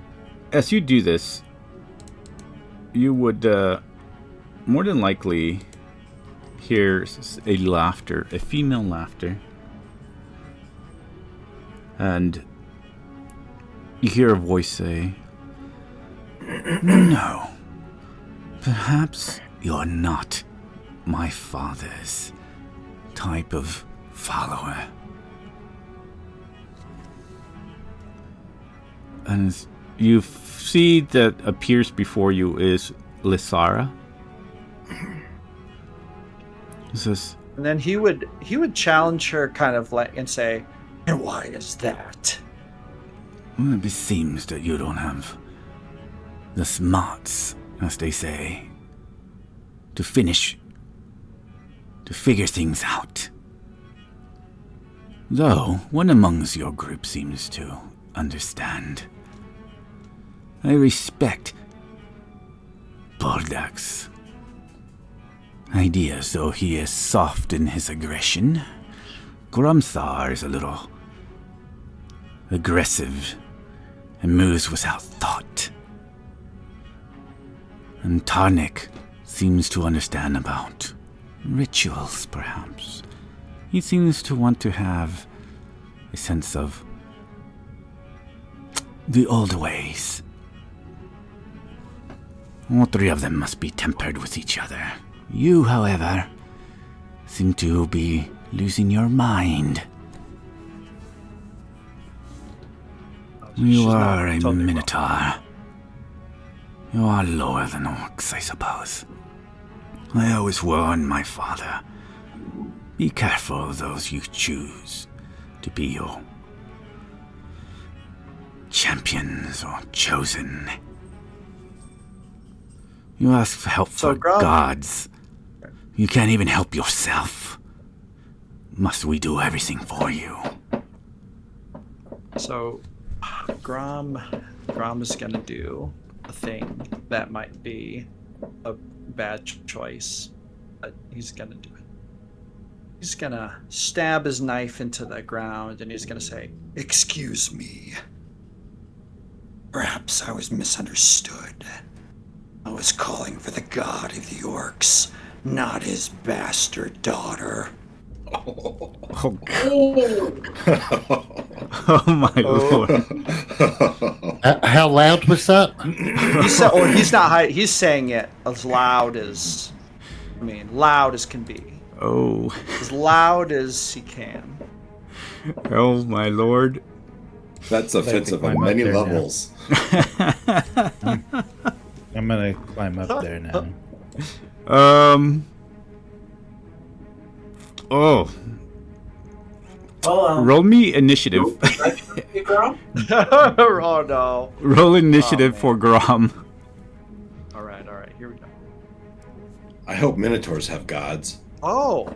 as you do this, you would more than likely hear a laughter, a female laughter. And you hear a voice say, No, perhaps you're not my father's type of follower. And you see that appears before you is Lysara. It says, And then he would challenge her kind of like and say, And why is that? Well, it seems that you don't have the smarts, as they say, to figure things out. Though, one amongst your group seems to understand. I respect Bordak's ideas, though he is soft in his aggression. Grumthar is a little aggressive and moves without thought. And Tarnik seems to understand about rituals, perhaps. He seems to want to have a sense of the old ways. All three of them must be tempered with each other. You, however, seem to be losing your mind. You are a minotaur. You are lower than orcs, I suppose. I always warn my father, be careful of those you choose to be your champions or chosen. You ask for help for gods. You can't even help yourself. Must we do everything for you? So Grom is gonna do a thing that might be a bad choice, but he's gonna do it. He's gonna stab his knife into the ground and he's gonna say, Excuse me. Perhaps I was misunderstood. I was calling for the god of the orcs, not his bastard daughter. Oh, oh my lord. How loud was that? he's not high, he's saying it as loud as, loud as can be. Oh. As loud as he can. Oh my lord. That's offensive on many levels. I'm gonna climb up there now. Oh. Roll me initiative. Oh no. Roll initiative for Grom. Alright, here we go. I hope minotaurs have gods. Oh,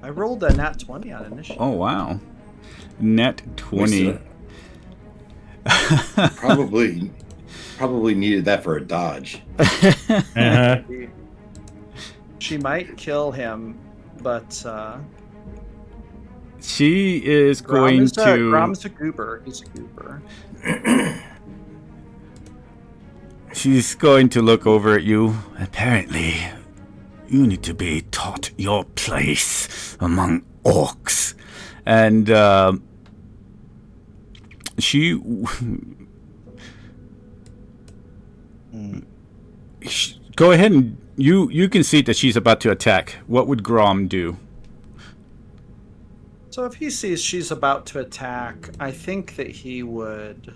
I rolled a nat 20 on initiative. Oh wow. Net 20. Probably needed that for a dodge. Uh-huh. She might kill him, but she is going to. Grom's a goober. He's a goober. She's going to look over at you. Apparently, you need to be taught your place among orcs. And she Go ahead and you can see that she's about to attack. What would Grom do? So if he sees she's about to attack, I think that he would.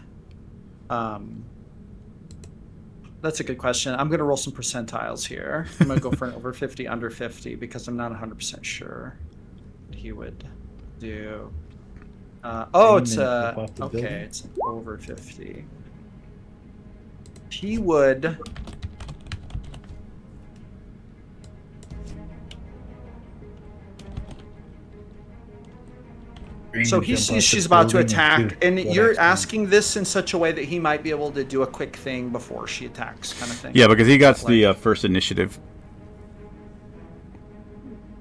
That's a good question. I'm going to roll some percentiles here. I'm going to go for an over 50, under 50, because I'm not 100% sure what he would do. It's okay. It's over 50. He would. So he sees she's about to attack, and you're asking this in such a way that he might be able to do a quick thing before she attacks, kind of thing. Yeah, because he got the first initiative.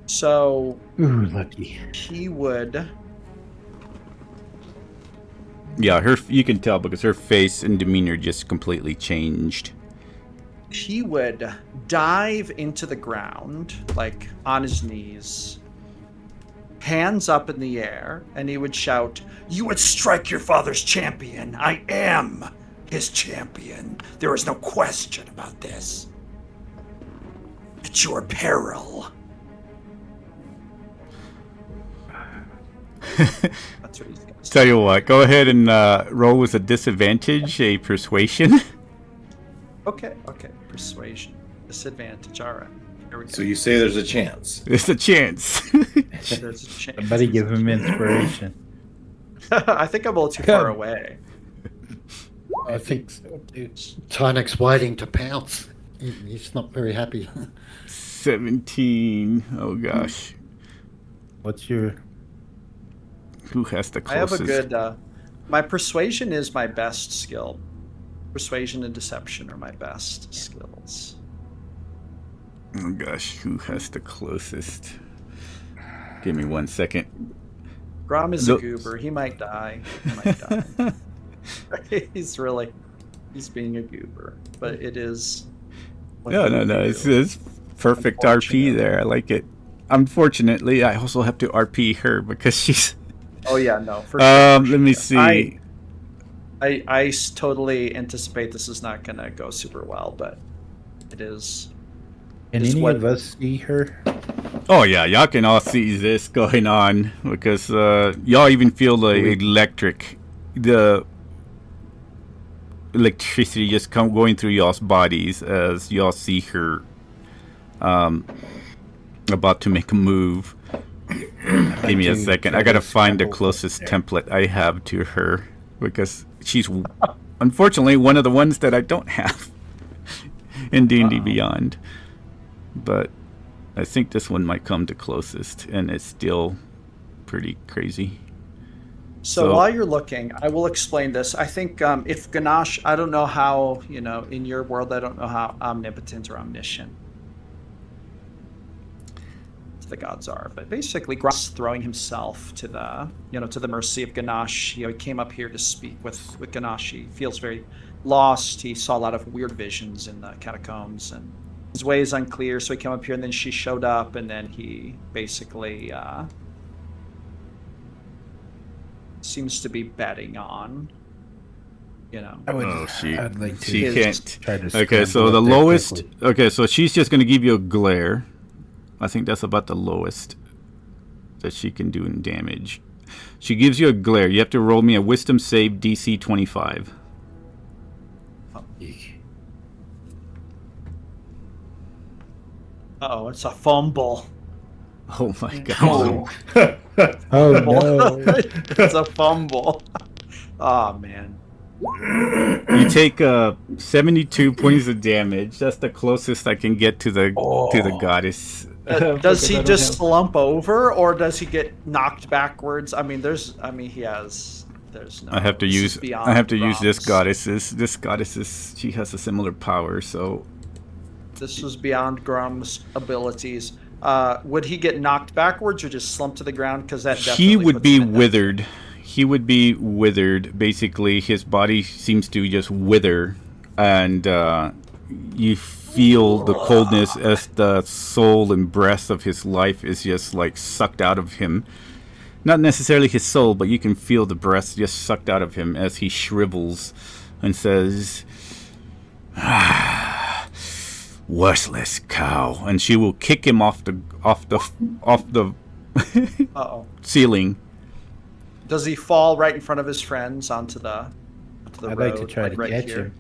So Ooh, lucky. he would. Yeah, you can tell because her face and demeanor just completely changed. He would dive into the ground, like on his knees, hands up in the air, and he would shout, You would strike your father's champion. I am his champion. There is no question about this. At your peril. That's what he's going to say. Tell you what, go ahead and roll with a disadvantage, a persuasion. Okay. Persuasion. Disadvantage. All right. Here we go. So you say there's a chance. There's a chance. There's a chance. Somebody give him inspiration. I think I'm a little too far away. I think so, dude. Tynek's waiting to pounce. He's not very happy. 17. Oh gosh. What's your... Who has the I have closest? a good. My persuasion is my best skill. Persuasion and deception are my best skills. Oh gosh, who has the closest? Give me 1 second. Grom is No. a goober. He might die. He's being a goober, but it is. No. It's perfect RP there. I like it. Unfortunately, I also have to RP her because she's. Oh yeah, no. For Let me see. I totally anticipate this is not gonna go super well, but it is. Can Is any what- of us see her? Oh yeah, y'all can all see this going on because y'all even feel the electricity just going through y'all's bodies as y'all see her about to make a move. Give me a second. I gotta find the closest template I have to her because she's unfortunately one of the ones that I don't have in D&D Beyond. But I think this one might come the closest, and it's still pretty crazy. So while you're looking, I will explain this. I think if Ganache, I don't know how, in your world, I don't know how omnipotent or omniscient the gods are, but basically Grom's throwing himself to the mercy of Ganache. He came up here to speak with Ganache. He feels very lost. He saw a lot of weird visions in the catacombs, and his way is unclear, so he came up here, and then she showed up, and then he basically seems to be betting on, I'd like to she can't. try to Okay, so scramble the up there lowest. quickly. Okay, so she's just gonna give you a glare. I think that's about the lowest that she can do in damage. She gives you a glare. You have to roll me a Wisdom save DC 25. Uh-oh, it's a fumble. Oh my god. Oh no! It's a fumble. Oh man. You take 72 points of damage. That's the closest I can get to the goddess. Does he just slump over, or does he get knocked backwards? There's no. I have to this is use. beyond I have to use this Grom's. goddess. She has a similar power. So This was beyond Grom's abilities. Would he get knocked backwards or just slump to the ground? Because that he definitely would puts be him in withered. He would be withered. Basically, his body seems to just wither, and you feel the coldness as the soul and breath of his life is just like sucked out of him. Not necessarily his soul, but you can feel the breath just sucked out of him as he shrivels and says, worthless cow, and she will kick him off the Uh-oh. ceiling. Does he fall right in front of his friends onto the I'd road? like to try to right catch here? him.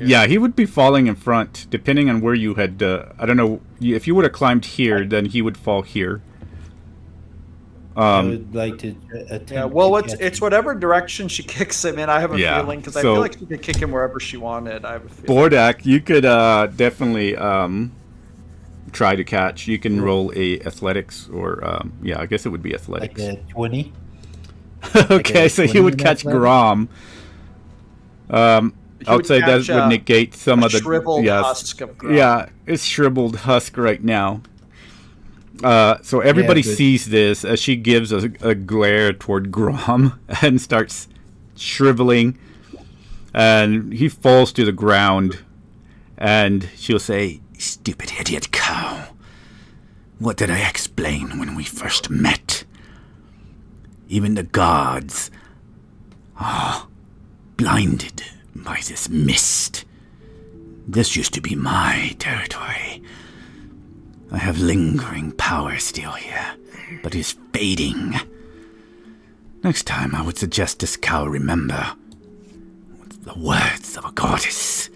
Yeah, he would be falling in front, depending on where you had. I don't know if you would have climbed here, then he would fall here. I would like to attempt. Yeah, well, to it's catch it's him. whatever direction she kicks him in. I have a Yeah, feeling because I so- feel like she could kick him wherever she wanted. I have a feeling. Bordak, you could definitely try to catch. You can roll a athletics, or yeah, I guess it would be like athletics. a 20. Okay, a so you 20 would in catch athletics? Grom. I would say that catch, would negate some a of the shriveled husk of Grom. Yeah, it's shriveled husk right now. So everybody but- sees this as she gives a glare toward Grom and starts shriveling, and he falls to the ground, and she'll say, "Stupid idiot cow. What did I explain when we first met? Even the gods are blinded by this mist. This used to be my territory. I have lingering power still here, but is fading. Next time I would suggest this cow remember the words of a goddess.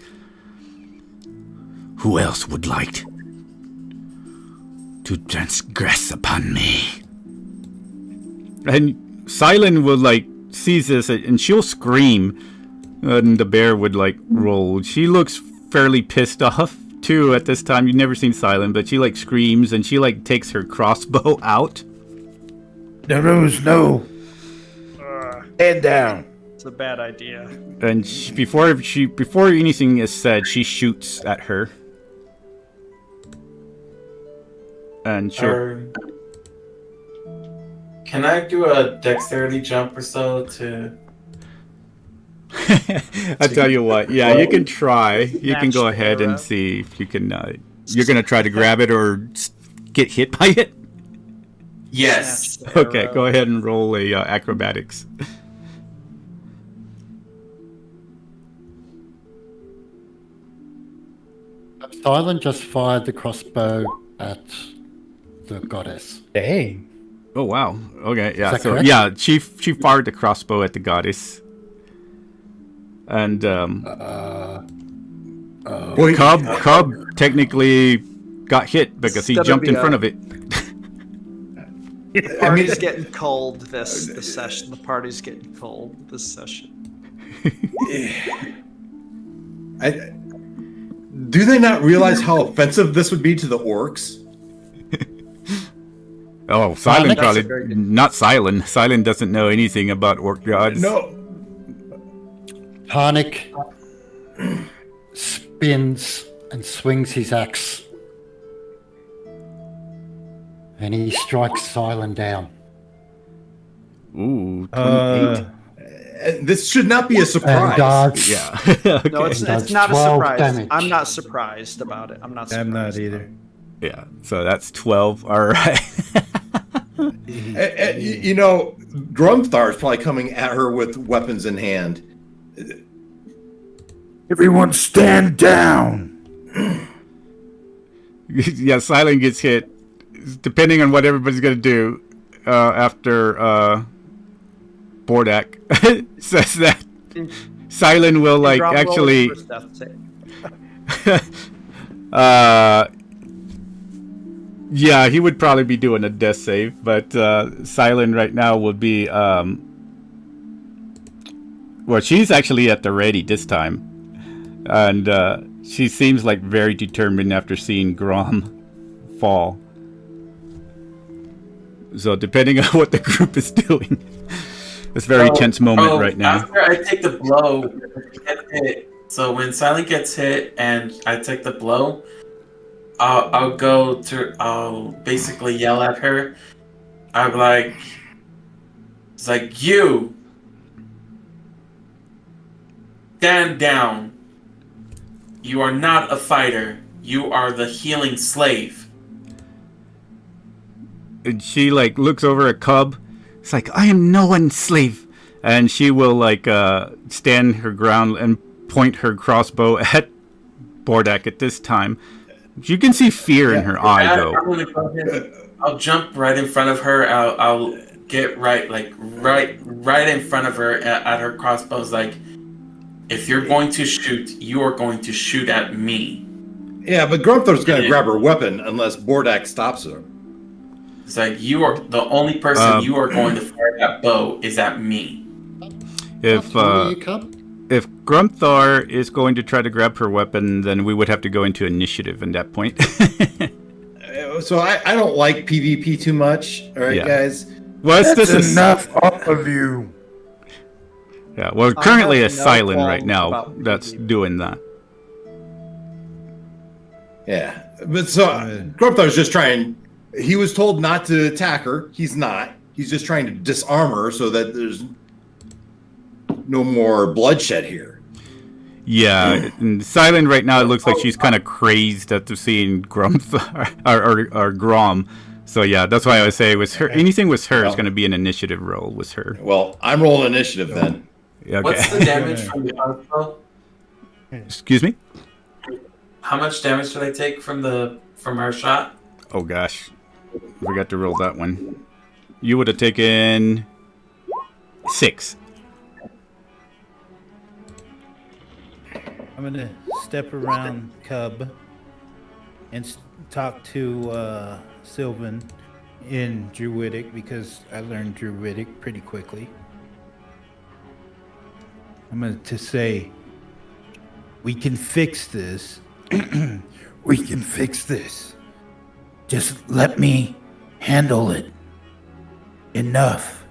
Who else would like to transgress upon me?" And Silent will sees this and she'll scream, and the bear would roll. She looks fairly pissed off too at this time. You've never seen Silent, but she screams and she takes her crossbow out. The rose, no. Head down. It's a bad idea. And before anything is said, she shoots at her. And sure. Can I do a dexterity jump or so to? I tell you what, yeah, you can try. You can Match go the ahead and arrow. see if you can. You're gonna try to grab it or get hit by it. Yes. Snatch the Okay, arrow. go ahead and roll a acrobatics. Silent just fired the crossbow at the goddess. Dang. Oh wow. Okay, yeah. that So correct? yeah, she fired the crossbow at the goddess, and Boy, Cub technically got hit because he It's gonna jumped be in a- front of it. The party's getting cold this session. The party's getting cold this session. do they not realize how offensive this would be to the orcs? Oh, Silent That's probably a very good- not Silent. Silent doesn't know anything about orc gods. No. Harnick spins and swings his axe. And he strikes Silent down. Ooh, 28. This should not be a And surprise. does. Yeah. No, it's That's not a 12 surprise. damage. I'm not surprised about it. I'm not surprised. I'm not either. Yeah. So that's 12. All right. You know, Grumthar is probably coming at her with weapons in hand. Everyone stand down. Yeah, Silent gets hit. Depending on what everybody's gonna do after Bordak says that Silent will Hey, Grom, roll actually your first death save. yeah, he would probably be doing a death save, but Silent right now would be well, she's actually at the ready this time, and she seems very determined after seeing Grom fall. So depending on what the group is doing, it's a very tense moment right now. After I take the blow, get hit. So when Silent gets hit and I take the blow, I'll basically yell at her. I'm like, it's like, you stand down. You are not a fighter. You are the healing slave. And she looks over at Cub. It's like, I am no one's slave. And she will stand her ground and point her crossbow at Bordak at this time. You can see fear in her eye, though. I'm gonna go ahead. I'll jump right in front of her. I'll get right in front of her at her crossbows. Like, if you're going to shoot, you are going to shoot at me. Yeah, but Grumthor's going to grab her weapon unless Bordak stops her. It's like, you are the only person you are going to fire that bow is at me. If Grumthor is going to try to grab her weapon, then we would have to go into initiative at that point. So I don't like PvP too much. All right, guys. Well, That's enough off of you. Yeah, well, currently it's no Silent right qualms now about that's PvP. doing that. Yeah, but so Grumthor's just trying. He was told not to attack her. He's not. He's just trying to disarm her so that there's no more bloodshed here. Yeah, and Silent right now, it looks like she's kind of crazed after seeing Grumthor or Grom. So yeah, that's why I would say with her, anything with her is going to be an initiative roll with her. Well, I'm rolling initiative then. Okay. What's the damage from the crossbow? Excuse me? How much damage did I take from her shot? Oh gosh, I forgot to roll that one. You would have taken 6. I'm gonna step around Cub and talk to Sylvan in Druidic because I learned Druidic pretty quickly. I'm going to say, we can fix this. We can fix this. Just let me handle it. Enough.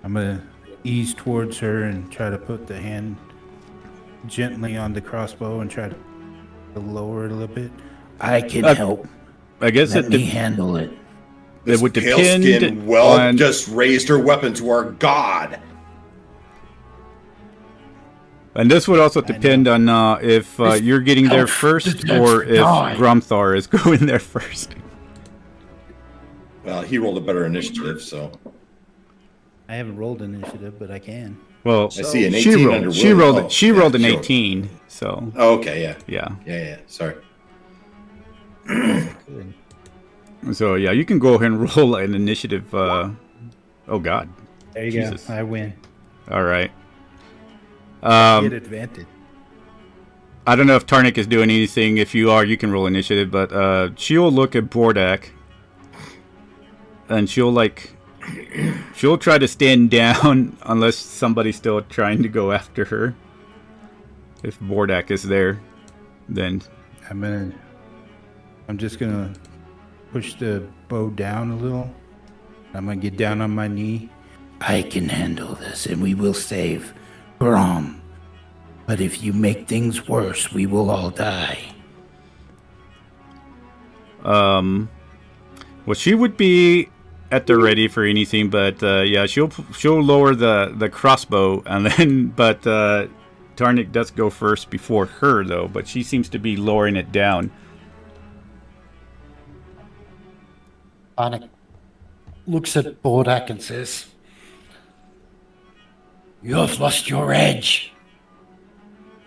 I'm going to ease towards her and try to put the hand gently on the crossbow and try to lower it a little bit. I can help. I guess Let me handle it. It would Pale depend skin on... just raised her weapon to our god. And this would also depend on if you're getting there first or if Grumthor is going there first. Well, he rolled a better initiative, so. I haven't rolled initiative, but I can. Well, I see an 18 under she rolled William. she rolled an sure. 18, so. Oh, okay, Yeah. Yeah, sorry. Good. So yeah, you can go ahead and roll an initiative. Oh God. There you Jesus. go. I win. All right. Get advantage. I don't know if Tarnik is doing anything. If you are, you can roll initiative. But she'll look at Bordak, and she'll try to stand down unless somebody's still trying to go after her. If Bordak is there, then I'm just gonna push the bow down a little. I'm gonna get down on my knee. I can handle this, and we will save Grom. But if you make things worse, we will all die. well, she would be at the ready for anything. But yeah, she'll lower the crossbow, and then but Tarnik does go first before her though. But she seems to be lowering it down. Barnack looks at Bordak and says, "You've lost your edge.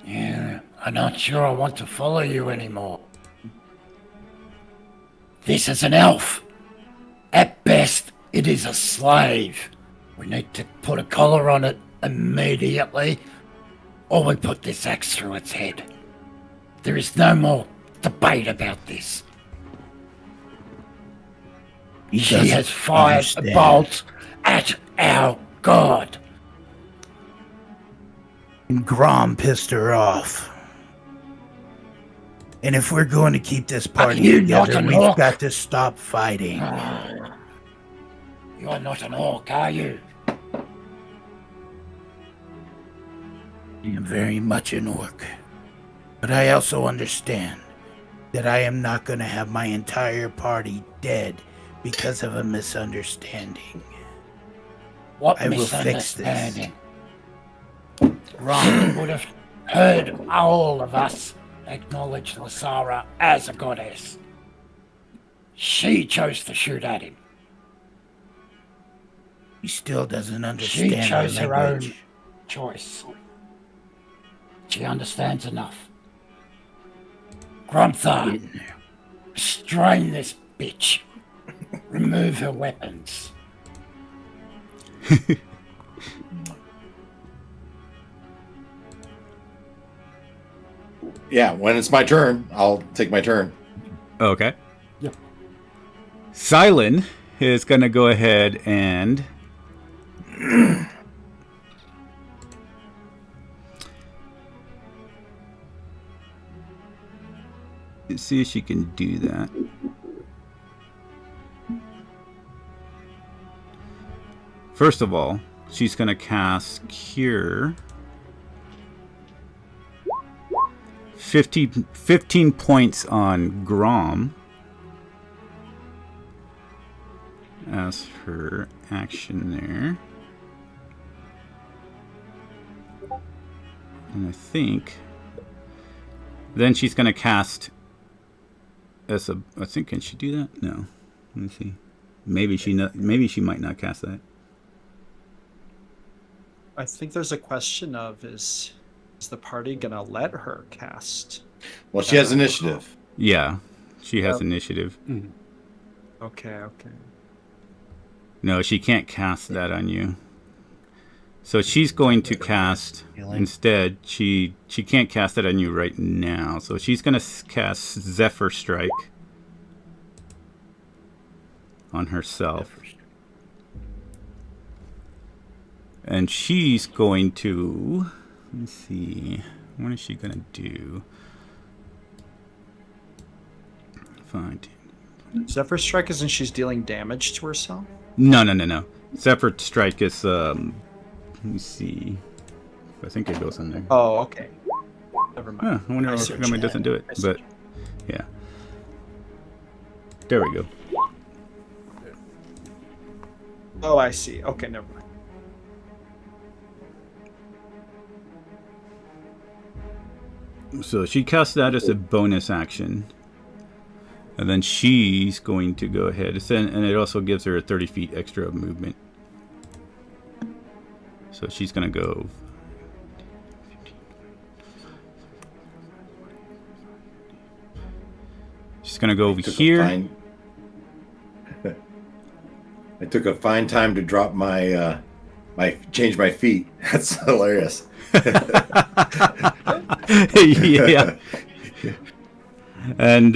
Yeah, I'm not sure I want to follow you anymore. This is an elf. At best, it is a slave. We need to put a collar on it immediately, or we put this axe through its head. There is no more debate about this. She has fired a bolt at our god. And Grom pissed her off. And if we're going to keep this party you together, not an we've orc? got to stop fighting. You're not an orc, are you? I am very much an orc. But I also understand that I am not going to have my entire party dead because of a misunderstanding. What I will fix this. misunderstanding? Ron would have heard all of us acknowledge Lysara as a goddess. She chose to shoot at him. He still doesn't She understand chose our her own language. choice. She understands enough. Gromthar, restrain this bitch. Remove her weapons. Yeah, when it's my turn, I'll take my turn. Okay. Yeah. Silent is going to go ahead and let's see if she can do that. First of all, she's going to cast Cure. 15 points on Grom as her action there. And I think then she's going to cast as a, I think, can she do that? No. Let me see. Maybe she might not cast that. I think there's a question of is the party gonna let her cast? Well, she has initiative. Yeah, she has initiative. Okay. No, she can't cast that on you. So she's going to cast instead. She can't cast it on you right now. So she's going to cast Zephyr Strike on herself. And she's going to, let's see, what is she going to do? Fine. Zephyr Strike isn't she's dealing damage to herself? No. Zephyr Strike is, let me see. I think it goes in there. Oh, okay. Never mind. Huh, I wonder see how what come you it doesn't do it. I see But, yeah. There we go. Oh, I see. Okay, never mind. So she casts that as a bonus action. And then she's going to go ahead. And it also gives her 30 feet extra of movement. So she's going to go. She's going to go over here. I took a fine time to drop my change my feet. That's hilarious. Yeah. And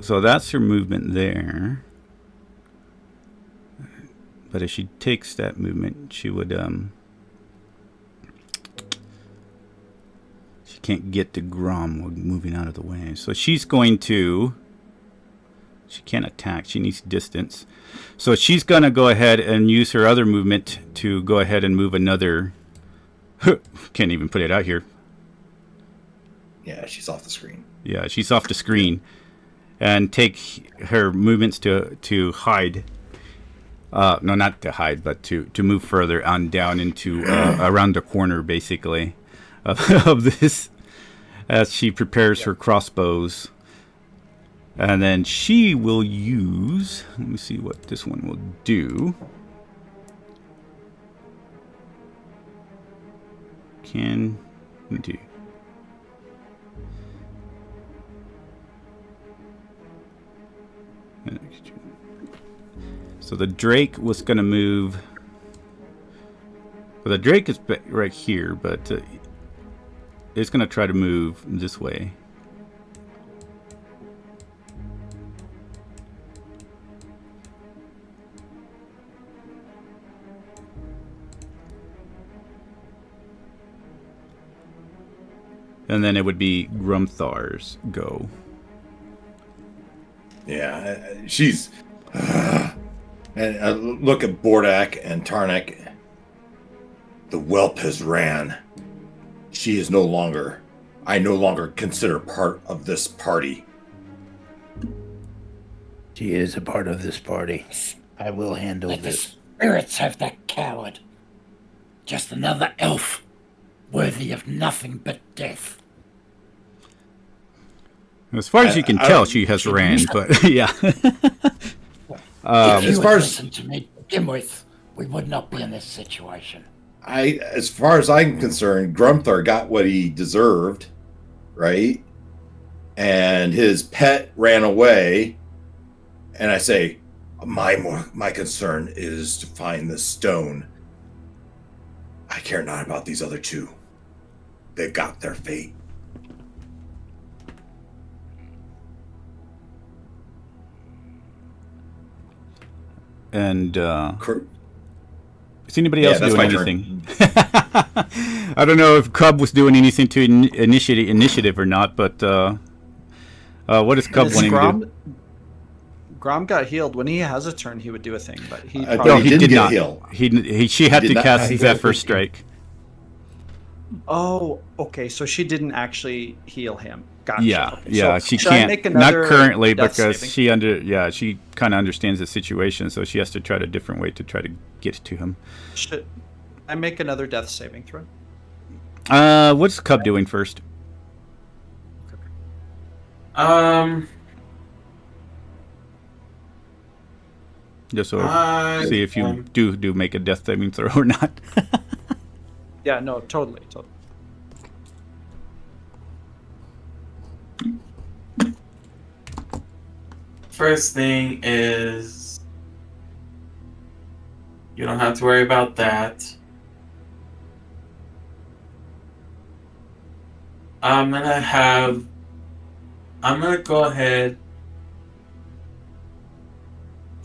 so that's her movement there. But if she takes that movement, she would she can't get to Grom moving out of the way. So she's going to, she can't attack, she needs distance. So she's going to go ahead and use her other movement to go ahead and move another. Can't even put it out here. Yeah, she's off the screen. Yeah, she's off the screen. And take her movements to hide. No, not to hide, but to move further on down into around the corner, basically, of this, as she prepares her crossbows. And then she will use, let me see what this one will do. Can do. So the Drake was going to move. Well, the Drake is right here, but it's going to try to move this way. And then it would be Grumthar's go. Yeah, she's. And look at Bordak and Tarnak. The whelp has ran. She is no longer. I no longer consider part of this party. She is a part of this party. I will handle Let the this. spirits have that coward. Just another elf, worthy of nothing but death. As far as you can tell, she has ran, but yeah. If you as had far as listened to me to begin with, we would not be in this situation. as far as I'm concerned, Grumthar got what he deserved, right? And his pet ran away. And I say, my concern is to find the stone. I care not about these other two. They've got their fate. And is anybody else doing anything? I don't know if Cub was doing anything to initiate initiative or not, but what is Cub wanting to do? Grom got healed. When he has a turn, he would do a thing, but he No, he did not. Heal. She had to cast Zephyr Strike. Oh, okay. So she didn't actually heal him. Gotcha. Yeah, okay. yeah. So she should I can't. make Not another currently death because saving? she kind of understands the situation, so she has to try a different way to try to get to him. Should I make another death saving throw? What's Cub doing first? Just so see if you do make a death saving throw or not. Yeah, no, totally. First thing is, you don't have to worry about that. I'm gonna go ahead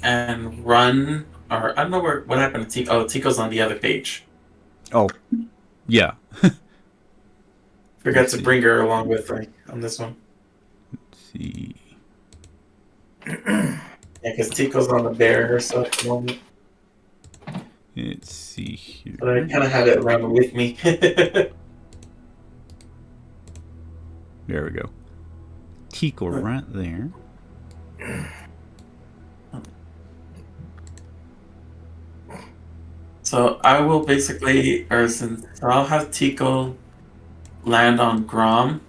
and run, or I don't know what happened to Tico. Oh, Tico's on the other page. Oh, yeah. Forgot to bring her along with me on this one. Let's see. Yeah, because Tico's on the bear herself at the moment. Let's see here. But I kind of had it run with me. There we go. Tico right there. So I will basically, I'll have Tico land on Grom.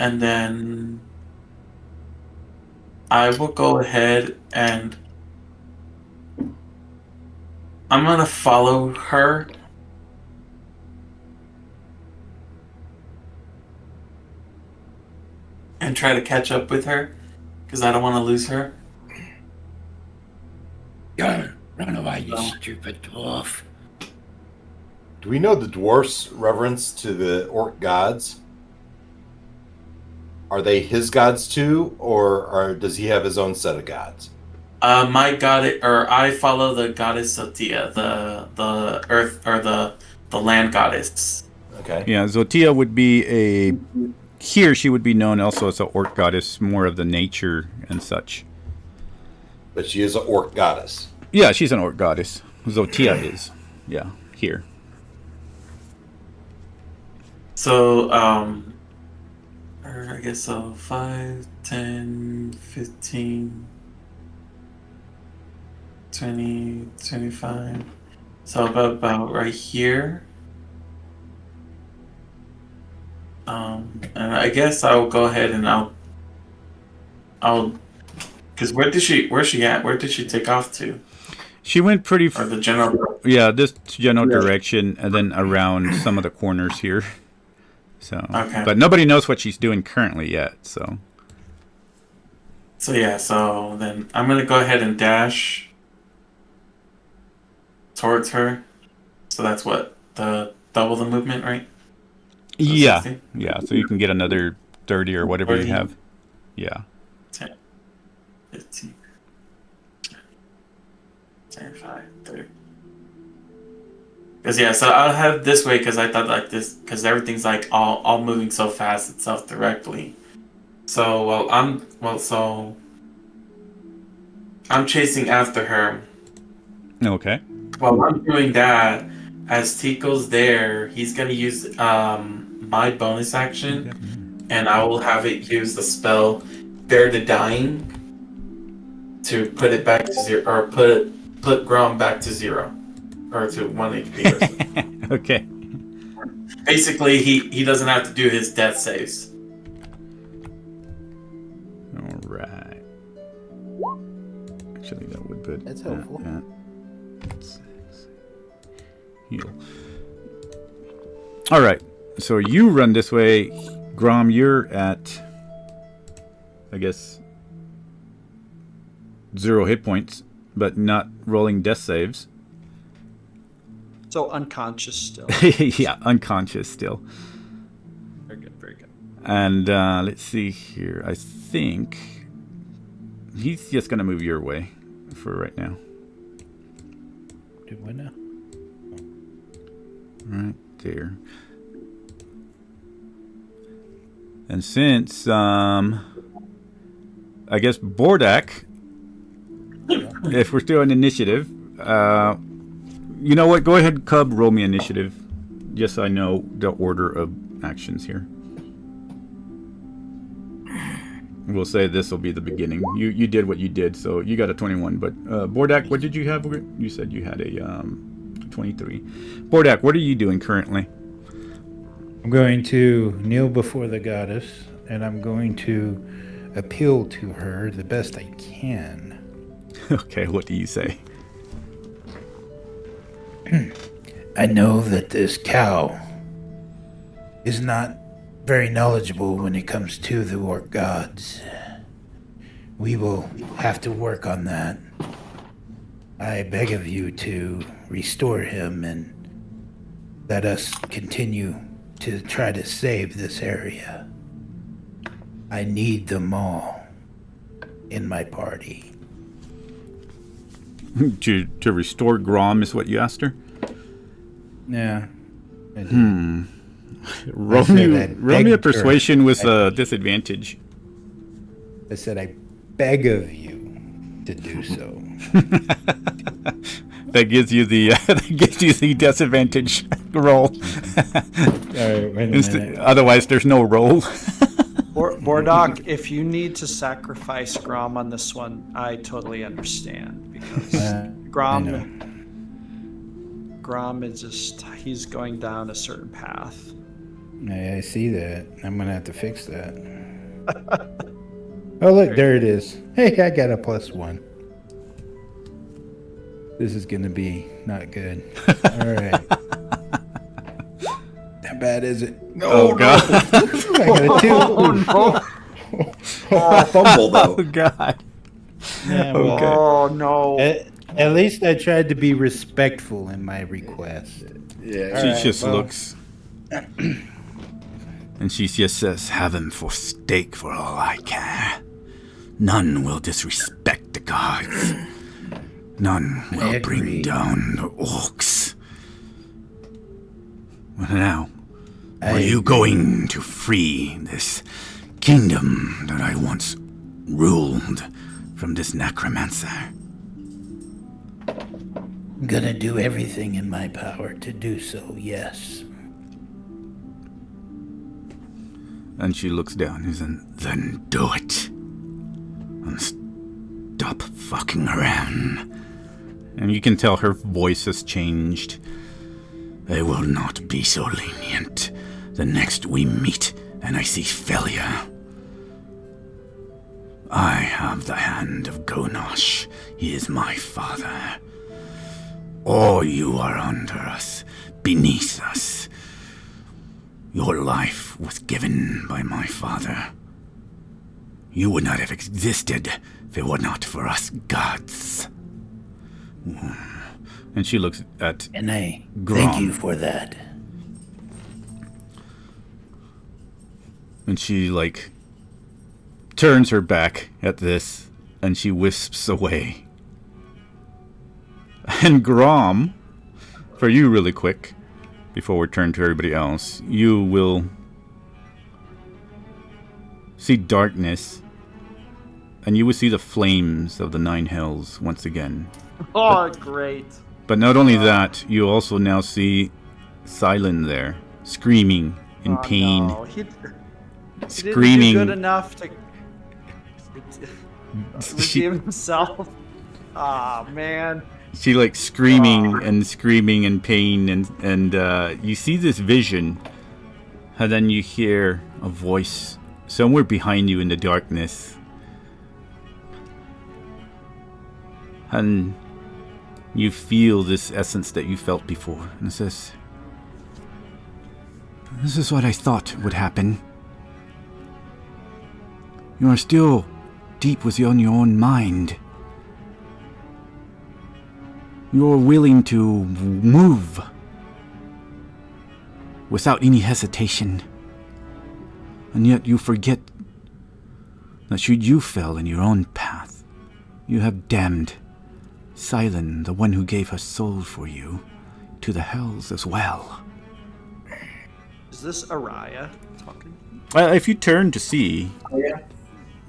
And then I will go ahead and I'm gonna follow her. And try to catch up with her, because I don't want to lose her. Go, run away, you stupid dwarf. Do we know the dwarf's reverence to the orc gods? Are they his gods too, or does he have his own set of gods? My goddess, or I follow the goddess Sotia, the earth or the land goddess. Okay. Yeah, Zotia would be here she would be known also as an orc goddess, more of the nature and such. But she is an orc goddess. Yeah, she's an orc goddess. Zotia is. Yeah, here. So, I guess so 5, 10, 15, 20, 25. So about right here. And I guess I'll go ahead and because where's she at? Where did she take off to? She went pretty or the general. Yeah, this general direction, and then around some of the corners here. So, okay. But nobody knows what she's doing currently yet. So yeah. So then I'm gonna go ahead and dash towards her. So that's what double the movement, right? So yeah, 60? Yeah. So you can get another 30 or whatever 40. you have. Yeah. 10, 15, 25, 30. Because yeah, so I'll have this way because I thought like this because everything's like all moving so fast itself directly. So I'm chasing after her. Okay. While I'm doing that, as Tico's there, he's gonna use my bonus action, and I will have it use the spell Bear to Dying to put it back to 0, or put Grom back to 0, or to 1 HP. Or something. Okay. Basically, he doesn't have to do his death saves. All right. actually. That would put. That's helpful. Heal. All right. So you run this way, Grom. You're at, I guess, 0 hit points, but not rolling death saves. So unconscious still. Yeah, unconscious still. Very good, very good. And let's see here. I think he's just going to move your way for right now. Do what now? Right there. And since, I guess, Bordak, if we're still in initiative, you know what? Go ahead, Cub, roll me initiative. Just so I know the order of actions here. We'll say this will be the beginning. You did what you did, so you got a 21. But Bordak, what did you have? You said you had a 23. Bordak, what are you doing currently? I'm going to kneel before the goddess, and I'm going to appeal to her the best I can. Okay, what do you say? I know that this cow is not very knowledgeable when it comes to the orc gods. We will have to work on that. I beg of you to restore him and let us continue to try to save this area. I need them all in my party. to restore Grom is what you asked her? Yeah. I did. Roll said me I a begged her. persuasion with a disadvantage. I said I beg of you to do so. That gives you the disadvantage roll. All right, wait a minute. Otherwise, there's no roll. Bordock, if you need to sacrifice Grom on this one, I totally understand because I know. Grom is just he's going down a certain path. I see that. I'm gonna have to fix that. Oh look, there it is. Hey, I got a +1. This is gonna be not good. All right. How bad is it? Oh, God. I got a 2. Fumble though. Oh, God. Yeah, well, Okay. Oh no! at least I tried to be respectful in my request. Yeah. She Alright, just well. looks. And she just says, "Have him for steak for all I care. None will disrespect the gods. None will bring agree. down the orcs. Well, now, I are you agree. going to free this kingdom that I once ruled from this necromancer?" I'm gonna do everything in my power to do so, yes. And she looks down and says, "Then do it. And stop fucking around." And you can tell her voice has changed. "I will not be so lenient the next we meet and I see failure. I have the hand of Gonosh. He is my father. Or you are under us, beneath us. Your life was given by my father. You would not have existed if it were not for us gods." And she looks at And I Grom. thank you for that. And she, like, turns her back at this, and she wisps away. And Grom, for you really quick, before we turn to everybody else, you will see darkness, and you will see the flames of the Nine Hells once again. Oh, great! But not only that, you also now see Silent there, screaming in Oh, pain. no. He Screaming. didn't do good enough to redeem himself. Ah, man. She like screaming and screaming in pain, and you see this vision, and then you hear a voice somewhere behind you in the darkness. And you feel this essence that you felt before. And it says, this is what I thought would happen. You are still deep within your own mind. You're willing to move without any hesitation. And yet you forget that should you fail in your own path, you have damned Silent, the one who gave her soul for you, to the hells as well. Is this Araya talking? If you turn to see, Yeah.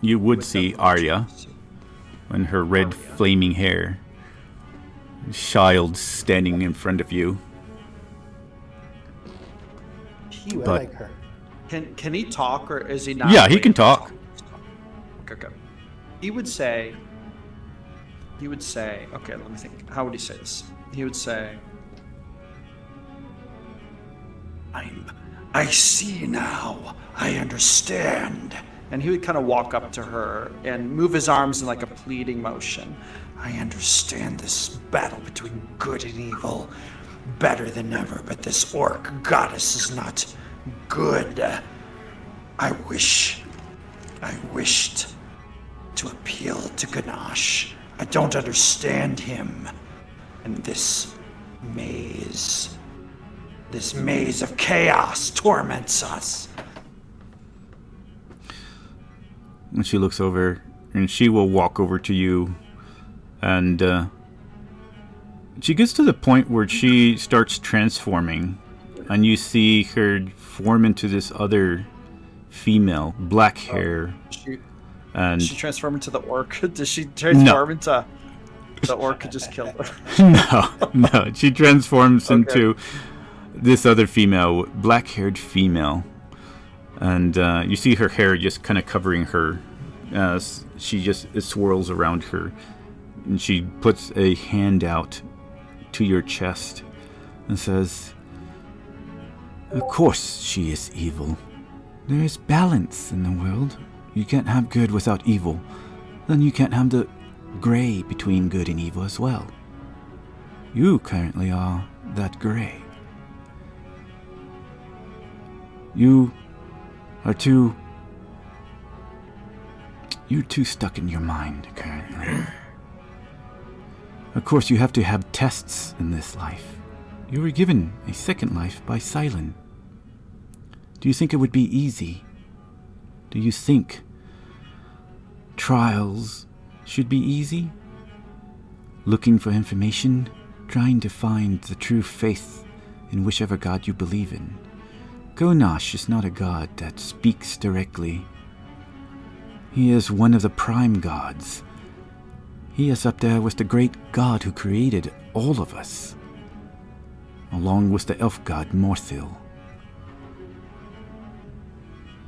you would see Arya and her red flaming hair. Child standing in front of you. Phew, I But- like her. Can he talk, or is he not? Yeah, he able can to talk. Okay. He would say, okay, let me think. How would he say this? He would say, I see now. I understand. and he would kind of walk up to her and move his arms in like a pleading motion. I understand this battle between good and evil better than ever, but this orc goddess is not good. I wished to appeal to Ganache. I don't understand him. And this maze of chaos torments us. And she looks over, and she will walk over to you, and she gets to the point where she starts transforming, and you see her form into this other female, black hair, and Does she transform into the orc? Does she transform into the orc who just killed her? no, she transforms into this other female, black-haired female, and you see her hair just kind of covering her as it swirls around her, and she puts a hand out to your chest and says, "Of course she is evil. There is balance in the world. You can't have good without evil. Then you can't have the gray between good and evil as well. You currently are that gray. You are you're too stuck in your mind currently. Of course, you have to have tests in this life. You were given a second life by Silent. Do you think it would be easy? Do you think trials should be easy? Looking for information, trying to find the true faith in whichever God you believe in. Gonash is not a god that speaks directly. He is one of the prime gods. He is up there with the great god who created all of us, along with the elf god Morthil,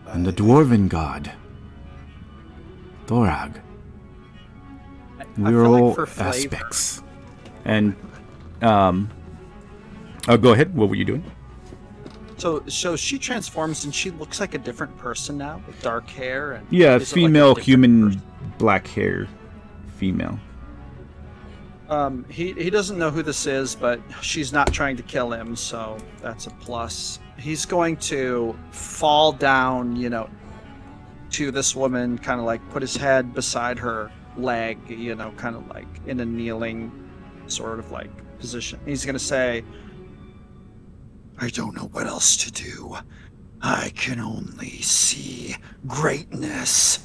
and the dwarven god Thorag. We're feel like all for flavor- aspects. And oh, go ahead. What were you doing? So she transforms and she looks like a different person now with dark hair and Yeah, is it like a female different human, person? black hair, female. He doesn't know who this is, but she's not trying to kill him, so that's a plus. He's going to fall down, to this woman, kind of like put his head beside her leg, kind of like in a kneeling sort of like position. He's going to say, I don't know what else to do. I can only see greatness.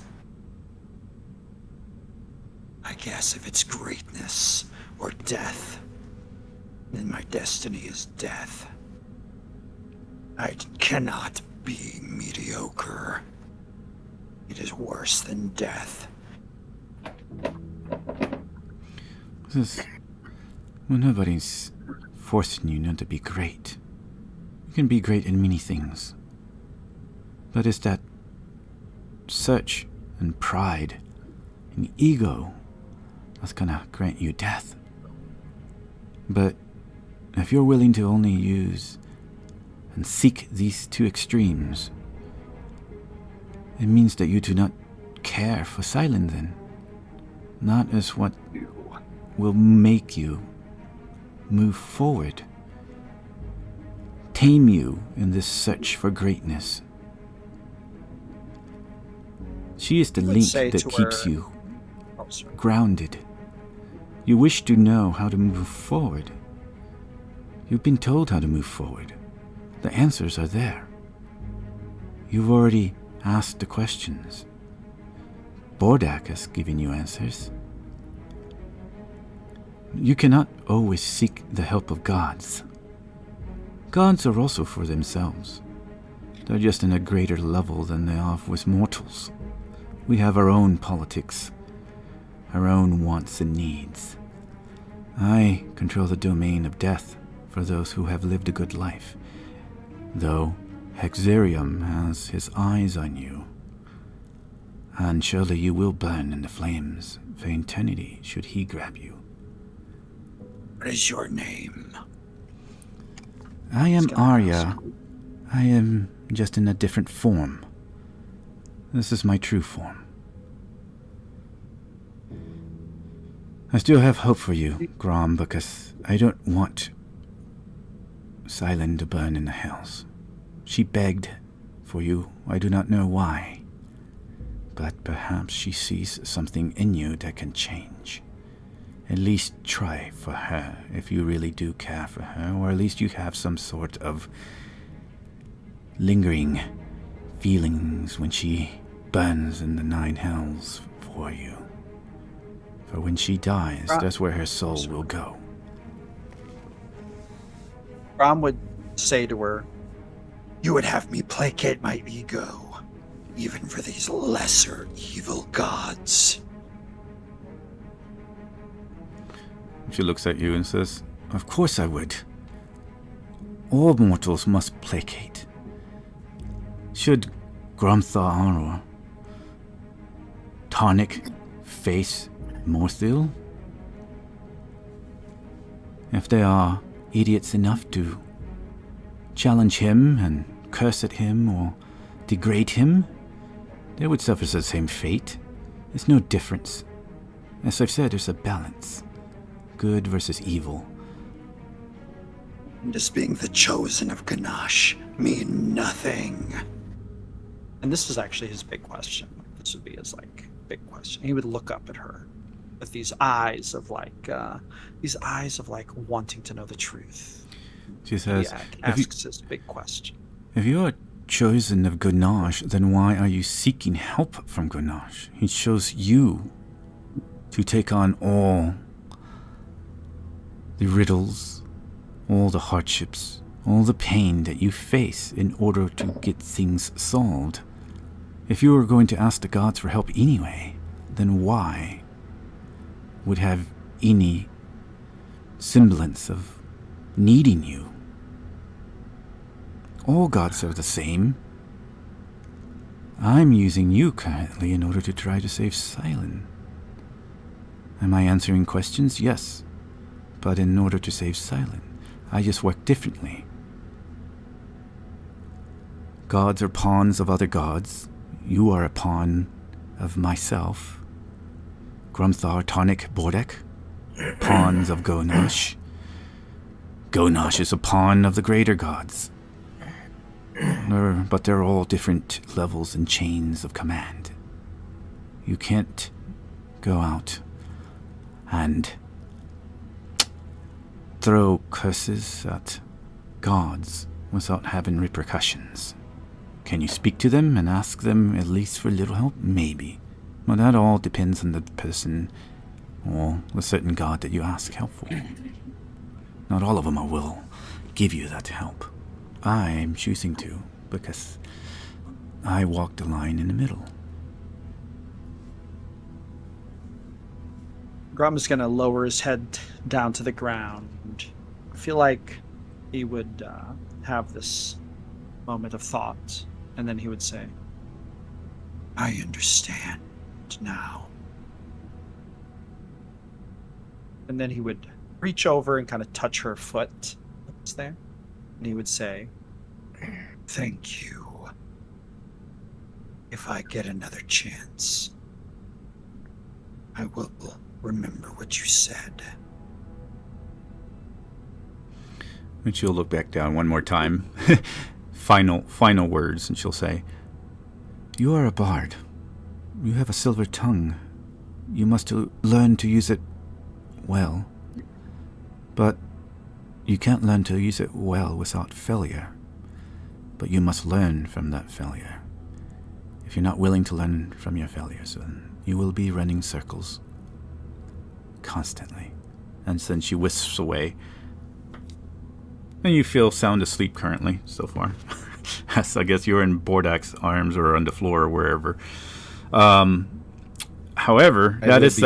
I guess if it's greatness or death, then my destiny is death. I cannot be mediocre. It is worse than death. Well, nobody's forcing you not to be great. You can be great in many things. But it's that search and pride and ego that's gonna grant you death. But if you're willing to only use and seek these two extremes, it means that you do not care for Silent then. Not as what will make you move forward, tame you in this search for greatness. She is the I would link say that to keeps her- you Oh, sorry. grounded. You wish to know how to move forward. You've been told how to move forward. The answers are there. You've already asked the questions. Bordak has given you answers. You cannot always seek the help of gods. Gods are also for themselves. They're just in a greater level than they are with mortals. We have our own politics, our own wants and needs. I control the domain of death for those who have lived a good life, though Hexarium has his eyes on you, and surely you will burn in the flames for eternity should he grab you. What is your name? I am gonna Arya. I am just in a different form. This is my true form. I still have hope for you, Grom, because I don't want Silent to burn in the hells. She begged for you. I do not know why. But perhaps she sees something in you that can change. At least try for her if you really do care for her, or at least you have some sort of lingering feelings when she burns in the 9 hells for you. For when she dies, that's where her soul will go. Rom would say to her, You would have me placate my ego, even for these lesser evil gods. She looks at you and says, Of course I would. All mortals must placate. Should Gromthar or Tonic face Morthil? If they are idiots enough to challenge him and curse at him or degrade him, they would suffer the same fate. There's no difference. As I've said, there's a balance. Good versus evil. And just being the chosen of Ganache mean nothing. and this is actually his big question. This would be his big question. He would look up at her with these eyes of wanting to know the truth. She says, He asks his big question. If you are chosen of Ganache, then why are you seeking help from Ganache? He chose you to take on all the riddles, all the hardships, all the pain that you face in order to get things solved. If you were going to ask the gods for help anyway, then why would have any semblance of needing you? All gods are the same. I'm using you currently in order to try to save Silent. Am I answering questions? Yes. But in order to save Silent, I just work differently. Gods are pawns of other gods. You are a pawn of myself. Grumthar, Tonic, Bordek, pawns of Gonash. Gonash is a pawn of the greater gods. But they're all different levels and chains of command. You can't go out and throw curses at gods without having repercussions. Can you speak to them and ask them at least for a little help? Maybe. Well, that all depends on the person or the certain god that you ask help for. Not all of them will give you that help. I'm choosing to because I walk the line in the middle. Grom is going to lower his head down to the ground. I feel like he would have this moment of thought, and then he would say, I understand now. and then he would reach over and kind of touch her foot that's there, and he would say, Thank you. If I get another chance, I will remember what you said. And she'll look back down one more time. Final words, and she'll say, "You are a bard. You have a silver tongue. You must learn to use it well. But you can't learn to use it well without failure. But you must learn from that failure. If you're not willing to learn from your failures, then you will be running circles constantly." And then she whisks away. And you feel sound asleep currently, so far. So I guess you're in Bordak's arms or on the floor or wherever. However, that is...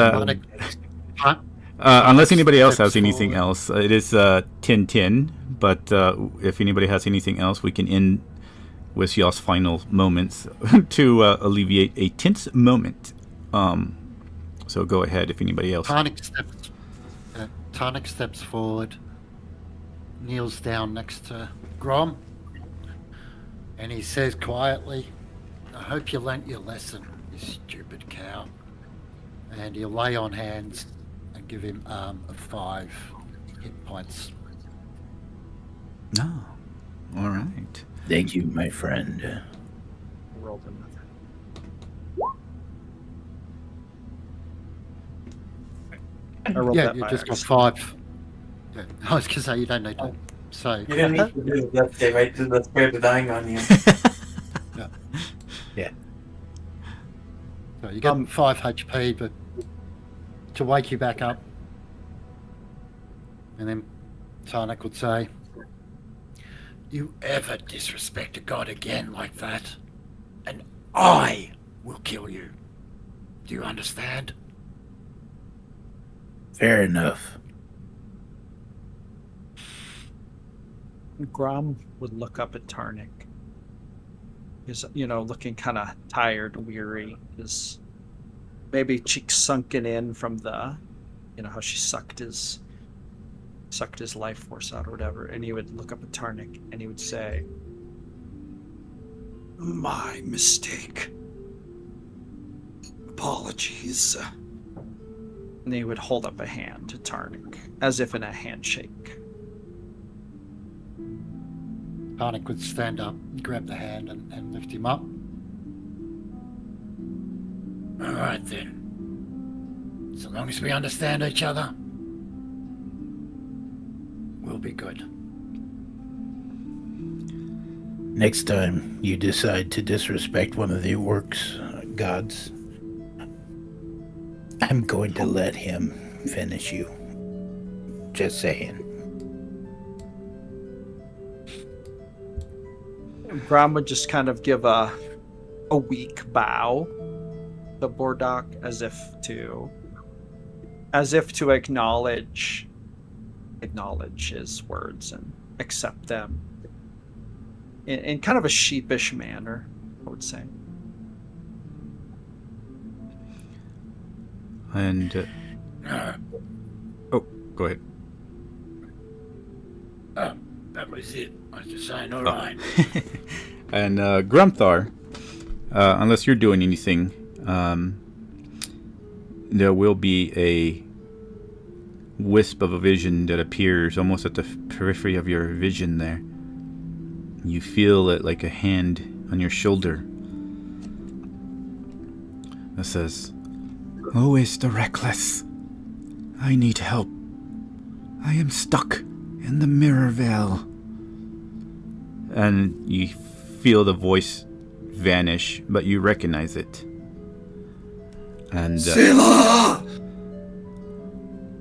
unless anybody else has anything else, it is 10:10. But if anybody has anything else, we can end with y'all's final moments to alleviate a tense moment. So go ahead if anybody else. Tarnik steps forward, kneels down next to Grom, and he says quietly, "I hope you learnt your lesson, you stupid cow." And he'll lay on hands and give him 5 hit points. No. All right. Thank you, my friend. Rolled another. I rolled Yeah, that you by just got accident. 5. Yeah, I was going to say you don't need to say. You didn't need to do that, Dave. I did the spare the dying on you. Yeah. So you get 5 HP, but to wake you back up. And then Tarnik would say, "You ever disrespect a god again like that, and I will kill you. Do you understand?" Fair enough. Grom would look up at Tarnik. He's, looking kind of tired, weary. His maybe cheeks sunken in from the, how she sucked his life force out or whatever. And he would look up at Tarnik and he would say, My mistake. Apologies. and he would hold up a hand to Tarnik, as if in a handshake. Tarnik would stand up, grab the hand, and lift him up. All right, then. So long as we understand each other, we'll be good. Next time you decide to disrespect one of the orcs' gods, I'm going to let him finish you. Just saying. Grom would just kind of give a weak bow to Bordak, as if to acknowledge his words and accept them in kind of a sheepish manner, I would say. And oh, go ahead. That was it. I was just saying, all right. And Grumthar, unless you're doing anything, there will be a wisp of a vision that appears almost at the periphery of your vision there. You feel it like a hand on your shoulder that says, "Always the reckless. I need help. I am stuck in the mirror veil." And you feel the voice vanish, but you recognize it. And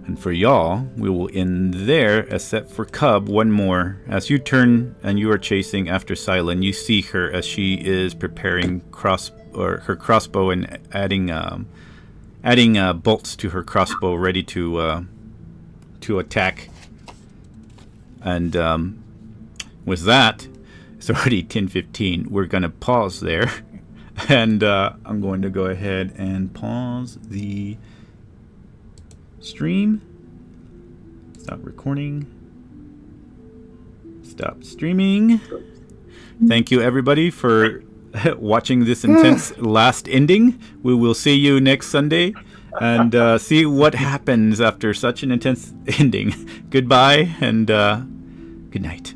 and for y'all, we will end there, except for Cub. One more. As you turn and you are chasing after Silent, you see her as she is preparing her crossbow and adding bolts to her crossbow, ready to attack. And with that, it's already 10:15. We're gonna pause there, and I'm going to go ahead and pause the stream. Stop recording. Stop streaming. Thank you, everybody, for watching this intense last ending. We will see you next Sunday and see what happens after such an intense ending. Goodbye and good night.